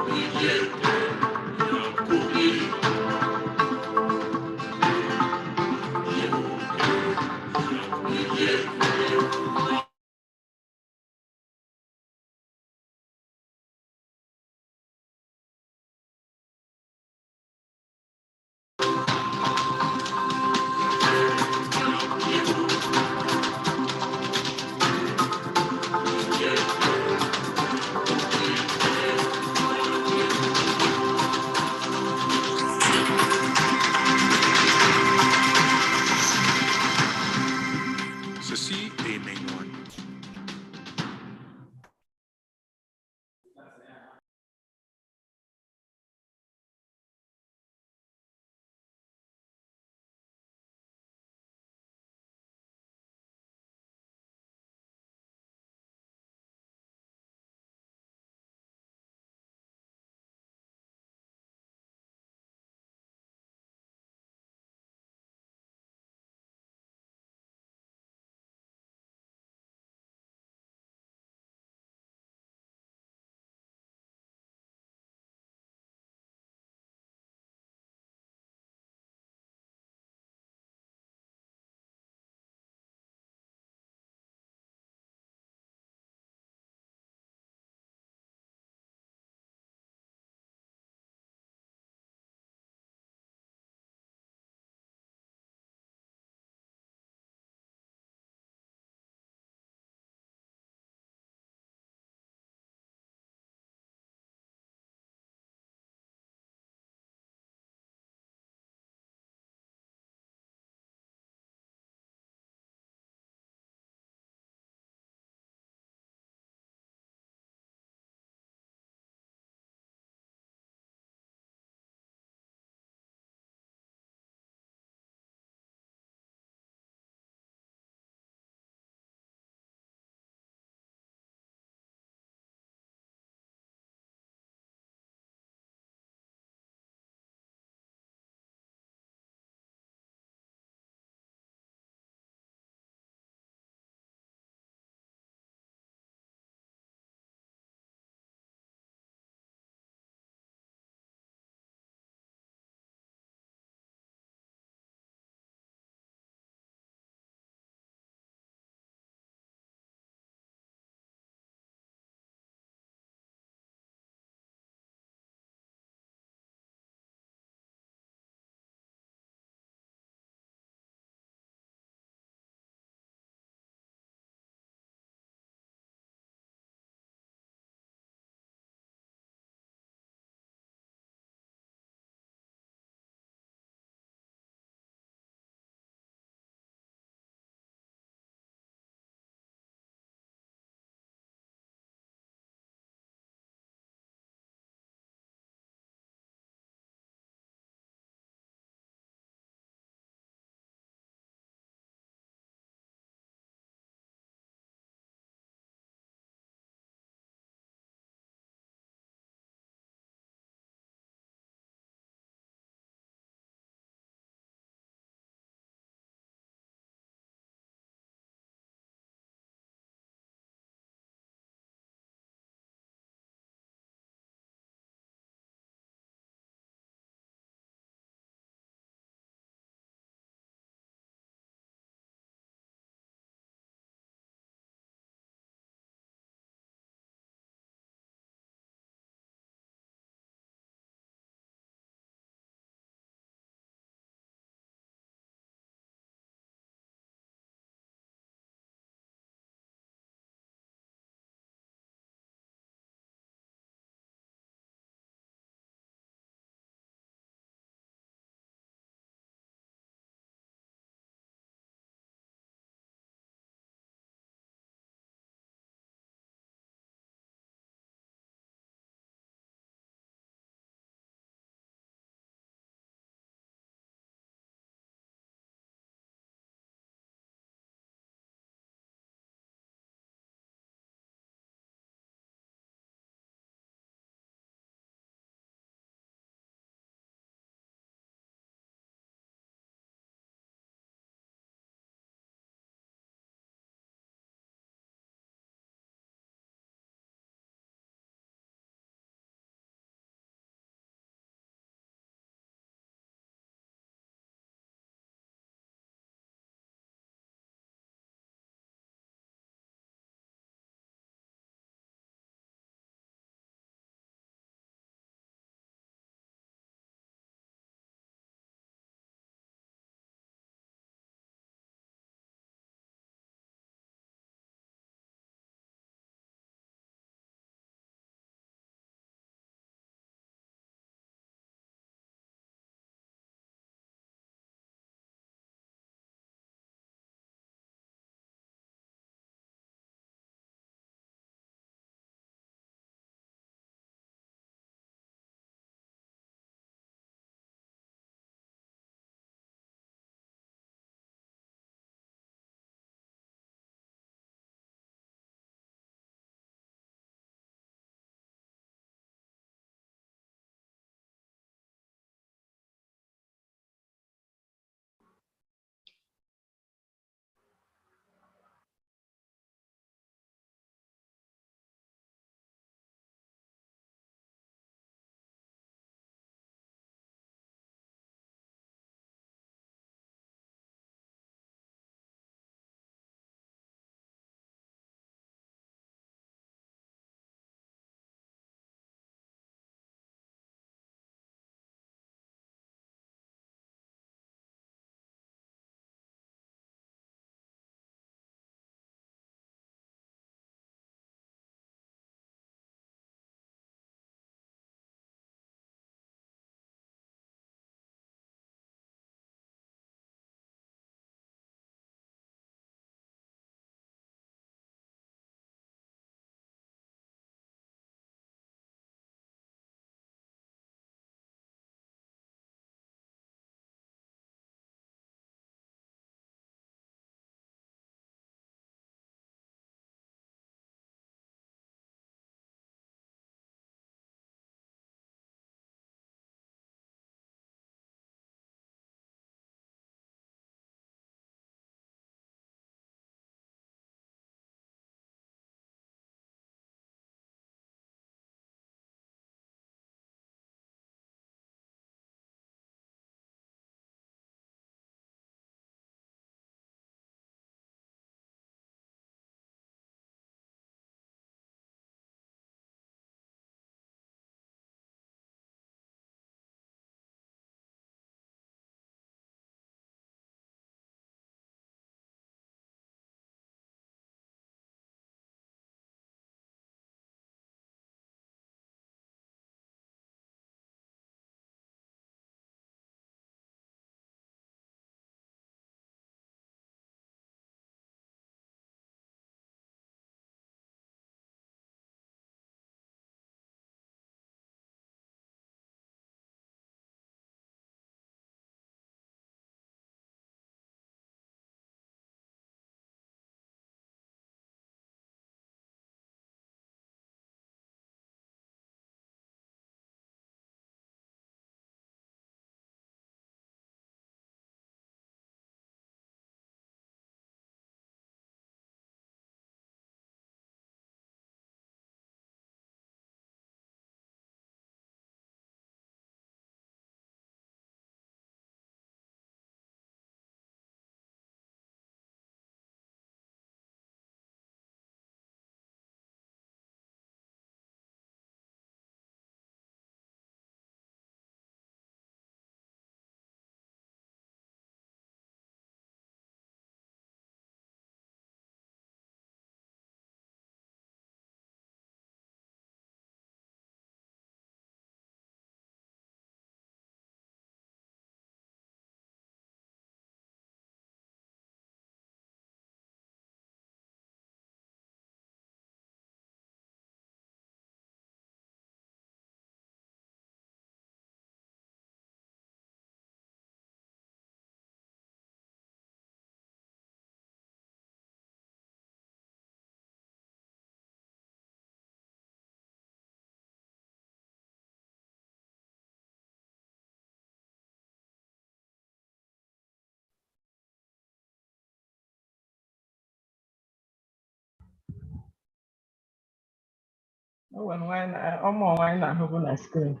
Oh, and wine, more wine, I have on a screen.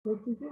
What is it?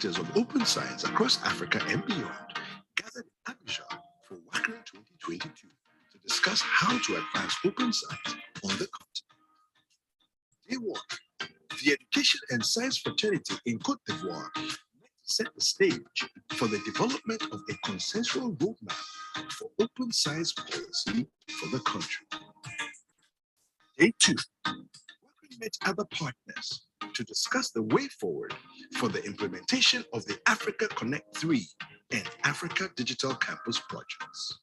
actors of open science across Africa and beyond gathered in Abidjan for WACREN 2022 to discuss how to advance open science on the continent. Day one, the education and science fraternity in Côte d'Ivoire set the stage for the development of a consensual roadmap for open science policy for the country. Day two, WACREN met other partners to discuss the way forward for the implementation of the Africa Connect 3 and Africa Digital Campus projects.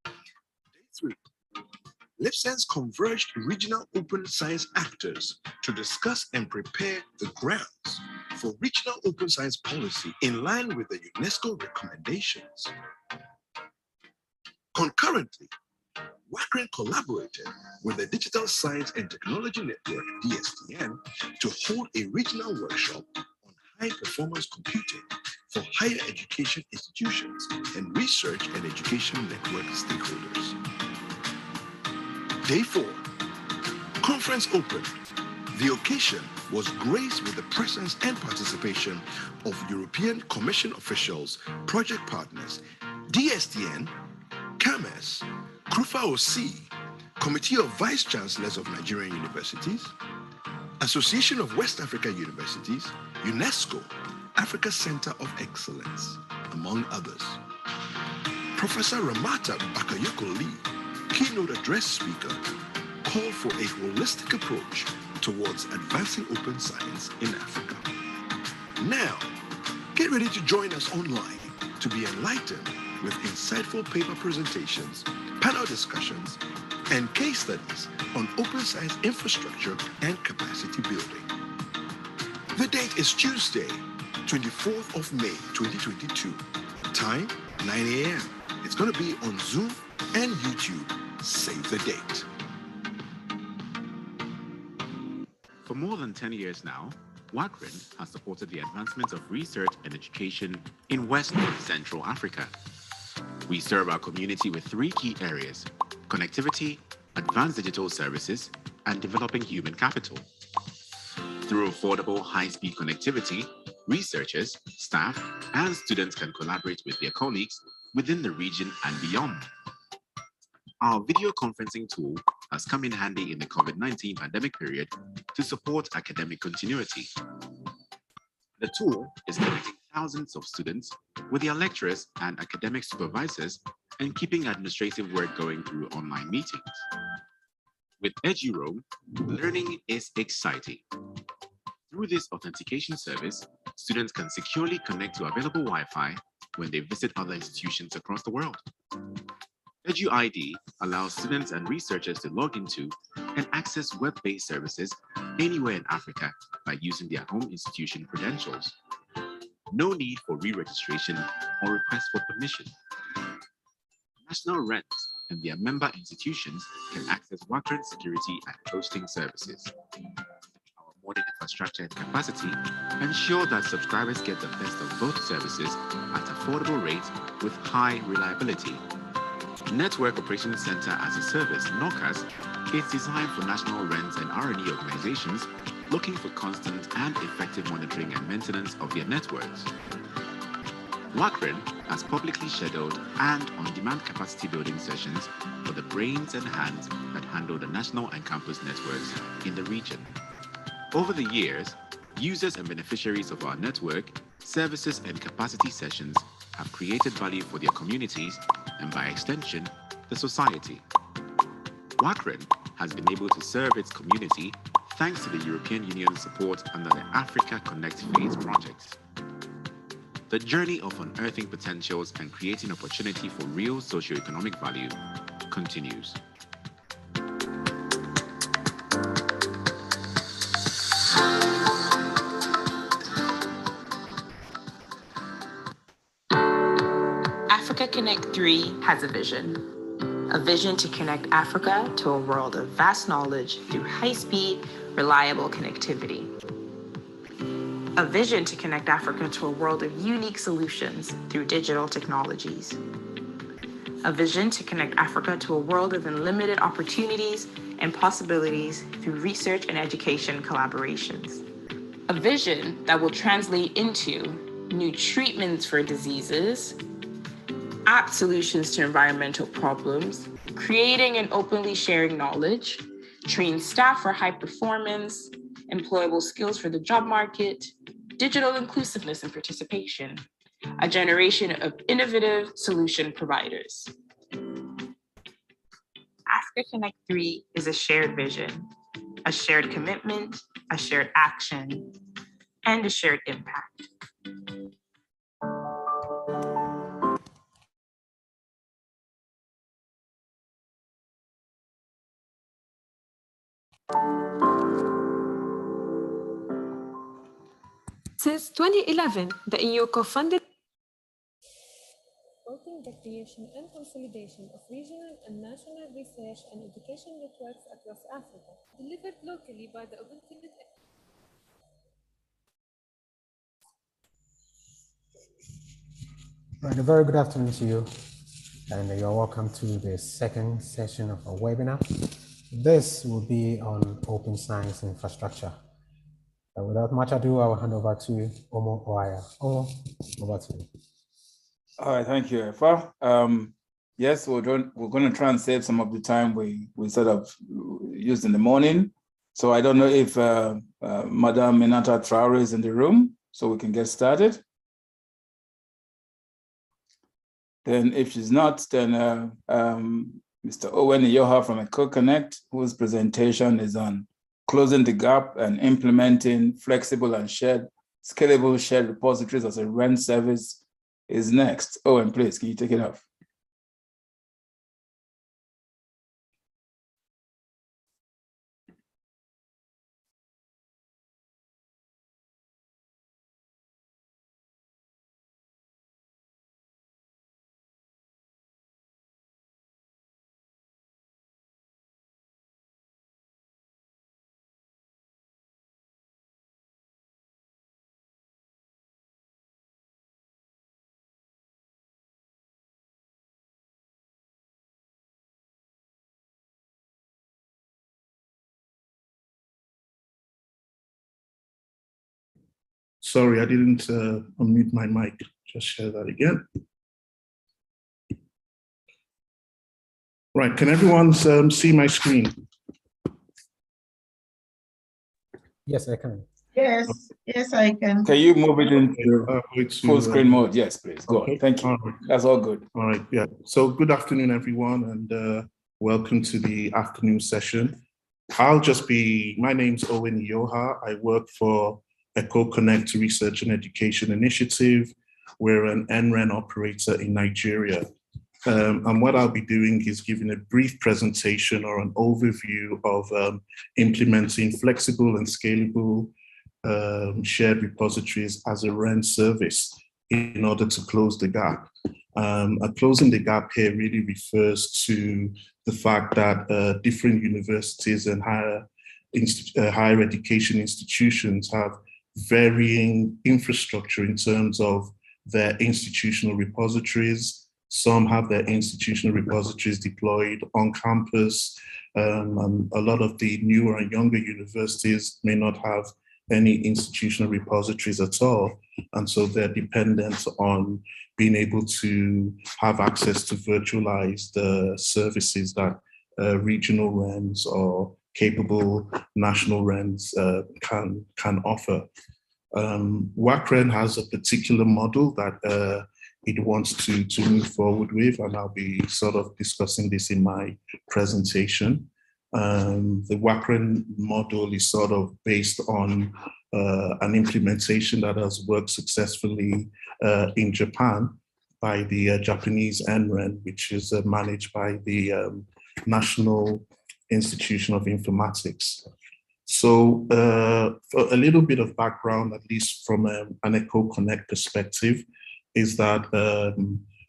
Day three, LIBSENS converged regional open science actors to discuss and prepare the grounds for regional open science policy in line with the UNESCO recommendations. Concurrently, WACREN collaborated with the Digital Science and Technology Network, DSTN, to hold a regional workshop on high-performance computing for higher education institutions and research and education network stakeholders. Day four, conference open. The occasion was graced with the presence and participation of European Commission officials, project partners, DSTN, CAMES, CRUFA-OC, Committee of Vice Chancellors of Nigerian Universities, Association of West Africa Universities, UNESCO, Africa Center of Excellence, among others. Professor Ramata Bakayoko Lee, keynote address speaker, called for a holistic approach towards advancing open science in Africa. Now, get ready to join us online to be enlightened with insightful paper presentations, panel discussions, and case studies on open science infrastructure and capacity building. The date is Tuesday, 24th of May, 2022. Time, 9 a.m. It's going to be on Zoom and YouTube. Save the date. For more than 10 years now, WACREN has supported the advancement of research and education in West and Central Africa. We serve our community with three key areas: connectivity, advanced digital services, and developing human capital. Through affordable, high-speed connectivity, researchers, staff, and students can collaborate with their colleagues within the region and beyond. Our video conferencing tool has come in handy in the COVID-19 pandemic period to support academic continuity. The tool is connecting thousands of students with their lecturers and academic supervisors and keeping administrative work going through online meetings. With EduRoam, learning is exciting. Through this authentication service, students can securely connect to available Wi-Fi when they visit other institutions across the world. EduID allows students and researchers to log into and access web-based services anywhere in Africa by using their home institution credentials. No need for re-registration or request for permission. National rents and their member institutions can access WACREN security and hosting services. Our modern infrastructure and capacity ensure that subscribers get the best of both services at affordable rates with high reliability. Network Operations Center as a Service, NOCAS, is designed for national rents and R&D organizations looking for constant and effective monitoring and maintenance of their networks. WACREN has publicly scheduled and on-demand capacity building sessions for the brains and hands that handle the national and campus networks in the region. Over the years, users and beneficiaries of our network, services and capacity sessions have created value for their communities and by extension, the society. WACREN has been able to serve its community thanks to the European Union's support under the Africa Connect Phase project. The journey of unearthing potentials and creating opportunity for real socioeconomic value continues. Africa Connect 3 has a vision to connect Africa to a world of vast knowledge through high-speed, reliable connectivity. A vision to connect Africa to a world of unique solutions through digital technologies. A vision to connect Africa to a world of unlimited opportunities and possibilities through research and education collaborations. A vision that will translate into new treatments for diseases, app solutions to environmental problems, creating and openly sharing knowledge, train staff for high performance, employable skills for the job market, digital inclusiveness and participation, a generation of innovative solution providers. Africa Connect 3 is a shared vision, a shared commitment, a shared action, and a shared impact. Since 2011, the EU co-funded supporting the creation and consolidation of regional and national research and education networks across Africa, delivered locally by the Ubuntu. Right, a very good afternoon to you, and you're welcome to the second session of our webinar. This will be on open science infrastructure. Without much ado, I will hand over to Omo Oaya. Omo, over to you. All right, thank you, Efa. Yes, we're going to try and save some of the time we sort of used in the morning. So I don't know if Madame Minata Traore is in the room, so we can get started. Then if she's not, then Mr. Owen Iyoha from EcoConnect, whose presentation is on closing the gap and implementing flexible and scalable shared repositories as a REN service, is next. Owen, please, can you take it off? Sorry, I didn't unmute my mic. Just share that again. Right, can everyone see my screen? Yes, I can. Yes, yes, I can. Can you move it into full screen mode? Yes, please. Go on. Thank you. All right. That's all good. All right, yeah. So good afternoon, everyone, and welcome to the afternoon session. My name's Owen Iyoha. I work for EcoConnect Research and Education Initiative. We're an NREN operator in Nigeria. And what I'll be doing is giving a brief presentation or an overview of implementing flexible and scalable shared repositories as a REN service in order to close the gap. Closing the gap here really refers to the fact that different universities and higher education institutions have varying infrastructure in terms of their institutional repositories. Some have their institutional repositories deployed on campus. And a lot of the newer and younger universities may not have any institutional repositories at all. And so they're dependent on being able to have access to virtualized services that regional RENs or capable national RENs can offer. WACREN has a particular model that it wants to move forward with, and I'll be sort of discussing this in my presentation. The WACREN model is sort of based on an implementation that has worked successfully in Japan by the Japanese NREN, which is managed by the National Institution of Informatics. So for a little bit of background, at least from an EcoConnect perspective, is that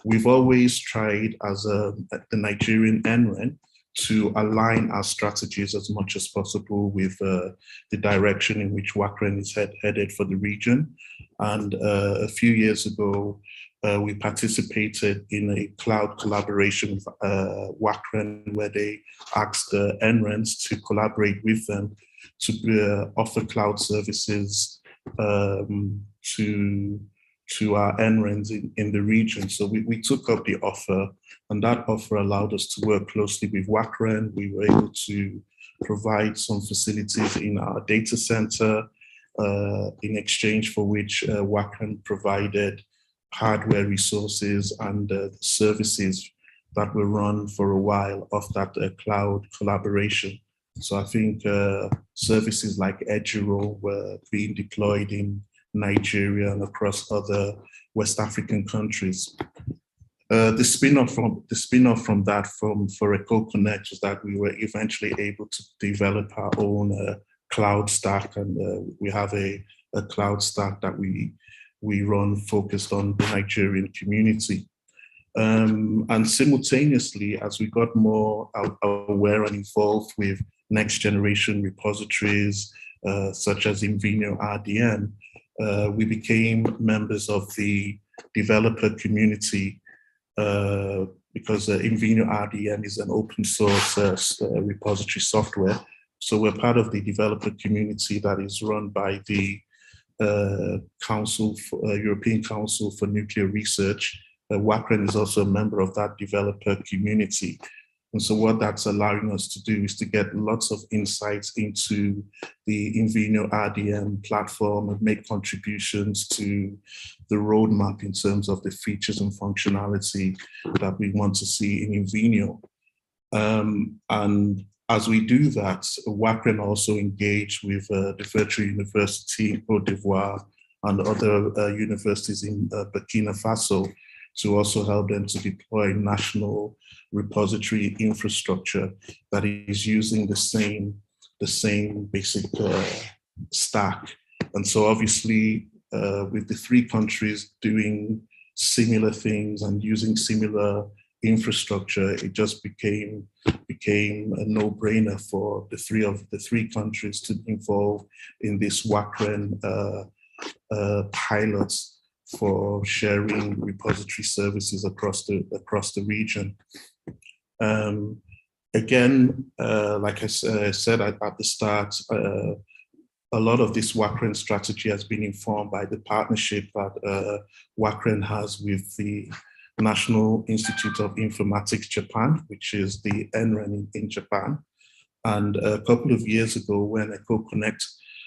we've always tried as the Nigerian NREN to align our strategies as much as possible with the direction in which WACREN is headed for the region. And a few years ago, we participated in a cloud collaboration with WACREN, where they asked the NRENs to collaborate with them to offer cloud services to to our NRENs in the region. So we took up the offer, and that offer allowed us to work closely with WACREN. We were able to provide some facilities in our data center, in exchange for which WACREN provided hardware resources and services that were run for a while off that cloud collaboration. So I think services like Eduro were being deployed in Nigeria and across other West African countries. The spin-off from that for EcoConnect was that we were eventually able to develop our own cloud stack, and we have a cloud stack that we run focused on the Nigerian community. And simultaneously, as we got more aware and involved with next generation repositories, such as Invenio RDN, we became members of the developer community because Invenio RDN is an open source repository software. So we're part of the developer community that is run by the European Council for Nuclear Research. WACREN is also a member of that developer community. And so what that's allowing us to do is to get lots of insights into the Invenio RDN platform and make contributions to the roadmap in terms of the features and functionality that we want to see in Invenio. And as we do that, WACREN also engaged with the Virtual University in Côte d'Ivoire and other universities in Burkina Faso to also help them to deploy national repository infrastructure that is using the same basic stack. And so obviously with the three countries doing similar things and using similar infrastructure, it just became a no-brainer for the three countries to involve in this WACREN pilots for sharing repository services across the region. Again, like I said at the start, a lot of this WACREN strategy has been informed by the partnership that WACREN has with the National Institute of Informatics Japan, which is the NREN in Japan. And a couple of years ago, when EcoConnect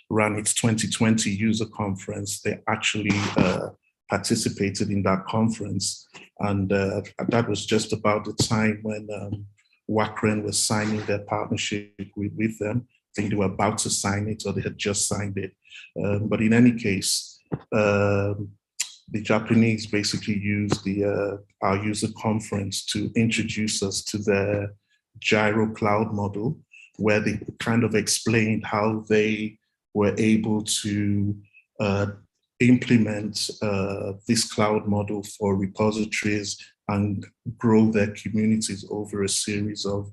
ran its 2020 user conference, they actually participated in that conference. And that was just about the time when WACREN was signing their partnership with them. I think they were about to sign it, or they had just signed it. But in any case, the Japanese basically used our user conference to introduce us to their Gyro cloud model, where they kind of explained how they were able to implement this cloud model for repositories and grow their communities over a series of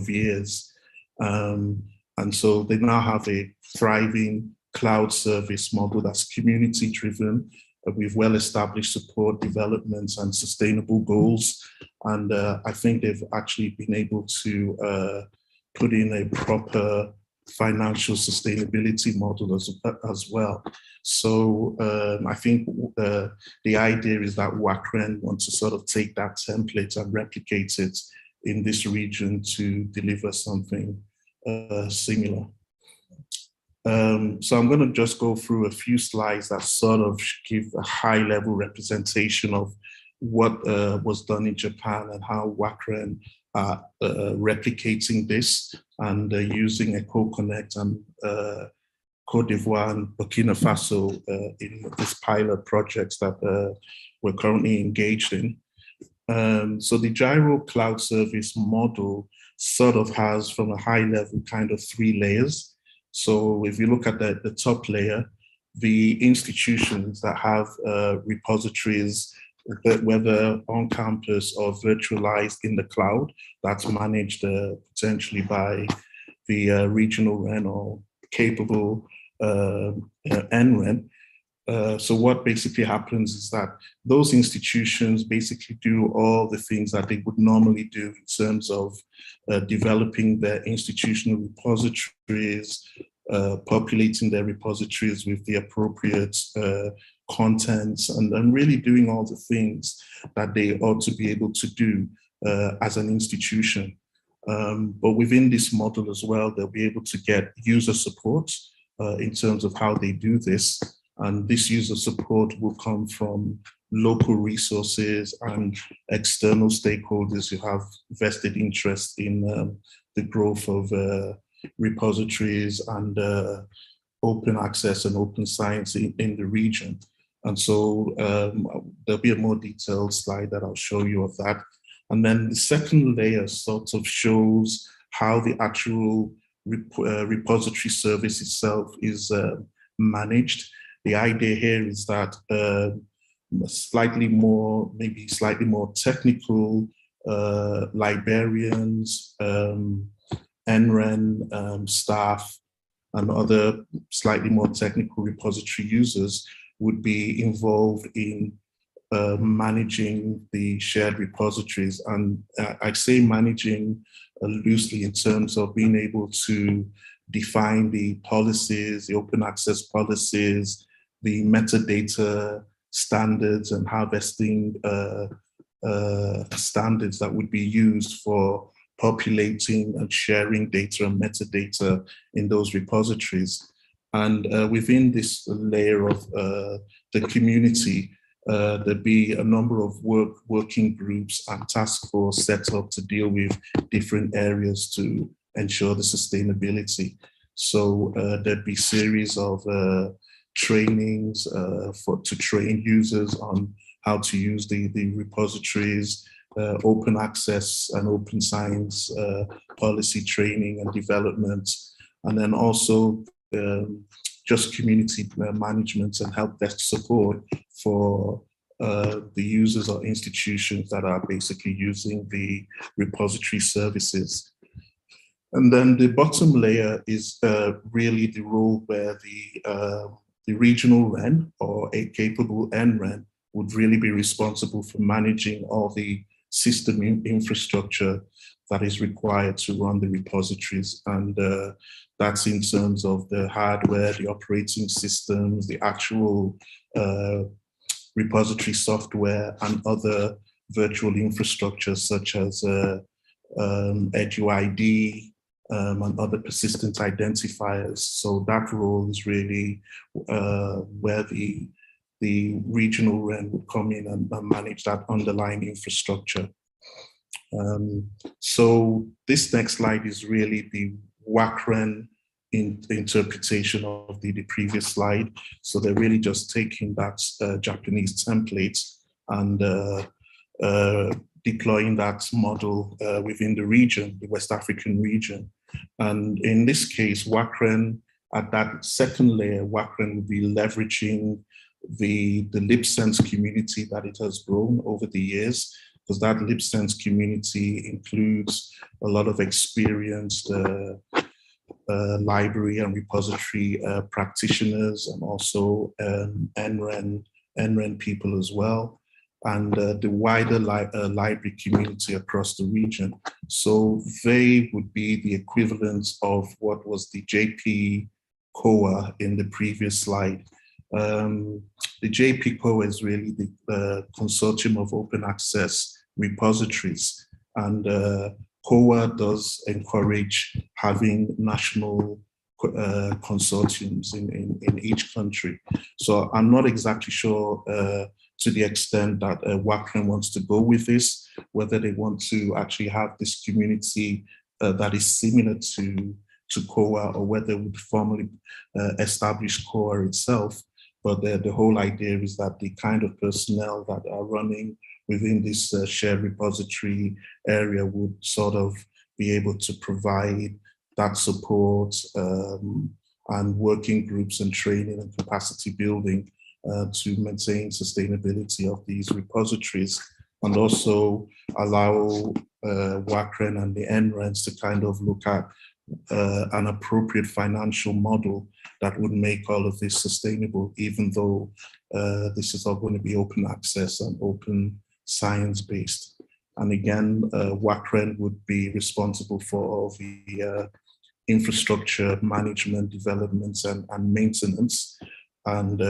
years. And so they now have a thriving cloud service model that's community driven, with well-established support, developments, and sustainable goals. And I think they've actually been able to put in a proper financial sustainability model as well. So I think the idea is that WACREN wants to sort of take that template and replicate it in this region to deliver something similar. So I'm going to just go through a few slides that sort of give a high-level representation of what was done in Japan and how WACREN are replicating this and using EcoConnect and Côte d'Ivoire and Burkina Faso in this pilot projects that we're currently engaged in. So the Gyro cloud service model sort of has, from a high level, kind of three layers. So if you look at the top layer, the institutions that have repositories, whether on campus or virtualized in the cloud, that's managed potentially by the regional REN or capable NREN. So what basically happens is that those institutions basically do all the things that they would normally do in terms of developing their institutional repositories, populating their repositories with the appropriate contents, and really doing all the things that they ought to be able to do as an institution. But within this model as well, they'll be able to get user support in terms of how they do this. And this user support will come from local resources and external stakeholders who have vested interest in the growth of repositories and open access and open science in the region. And so there'll be a more detailed slide that I'll show you of that. And then the second layer sort of shows how the actual repository service itself is managed. The idea here is that maybe slightly more technical librarians, NREN staff, and other slightly more technical repository users would be involved in managing the shared repositories. And I say managing loosely in terms of being able to define the policies, the open access policies, the metadata standards and harvesting standards that would be used for populating and sharing data and metadata in those repositories. And within this layer of the community, there'd be a number of working groups and task force set up to deal with different areas to ensure the sustainability. So there'd be series of trainings to train users on how to use the repositories, open access and open science policy training and development, and then also just community management and help desk support for the users or institutions that are basically using the repository services. And then the bottom layer is really the role where the regional REN or a capable NREN would really be responsible for managing all the system infrastructure that is required to run the repositories. And that's in terms of the hardware, the operating systems, the actual repository software, and other virtual infrastructure such as EduID and other persistent identifiers. So that role is really where the regional REN would come in and manage that underlying infrastructure. So this next slide is really the WACREN interpretation of the previous slide. So they're really just taking that Japanese template and deploying that model within the region, the West African region. And in this case, WACREN, at that second layer, WACREN will be leveraging the LibSense community that it has grown over the years, because that LibSense community includes a lot of experienced library and repository practitioners, and also NREN people as well, and the wider library community across the region. So they would be the equivalent of what was the JP COA in the previous slide. The JP COA is really the consortium of open access repositories, and COA does encourage having national consortiums in each country. So I'm not exactly sure to the extent that WACREN wants to go with this, whether they want to actually have this community that is similar to COA, or whether they would formally establish COA itself. But the whole idea is that the kind of personnel that are running within this shared repository area would sort of be able to provide that support and working groups and training and capacity building to maintain sustainability of these repositories, and also allow WACREN and the NRENs to kind of look at an appropriate financial model that would make all of this sustainable, even though this is all going to be open access and open science-based. And again, WACREN would be responsible for all the infrastructure management, developments, and maintenance. And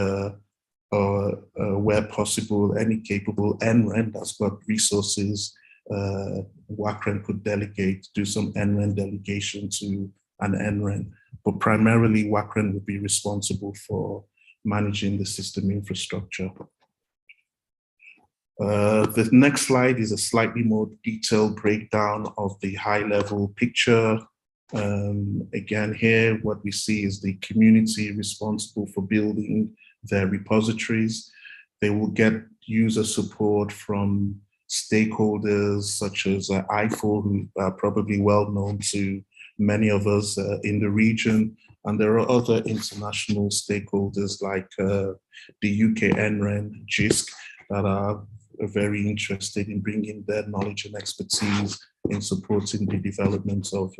or where possible, any capable NREN that's got resources, WACREN could delegate, do some NREN delegation to an NREN. But primarily, WACREN would be responsible for managing the system infrastructure. The next slide is a slightly more detailed breakdown of the high-level picture. Again, here, what we see is the community responsible for building their repositories. They will get user support from stakeholders such as IFO, who are probably well known to many of us in the region. And there are other international stakeholders like the UK NREN, JISC, that are very interested in bringing their knowledge and expertise in supporting the development of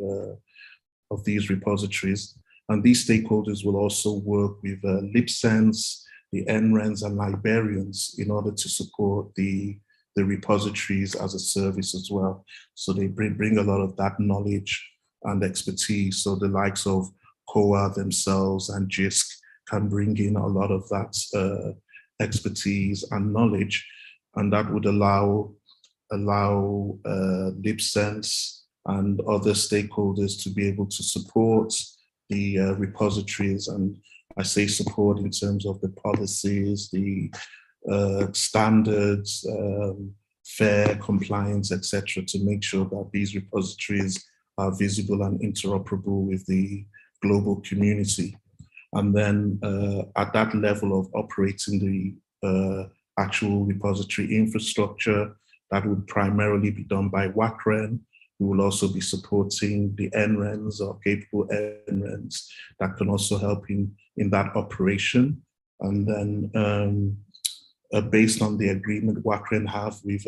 these repositories. And these stakeholders will also work with LibSense, the NRENs and librarians in order to support the repositories as a service as well. So they bring a lot of that knowledge and expertise. So the likes of COA themselves and JISC can bring in a lot of that expertise and knowledge. And that would allow LibSense and other stakeholders to be able to support the repositories. And I say support in terms of the policies, the standards, fair compliance, etc., to make sure that these repositories are visible and interoperable with the global community. And then at that level of operating the actual repository infrastructure, that would primarily be done by WACREN. We will also be supporting the NRENs or capable NRENs that can also help in that operation. And then based on the agreement WACREN have with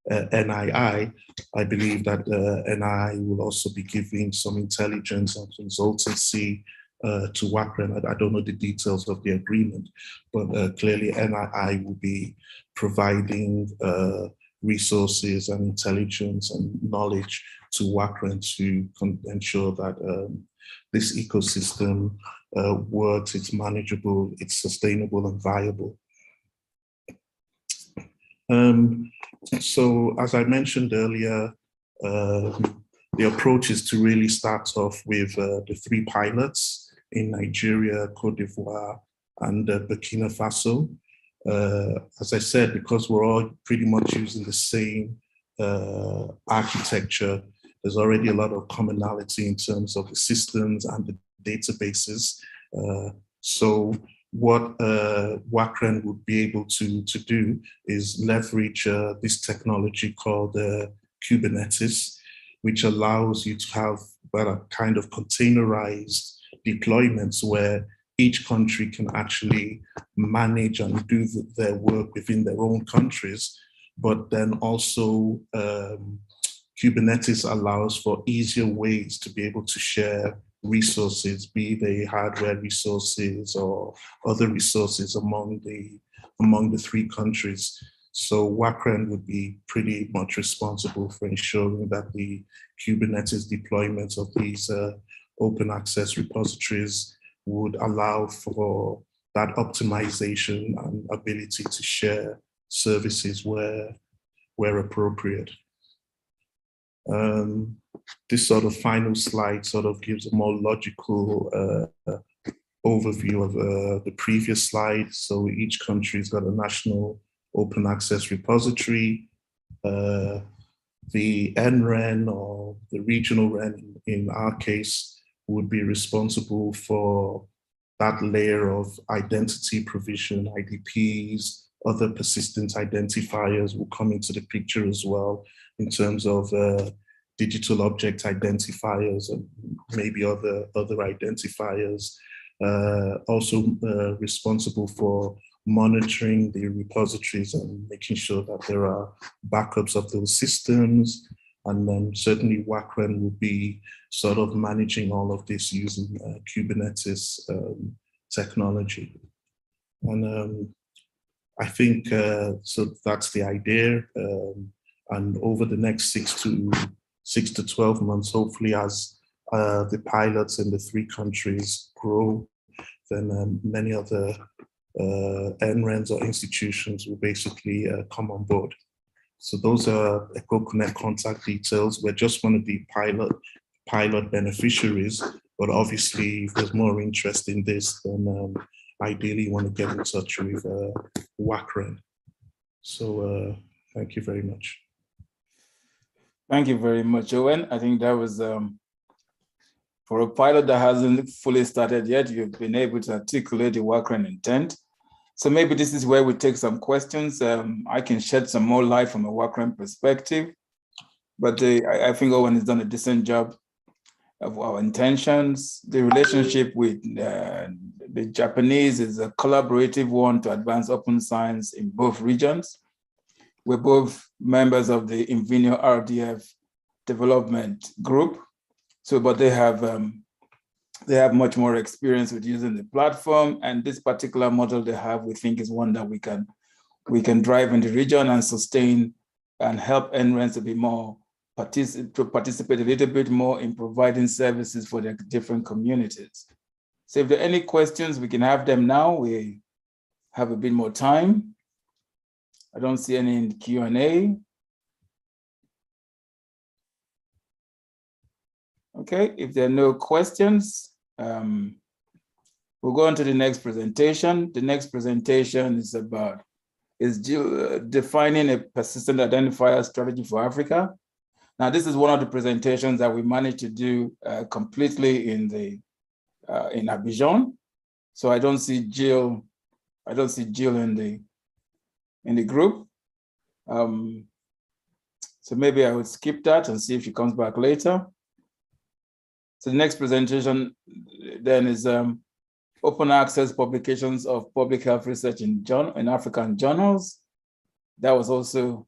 NII, I believe that NII will also be giving some intelligence and consultancy to WACREN. I don't know the details of the agreement, but clearly NII will be providing resources and intelligence and knowledge to WACREN to ensure that this ecosystem works, it's manageable, it's sustainable and viable. So as I mentioned earlier, the approach is to really start off with the 3 pilots in Nigeria, Cote d'Ivoire, and Burkina Faso. As I said, because we're all pretty much using the same architecture, there's already a lot of commonality in terms of the systems and the databases. So what WACREN would be able to do is leverage this technology called Kubernetes, which allows you to have a kind of containerized deployments where each country can actually manage and do their work within their own countries. But then also Kubernetes allows for easier ways to be able to share resources, be they hardware resources or other resources among the 3 countries. So WACREN would be pretty much responsible for ensuring that the Kubernetes deployment of these open access repositories would allow for that optimization and ability to share services where appropriate. This sort of final slide sort of gives a more logical overview of the previous slide. So each country's got a national open access repository. The NREN or the regional REN in our case would be responsible for that layer of identity provision, IDPs, other persistent identifiers will come into the picture as well in terms of digital object identifiers and maybe other identifiers. Also responsible for monitoring the repositories and making sure that there are backups of those systems. And then certainly WACREN will be sort of managing all of this using Kubernetes technology. And I think, so that's the idea. And over the next 6 to 12 months, hopefully as the pilots in the 3 countries grow, then many other NRENs or institutions will basically come on board. So those are EcoConnect contact details. We're just one of the pilot beneficiaries, but obviously if there's more interest in this, then ideally you want to get in touch with WACREN. So thank you very much. Thank you very much, Owen. I think that was, for a pilot that hasn't fully started yet, you've been able to articulate the WACREN intent. So maybe this is where we take some questions. I can shed some more light from a WACREN perspective, but I think Owen has done a decent job of our intentions. The relationship with the Japanese is a collaborative one to advance open science in both regions. We're both members of the Invenio RDF development group. So, but they have much more experience with using the platform, and this particular model they have, we think, is one that we can drive in the region and sustain and help NRENs to be more participate a little bit more in providing services for their different communities. So if there are any questions, we can have them now. We have a bit more time. I don't see any in Q&A. Okay, if there are no questions, we'll go on to the next presentation. The next presentation is about defining a persistent identifier strategy for Africa. Now, this is one of the presentations that we managed to do completely in Abidjan. So I don't see Jill. I don't see Jill in the group. So maybe I would skip that and see if she comes back later. So the next presentation then is open access publications of public health research in African journals. That was also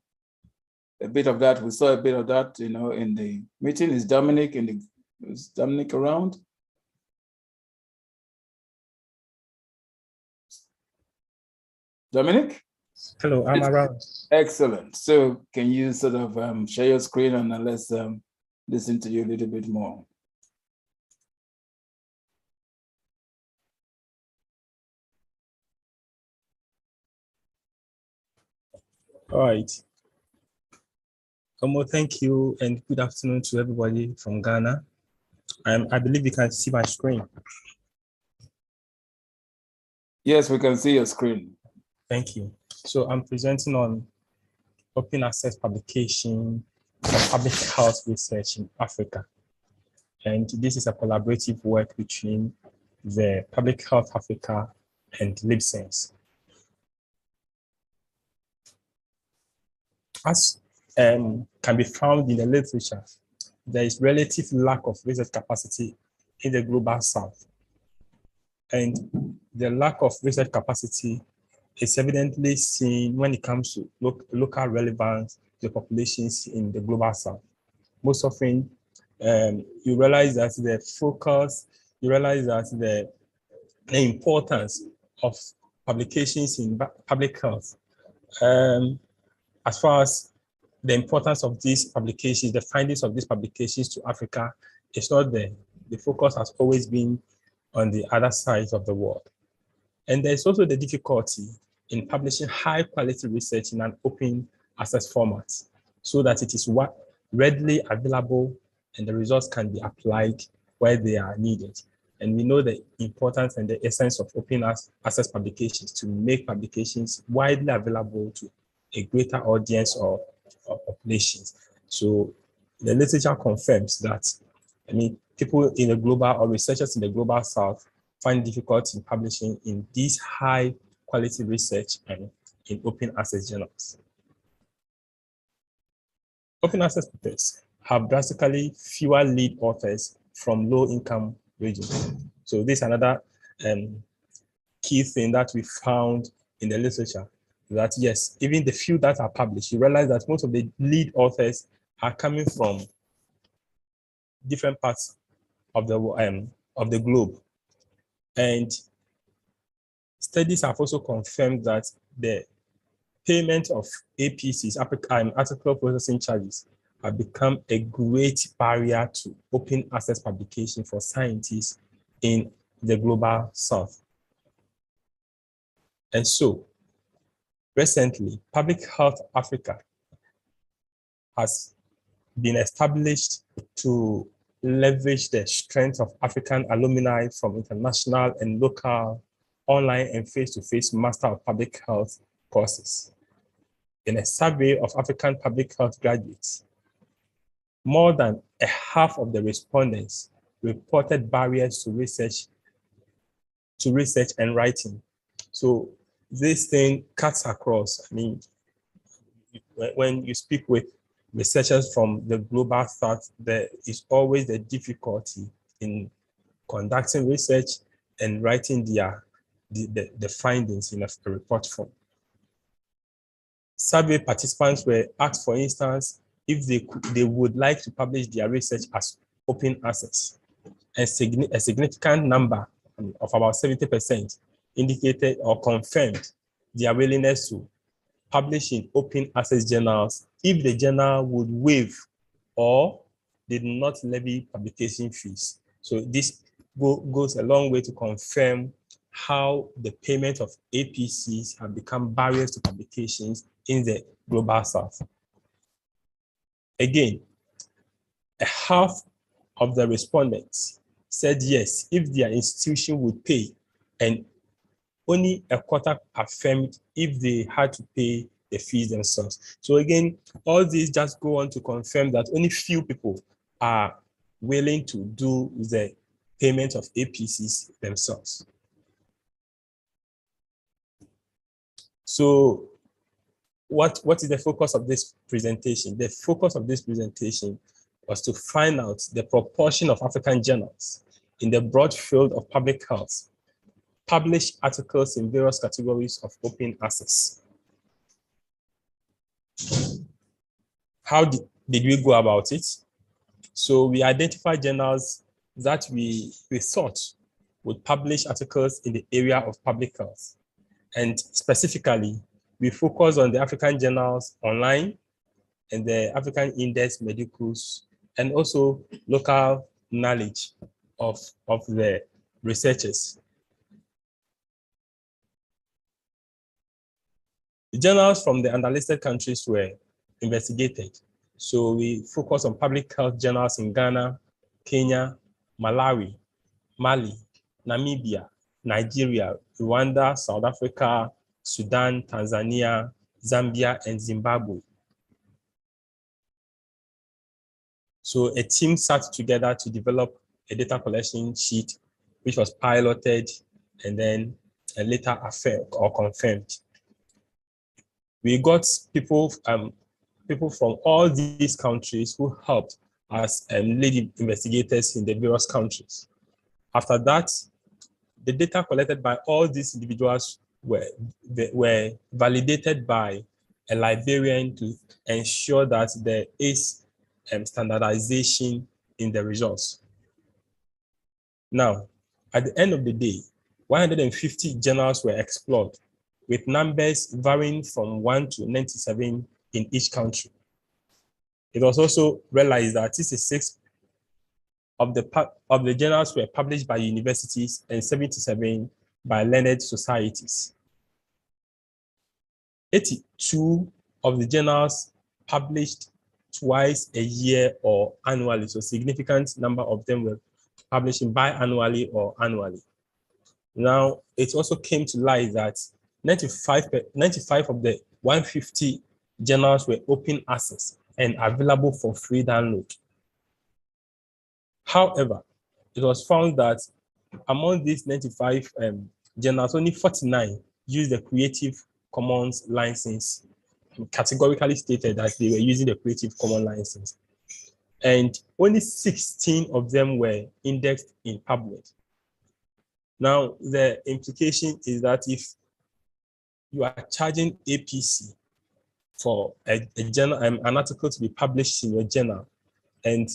a bit of that. We saw a bit of that, in the meeting. Is Dominic around? Dominic? Hello, I'm around. Excellent. So can you sort of share your screen and let's listen to you a little bit more. All right. Well, thank you and good afternoon to everybody from Ghana. I believe you can see my screen. Yes, we can see your screen. Thank you. So I'm presenting on open access publication for public health research in Africa. And this is a collaborative work between the Public Health Africa and LibSense. As can be found in the literature, there is relative lack of research capacity in the global south. And the lack of research capacity is evidently seen when it comes to local relevance to populations in the global south. Most often, you realize that the focus, you realize that the importance of publications in public health, as far as the importance of these publications, the findings of these publications to Africa is not there. The focus has always been on the other side of the world. And there's also the difficulty in publishing high quality research in an open access format so that it is readily available and the results can be applied where they are needed. And we know the importance and the essence of open access publications to make publications widely available to a greater audience of populations. So the literature confirms that, people in the global or researchers in the global south find difficulty in publishing in these high quality research and in open access journals. Open access papers have drastically fewer lead authors from low income regions. So this is another key thing that we found in the literature, that yes, even the few that are published, you realize that most of the lead authors are coming from different parts of the globe. And studies have also confirmed that the payment of APCs, article processing charges, have become a great barrier to open access publication for scientists in the global south. And so, recently, Public Health Africa has been established to leverage the strength of African alumni from international and local, online and face-to-face Master of Public Health courses. In a survey of African public health graduates, more than a half of the respondents reported barriers to research and writing. So this thing cuts across. I mean, when you speak with researchers from the global south, there is always the difficulty in conducting research and writing the findings in a report form. Survey participants were asked, for instance, if they would like to publish their research as open access. A significant number of about 70% indicated or confirmed their willingness to publish in open access journals if the journal would waive or did not levy publication fees. So this goes a long way to confirm how the payment of APCs have become barriers to publications in the global south. Again, a half of the respondents said yes if their institution would pay, and only a quarter affirmed if they had to pay the fees themselves. So again, all these just go on to confirm that only few people are willing to do the payment of APCs themselves. So what is the focus of this presentation? The focus of this presentation was to find out the proportion of African journals in the broad field of public health publish articles in various categories of open access. How did we go about it? So we identified journals that we thought would publish articles in the area of public health. And specifically, we focus on the African journals online and the African Index Medicus, and also local knowledge of the researchers. The journals from the underlisted countries were investigated. So we focus on public health journals in Ghana, Kenya, Malawi, Mali, Namibia, Nigeria, Rwanda, South Africa, Sudan, Tanzania, Zambia, and Zimbabwe. So a team sat together to develop a data collection sheet, which was piloted and then later affirmed or confirmed. We got people from all these countries who helped as lead investigators in the various countries. After that, the data collected by all these individuals were validated by a librarian to ensure that there is standardization in the results. Now, at the end of the day, 150 journals were explored, with numbers varying from 1 to 97 in each country. It was also realized that 66 of the journals were published by universities and 77 by learned societies. 82 of the journals published twice a year or annually, so a significant number of them were publishing biannually or annually. Now, it also came to light that 95 of the 150 journals were open access and available for free download. However, it was found that among these 95 journals, only 49 used the Creative Commons license, categorically stated that they were using the Creative Commons license. And only 16 of them were indexed in PubMed. Now, the implication is that if you are charging APC for a journal, an article to be published in your journal, and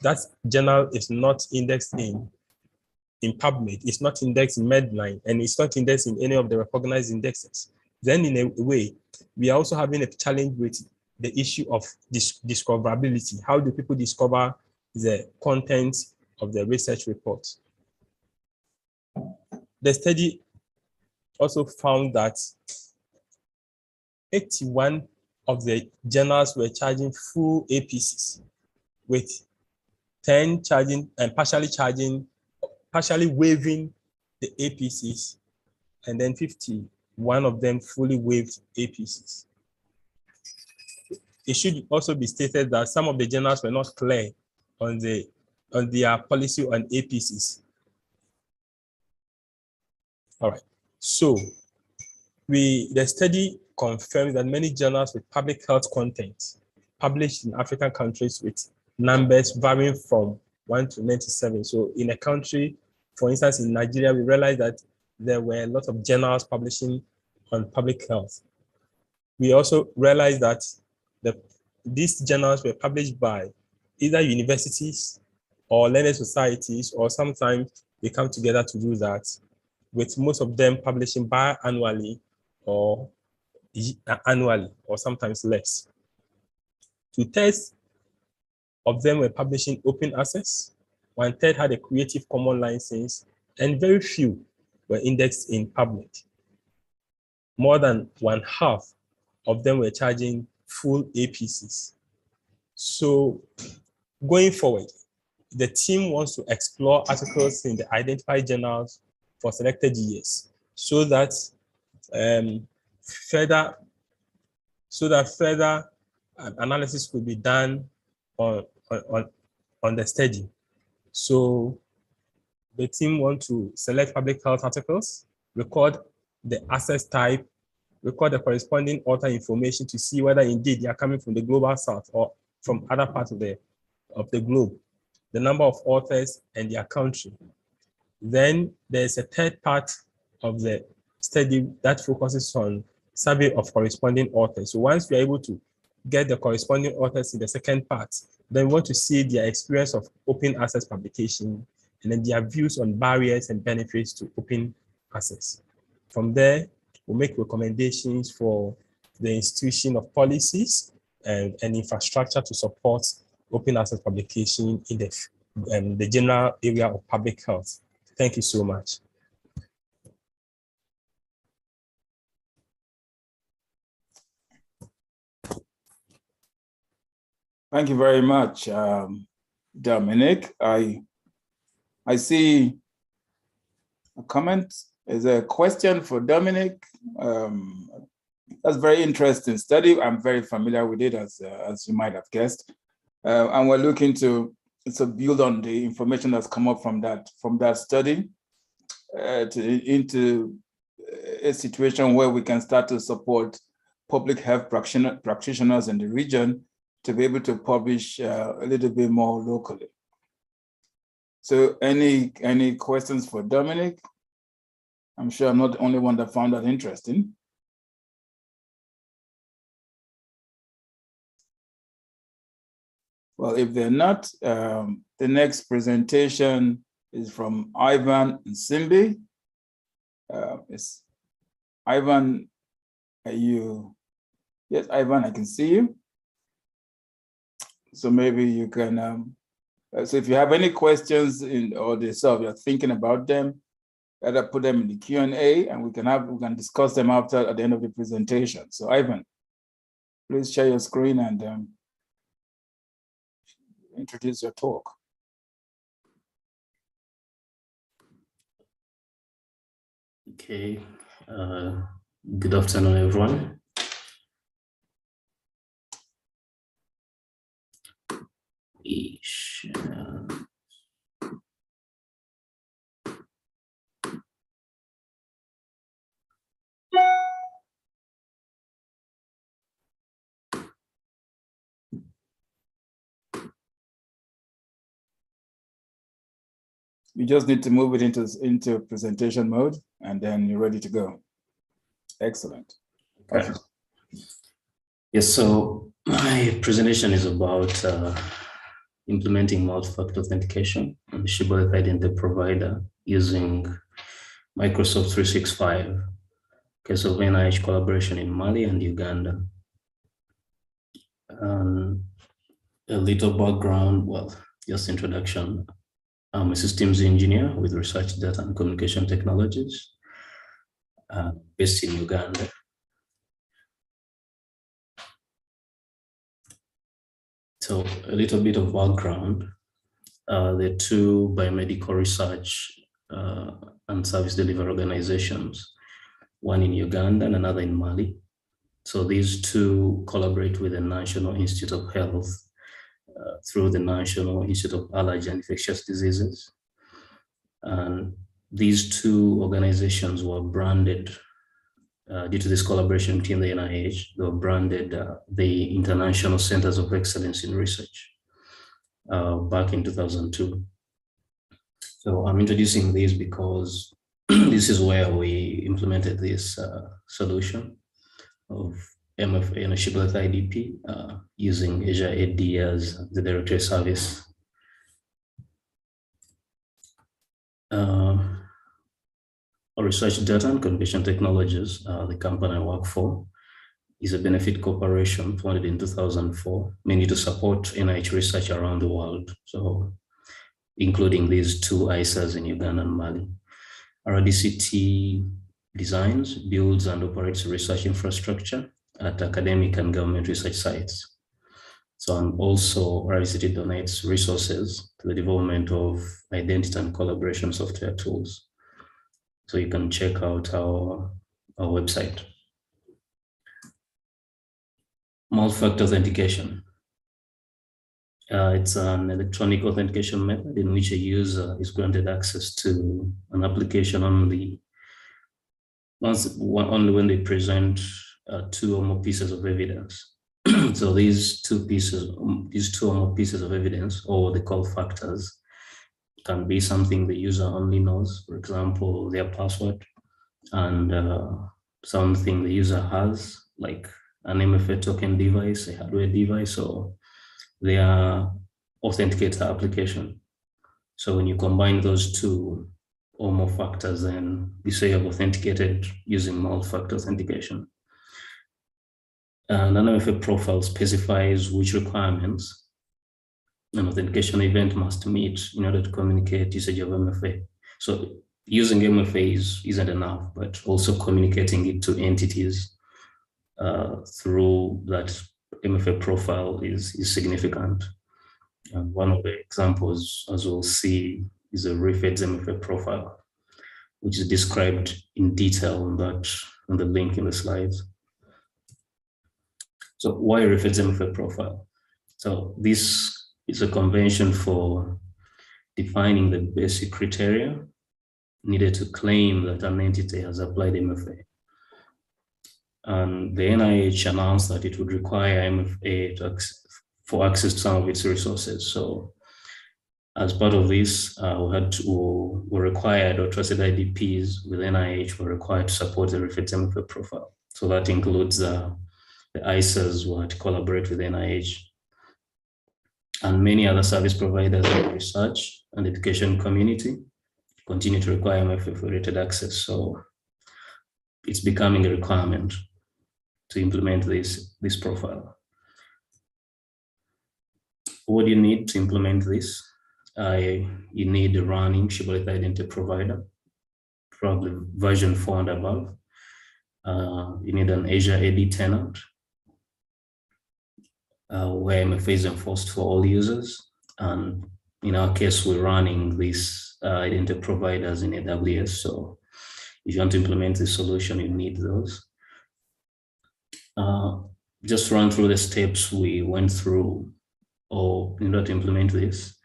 that journal is not indexed in PubMed, it's not indexed in Medline, and it's not indexed in any of the recognized indexes, then in a way, we are also having a challenge with the issue of discoverability. How do people discover the content of the research report? The study also found that 81 of the journals were charging full APCs, with 10 charging and partially waiving the APCs, and then 51 of them fully waived APCs. It should also be stated that some of the journals were not clear on their policy on APCs. All right, so the study confirms that many journals with public health content published in African countries with numbers varying from 1 to 97. So in a country, for instance, in Nigeria, we realized that there were a lot of journals publishing on public health. We also realized that these journals were published by either universities or learned societies, or sometimes they come together to do that, with most of them publishing biannually or annually, or sometimes less. 2/3 of them were publishing open access, 1/3 had a Creative Commons license, and very few were indexed in public. More than 1/2 of them were charging full APCs. So going forward, the team wants to explore articles in the Identifier journals for selected years, so that further analysis could be done on the study. So the team wants to select public health articles, record the access type, record the corresponding author information to see whether indeed they are coming from the global south or from other parts of the globe, the number of authors and their country. Then there's a third part of the study that focuses on survey of corresponding authors. So once we are able to get the corresponding authors in the second part, then we want to see their experience of open access publication and then their views on barriers and benefits to open access. From there, we'll make recommendations for the institution of policies and infrastructure to support open access publication in the general area of public health. Thank you so much. Thank you very much, Dominic. I see a comment. Is there a question for Dominic? That's very interesting study. I'm very familiar with it, as you might have guessed. And we're looking to build on the information that's come up from that study into a situation where we can start to support public health practitioners in the region to be able to publish a little bit more locally. So any questions for Dominic? I'm sure I'm not the only one that found that interesting. Well, if they're not, the next presentation is from Ivan Nsimbi. It's Ivan, are you? Yes, Ivan, I can see you. So maybe you can, so if you have any questions or you're thinking about them, either put them in the Q&A and we can discuss them at the end of the presentation. So Ivan, please share your screen and introduce your talk. Okay, good afternoon, everyone. You just need to move it into presentation mode, and then you're ready to go. Excellent. Okay. Yes, so my presentation is about implementing multi-factor authentication on the shibboleth identity provider using Microsoft 365, case of NIH collaboration in Mali and Uganda. A little background, well, just introduction. I'm a systems engineer with research data and communication technologies. based in Uganda. So a little bit of background. The two biomedical research and service delivery organizations, one in Uganda and another in Mali. So these two collaborate with the National Institute of Health through the National Institute of Allergy and Infectious Diseases. And these two organizations were branded, due to this collaboration between the NIH, they were branded the International Centers of Excellence in Research back in 2002. So I'm introducing these because this is where we implemented this solution of MFA and shibboleth IDP using Azure AD as the directory service. Our research data and communication technologies, the company I work for, is a benefit corporation founded in 2004, mainly to support NIH research around the world. So including these two ISAs in Uganda and Mali. RDCT designs, builds and operates research infrastructure at academic and government research sites. So, and also RDCT donates resources to the development of identity and collaboration software tools. So you can check out our website. Multi-factor authentication. It's an electronic authentication method in which a user is granted access to an application only when they present two or more pieces of evidence. So these two or more pieces of evidence, or the call factors, can be something the user only knows, for example, their password, and something the user has, like an MFA token device, a hardware device, or their authenticator application. So when you combine those two or more factors, then you say you've authenticated using multi-factor authentication. And an MFA profile specifies which requirements an authentication event must meet in order to communicate usage of MFA. So using MFA isn't enough, but also communicating it to entities through that MFA profile is significant. And one of the examples, as we'll see, is a Rephrase Mfa Profile, which is described in detail on the link in the slides. So why Rephrase Mfa Profile? So this is a convention for defining the basic criteria needed to claim that an entity has applied MFA. And the NIH announced that it would require MFA for access to some of its resources. So as part of this, we required, or trusted IDPs with NIH were required to support the Rephrase Mfa Profile. So that includes the ISAs who had to collaborate with NIH, and many other service providers in the research and education community continue to require MFA for rated access. So it's becoming a requirement to implement this profile. What do you need to implement this? You need a running shibboleth identity provider, probably version 4 and above. You need an Azure AD tenant, where MFA is enforced for all users. And in our case, we're running these identity providers in AWS. So if you want to implement this solution, you need those. Just run through the steps we went through or in order to implement this.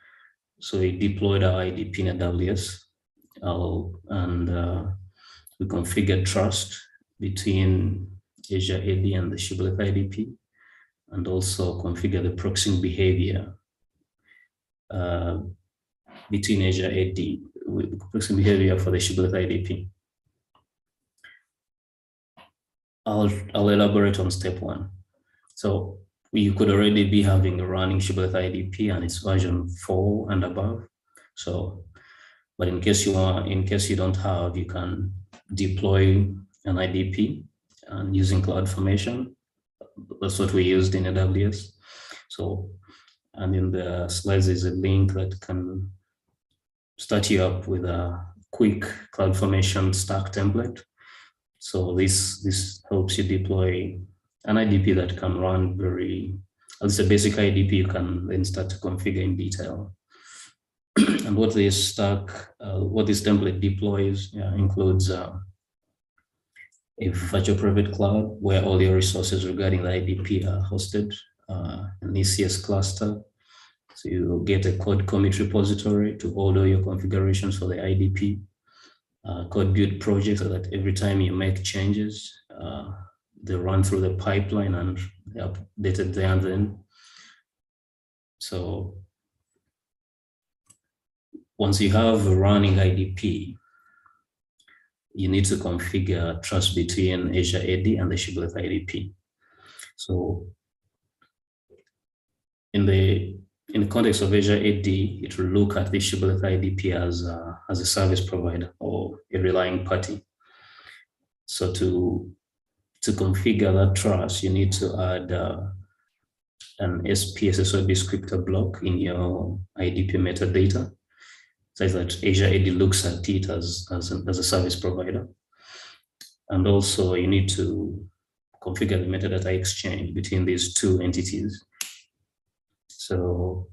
So we deployed our IDP in AWS, and we configured trust between Azure AD and the shibboleth IDP, and also configure the proxy behavior between Azure AD with proxy behavior for the shibboleth IDP. I'll elaborate on step 1. So you could already be having a running shibboleth IDP and it's version 4 and above. So, but in case you don't have, you can deploy an IDP and using Cloudformation. That's what we used in AWS. So, and in the slides is a link that can start you up with a quick Cloudformation stack template So this helps you deploy an IDP that can run it's a basic IDP you can then start to configure in detail. And what this template deploys includes a virtual private cloud where all your resources regarding the IDP are hosted, an ECS cluster. So you get a code commit repository to order your configurations for the IDP, code build project so that every time you make changes, they run through the pipeline and they're updated there and then. So once you have a running IDP, you need to configure trust between Azure AD and the Shibboleth IDP. So in the context of Azure AD, it will look at the Shibboleth IDP as a service provider or a relying party. So to configure that trust, you need to add an SPSSO descriptor block in your IDP metadata, so that Azure AD looks at it as a service provider. And also you need to configure the metadata exchange between these two entities. So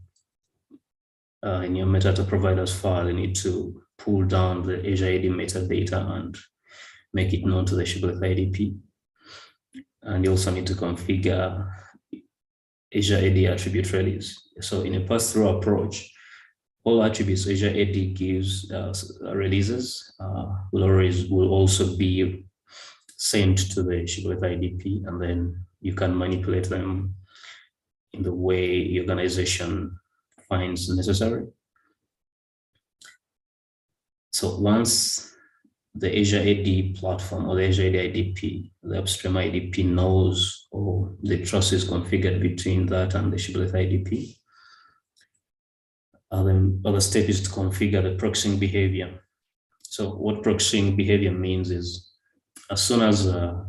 in your metadata providers file, you need to pull down the Azure AD metadata and make it known to the Shibboleth IDP. And you also need to configure Azure AD attribute release. So in a pass-through approach, all attributes Azure AD gives releases will also be sent to the Shibboleth IDP, and then you can manipulate them in the way your organization finds necessary. So once the Azure AD platform or the Azure AD IDP, the upstream IDP knows or the trust is configured between that and the Shibboleth IDP, then other step is to configure the proxying behavior. So what proxying behavior means is as soon as an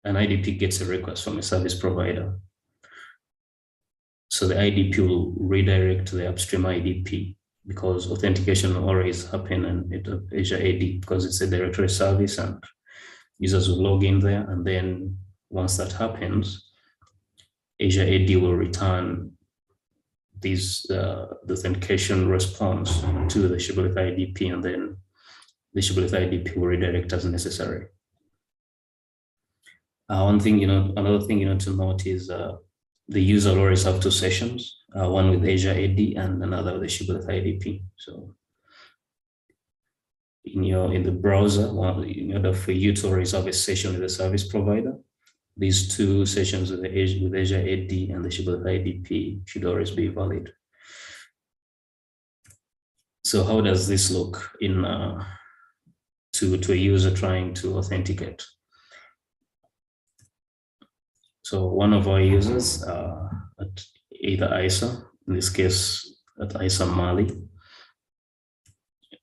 IDP gets a request from a service provider, so the IDP will redirect to the upstream IDP, because authentication will always happen in Azure AD because it's a directory service and users will log in there. And then once that happens, Azure AD will return the authentication response to the Shibboleth IDP, and then the Shibboleth IDP will redirect as necessary. Another thing to note is the user will always have two sessions, one with Azure AD and another with the Shibboleth IDP. So in the browser, in order for you to always have a session with the service provider, these two sessions with Azure AD and the Shibboleth IDP should always be valid. So how does this look to a user trying to authenticate? So one of our users at either ISA, in this case at ISA Mali,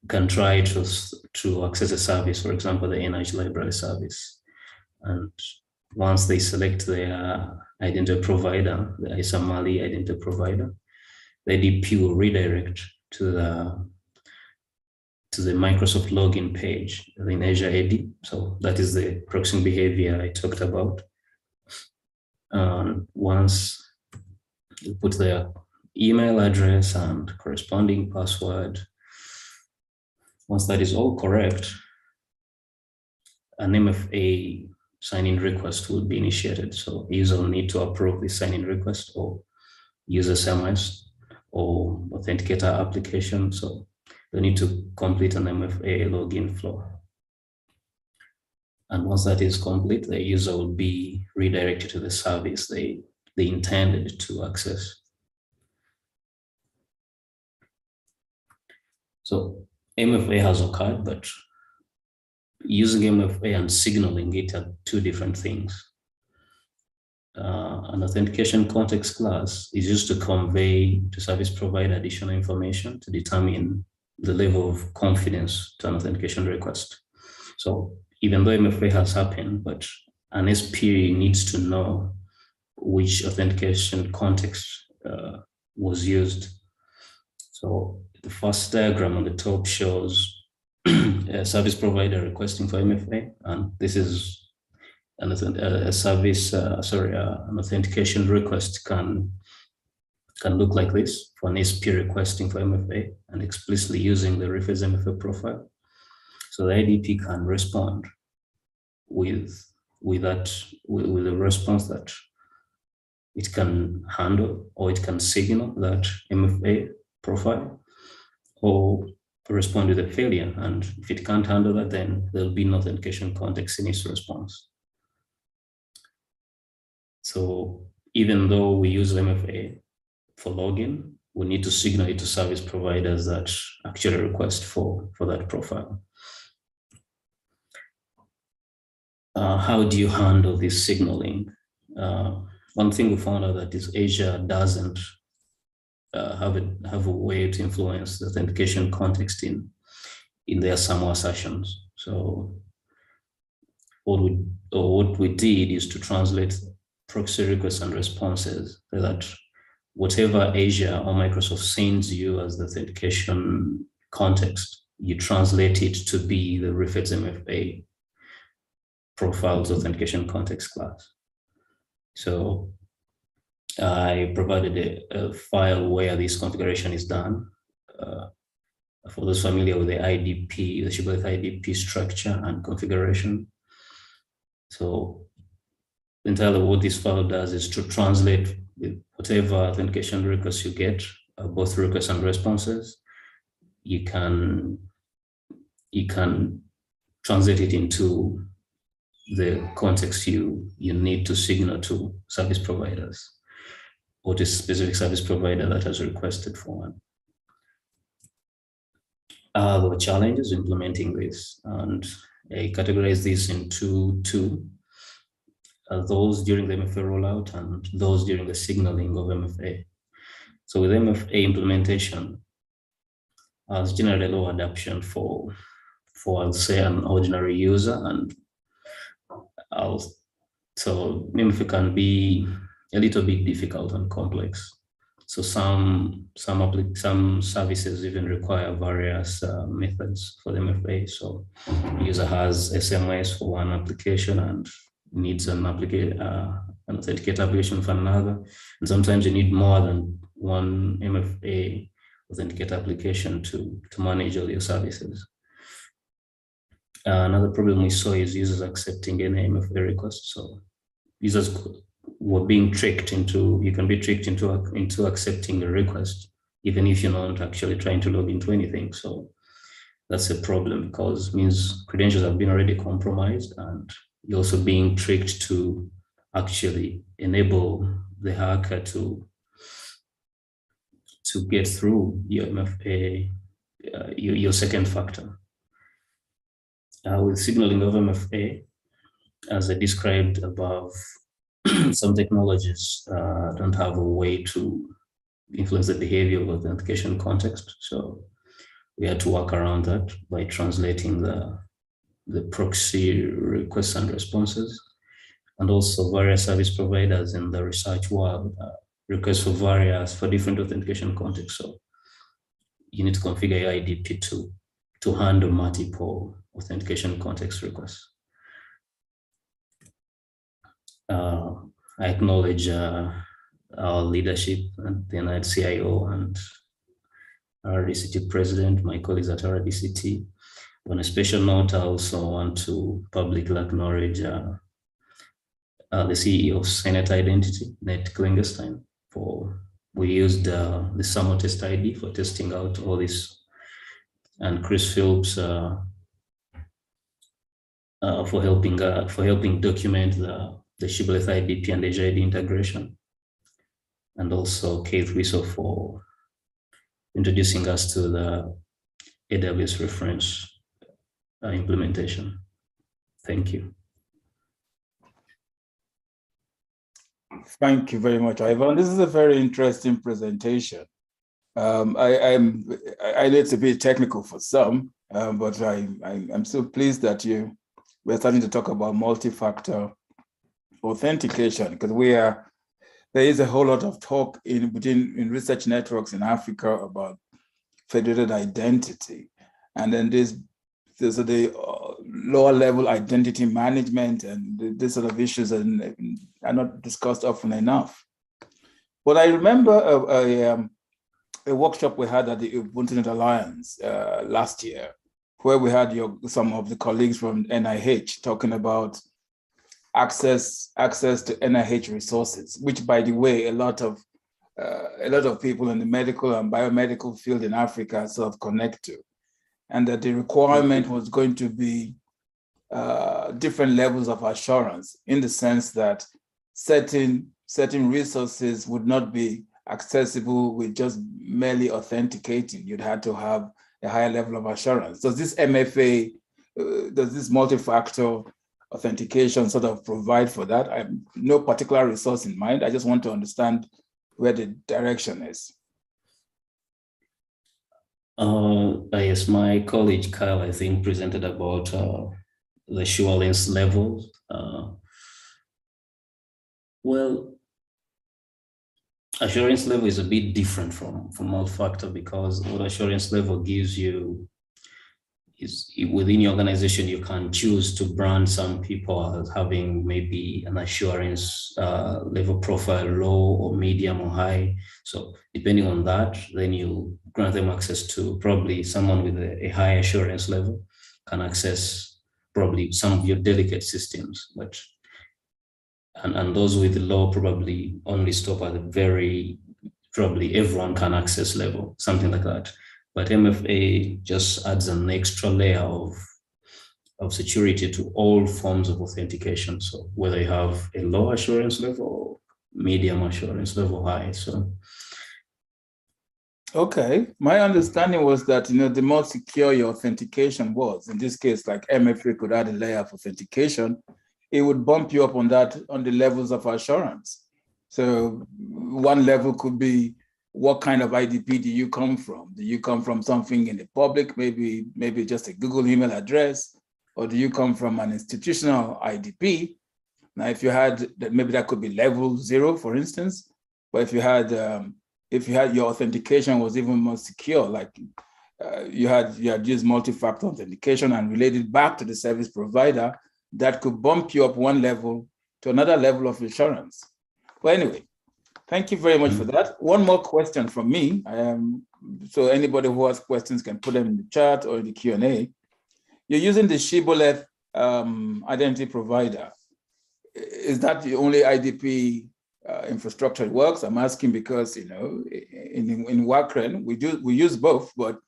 can try to access a service, for example, the NH library service. And once they select their identity provider, the ISA Mali identity provider, the IDP will redirect to the Microsoft login page in Azure AD. So that is the proxying behavior I talked about. Once you put their email address and corresponding password, once that is all correct, an MFA sign-in request will be initiated. So user will need to approve the sign-in request or use SMS or authenticator application. So they need to complete an MFA login flow. And once that is complete, the user will be redirected to the service they intended to access. So MFA has occurred, but using MFA and signaling it are two different things. An authentication context class is used to convey to service provider additional information to determine the level of confidence to an authentication request. So even though MFA has happened, but an SP needs to know which authentication context was used. So the first diagram on the top shows a service provider requesting for MFA, and this is an authentication request can look like this for an SP requesting for MFA and explicitly using the Rephrase Mfa Profile. So the IDP can respond with a response that it can handle, or it can signal that MFA profile, or respond with a failure. And if it can't handle that, then there'll be no authentication context in its response. So even though we use MFA for login, we need to signal it to service providers that actually request for that profile. How do you handle this signaling? One thing we found out that is Asia doesn't have a way to influence the authentication context in their SAML assertions. So what we did is to translate proxy requests and responses so that whatever Asia or Microsoft sends you as the authentication context, you translate it to be the Rephrase Mfa Profile's authentication context class. So I provided a file where this configuration is done. For those familiar with the IDP, the shibboleth IDP structure and configuration. So entirely what this file does is to translate whatever authentication requests you get, both requests and responses. You can translate it into the context you need to signal to service providers, or to specific service provider that has requested for one. There were challenges implementing this, and I categorize this into two. Those during the MFA rollout and those during the signaling of MFA. So with MFA implementation, there's generally low adoption for I'll say an ordinary user, and so MFA can be a little bit difficult and complex. So some services even require various methods for the MFA. So the user has SMS for one application and needs an authenticator application for another. And sometimes you need more than one MFA authenticator application to manage all your services. Another problem we saw is users accepting any MFA request. So users were being tricked into, you can be tricked into accepting a request, even if you're not actually trying to log into anything. So that's a problem, because it means credentials have been already compromised, and you're also being tricked to actually enable the hacker to get through your MFA, your second factor. With signaling of MFA, as I described above, some technologies don't have a way to influence the behavior of authentication context. So we had to work around that by translating the proxy requests and responses, and also various service providers in the research world request for different authentication contexts. So you need to configure your IDP to handle multiple authentication context requests. I acknowledge our leadership at the United CIO and RDCT president, my colleagues at RDCT. On a special note, I also want to publicly acknowledge the CEO of Senate Identity, Nate Klingenstein, we used the SAML test ID for testing out all this, and Chris Phillips for helping document the shibboleth IDP and Azure ID integration, and also Keith Wiesel for introducing us to the AWS reference implementation. Thank you. Thank you very much, Ivan. This is a very interesting presentation. I know it's a bit technical for some, but I'm so pleased that we're starting to talk about multi-factor authentication, because there is a whole lot of talk in research networks in Africa about federated identity, and then this lower level identity management and this sort of issues are not discussed often enough. But I remember a workshop we had at the Ubuntu Net Alliance last year, where we had some of the colleagues from NIH talking about access to NIH resources, which, by the way, a lot of people in the medical and biomedical field in Africa sort of connect to, and that the requirement was going to be different levels of assurance, in the sense that certain resources would not be accessible with just merely authenticating. You'd have to have a higher level of assurance. Does this MFA, does this multi-factor authentication sort of provide for that? I have no particular resource in mind. I just want to understand where the direction is. Yes, my colleague Kyle, I think, presented about the assurance level. Well, assurance level is a bit different from multi-factor, because what assurance level gives you is, within your organization, you can choose to brand some people as having maybe an assurance level profile low or medium or high. So depending on that, then you grant them access to probably someone with a high assurance level can access probably some of your delicate systems, but and those with low probably only stop at the very, probably everyone can access level, something like that. But MFA just adds an extra layer of security to all forms of authentication. So whether you have a low assurance level or medium assurance level, high. So okay, my understanding was that, the more secure your authentication was, in this case, like MFA could add a layer of authentication, it would bump you up on the levels of assurance. So one level could be, what kind of IDP do you come from? Do you come from something in the public, maybe just a Google email address, or do you come from an institutional IDP? Now, if you had, maybe that could be level 0, for instance. But if you had your authentication was even more secure, like you had used multi-factor authentication and related back to the service provider, that could bump you up one level to another level of assurance. But anyway, thank you very much for that. One more question from me. So anybody who has questions can put them in the chat or in the Q&A. You're using the Shibboleth identity provider. Is that the only IDP infrastructure that works? I'm asking because, in WACREN, we use both, but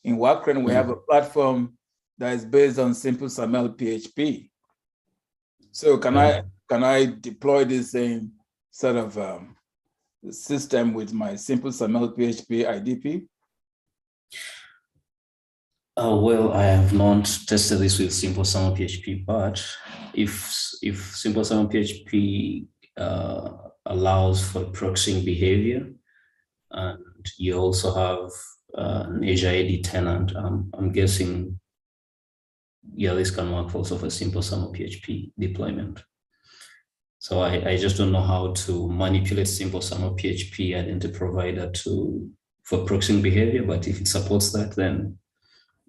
in WACREN, we have a platform that is based on simple SAML PHP. So can I deploy this same sort of system with my simple SAML PHP IDP? Well, I have not tested this with simple SAML PHP, but if simple SAML PHP allows for proxying behavior, and you also have an Azure AD tenant, I'm guessing, yeah, this can work also for simple SAML PHP deployment. So I just don't know how to manipulate simple SAML PHP identity provider for proxying behavior, but if it supports that, then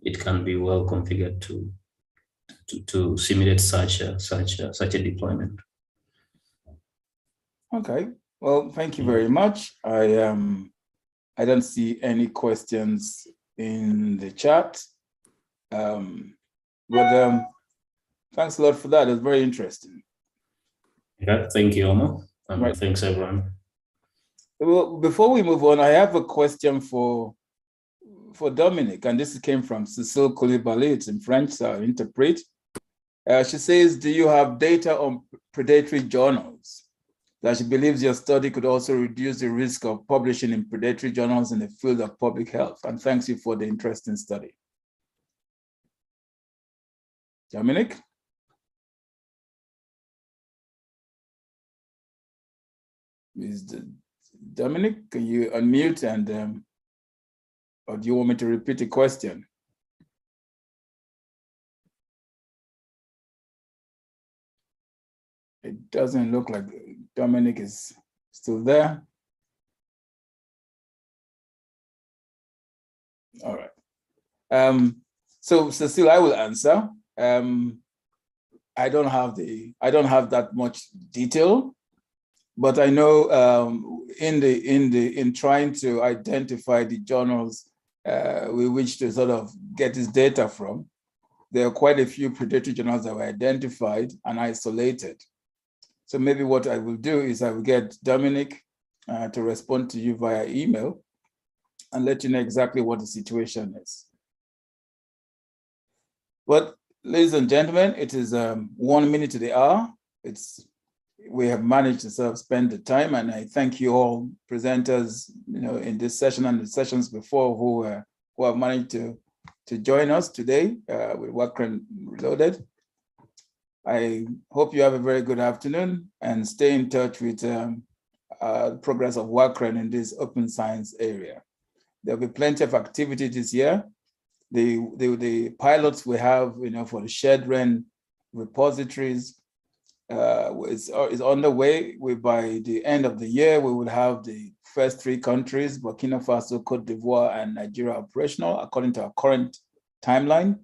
it can be well configured to simulate such a deployment. Okay. Well, thank you very much. I don't see any questions in the chat. But thanks a lot for that. It's very interesting. Yeah, thank you, Omar. Right. Thanks, everyone. Well, before we move on, I have a question for Dominic, and this came from Cecile Coulibaly. It's in French, so I'll interpret. She says, do you have data on predatory journals? That she believes your study could also reduce the risk of publishing in predatory journals in the field of public health. And thanks you for the interesting study. Dominic? Dominic, can you unmute and, or do you want me to repeat the question? It doesn't look like Dominic is still there. All right. So Cecile, I will answer. I don't have that much detail, but I know in trying to identify the journals we wish to sort of get this data from, there are quite a few predatory journals that were identified and isolated. So maybe what I will do is I will get Dominic to respond to you via email and let you know exactly what the situation is. But ladies and gentlemen, it is 1 minute to the hour. We have managed to sort of spend the time, and I thank you all presenters, in this session and the sessions before who have managed to join us today with WACREN Reloaded. I hope you have a very good afternoon and stay in touch with progress of WACREN in this open science area. There'll be plenty of activity this year. The pilots we have, for the shared REN repositories is underway. By the end of the year, we will have the first 3 countries, Burkina Faso, Cote d'Ivoire, and Nigeria operational according to our current timeline.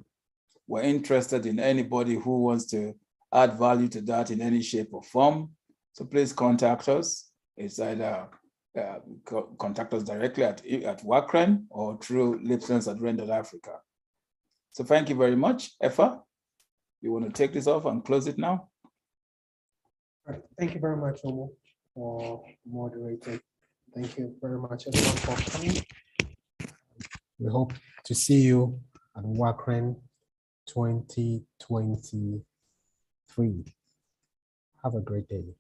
We're interested in anybody who wants to add value to that in any shape or form. So please contact us. It's either contact us directly at WACREN or through lipsense@ren.africa. So thank you very much. Efa, you want to take this off and close it now? All right. Thank you very much, Omo, for moderating. Thank you very much, everyone, for coming. We hope to see you at WACREN 2023. Have a great day.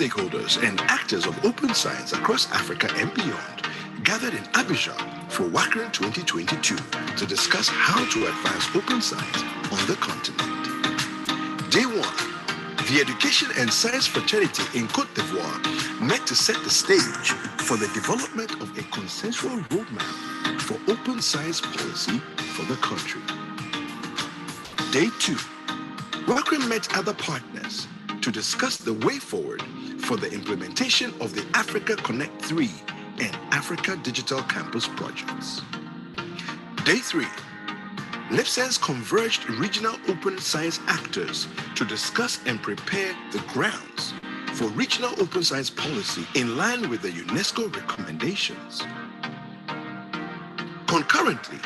Stakeholders and actors of open science across Africa and beyond gathered in Abidjan for WACREN 2022 to discuss how to advance open science on the continent. Day 1, the education and science fraternity in Cote d'Ivoire met to set the stage for the development of a consensual roadmap for open science policy for the country. Day 2, WACREN met other partners to discuss the way forward for the implementation of the Africa Connect 3 and Africa Digital Campus projects. Day 3, LipSense converged regional open science actors to discuss and prepare the grounds for regional open science policy in line with the UNESCO recommendations. Concurrently,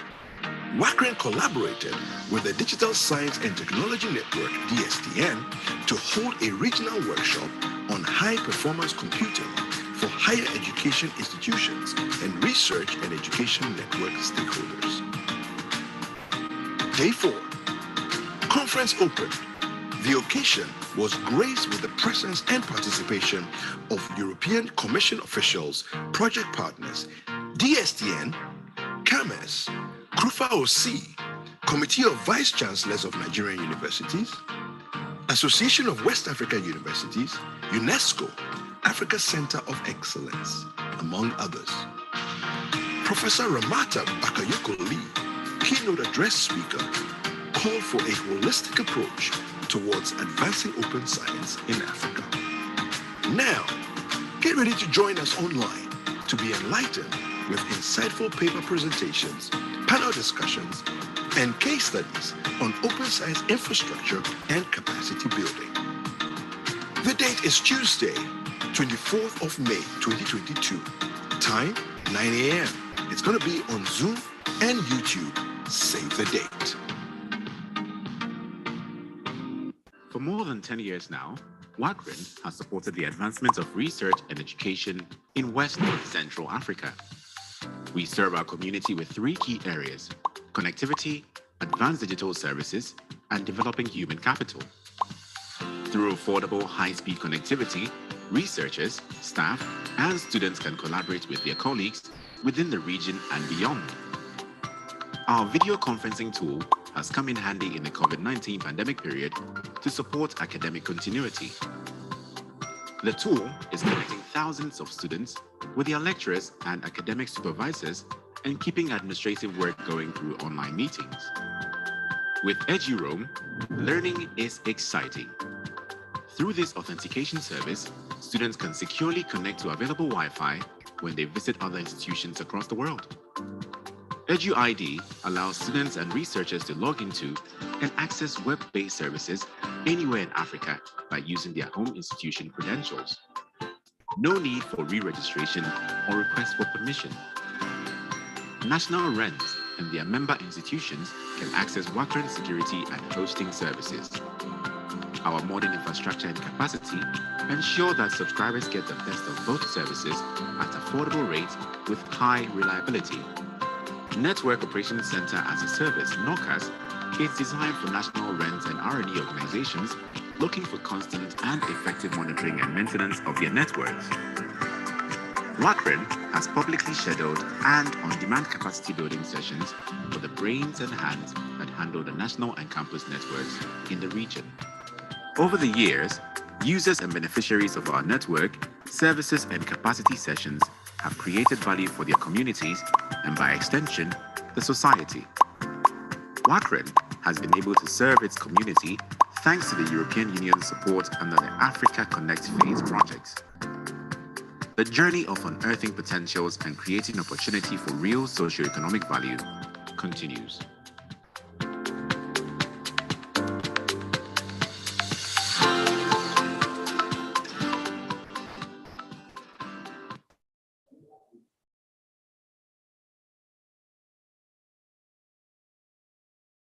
WACREN collaborated with the Digital Science and Technology Network, DSTN, to hold a regional workshop on high-performance computing for higher education institutions and research and education network stakeholders. Day 4, conference opened. The occasion was graced with the presence and participation of European Commission officials, project partners, DSTN, CAMES, CRUFA OC, Committee of Vice Chancellors of Nigerian Universities, Association of West Africa Universities, UNESCO, Africa Center of Excellence, among others. Professor Ramata Bakayoko Lee, keynote address speaker, called for a holistic approach towards advancing open science in Africa. Now, get ready to join us online to be enlightened with insightful paper presentations, panel discussions, and case studies on open science infrastructure and capacity building. The date is Tuesday, 24th of May, 2022. Time, 9 a.m. It's going to be on Zoom and YouTube. Save the date. For more than 10 years now, WACREN has supported the advancement of research and education in West and Central Africa. We serve our community with three key areas: connectivity, advanced digital services, and developing human capital. Through affordable, high-speed connectivity, researchers, staff, and students can collaborate with their colleagues within the region and beyond. Our video conferencing tool has come in handy in the COVID-19 pandemic period to support academic continuity. The tool is connecting thousands of students with their lecturers and academic supervisors and keeping administrative work going through online meetings. With EduRoam, learning is exciting. Through this authentication service, students can securely connect to available Wi-Fi when they visit other institutions across the world. EduID allows students and researchers to log into and access web-based services anywhere in Africa by using their home institution credentials. No need for re-registration or request for permission. National RENs and their member institutions can access WACREN security and hosting services. Our modern infrastructure and capacity ensure that subscribers get the best of both services at affordable rates with high reliability. Network Operations Center as a Service, NOCAS, is designed for national RENs and R&D organizations looking for constant and effective monitoring and maintenance of their networks. WACREN has publicly scheduled and on-demand capacity building sessions for the brains and hands that handle the national and campus networks in the region. Over the years, users and beneficiaries of our network, services and capacity sessions have created value for their communities and by extension, the society. WACREN has been able to serve its community thanks to the European Union's support under the Africa Connect Phase project. The journey of unearthing potentials and creating opportunity for real socio-economic value continues.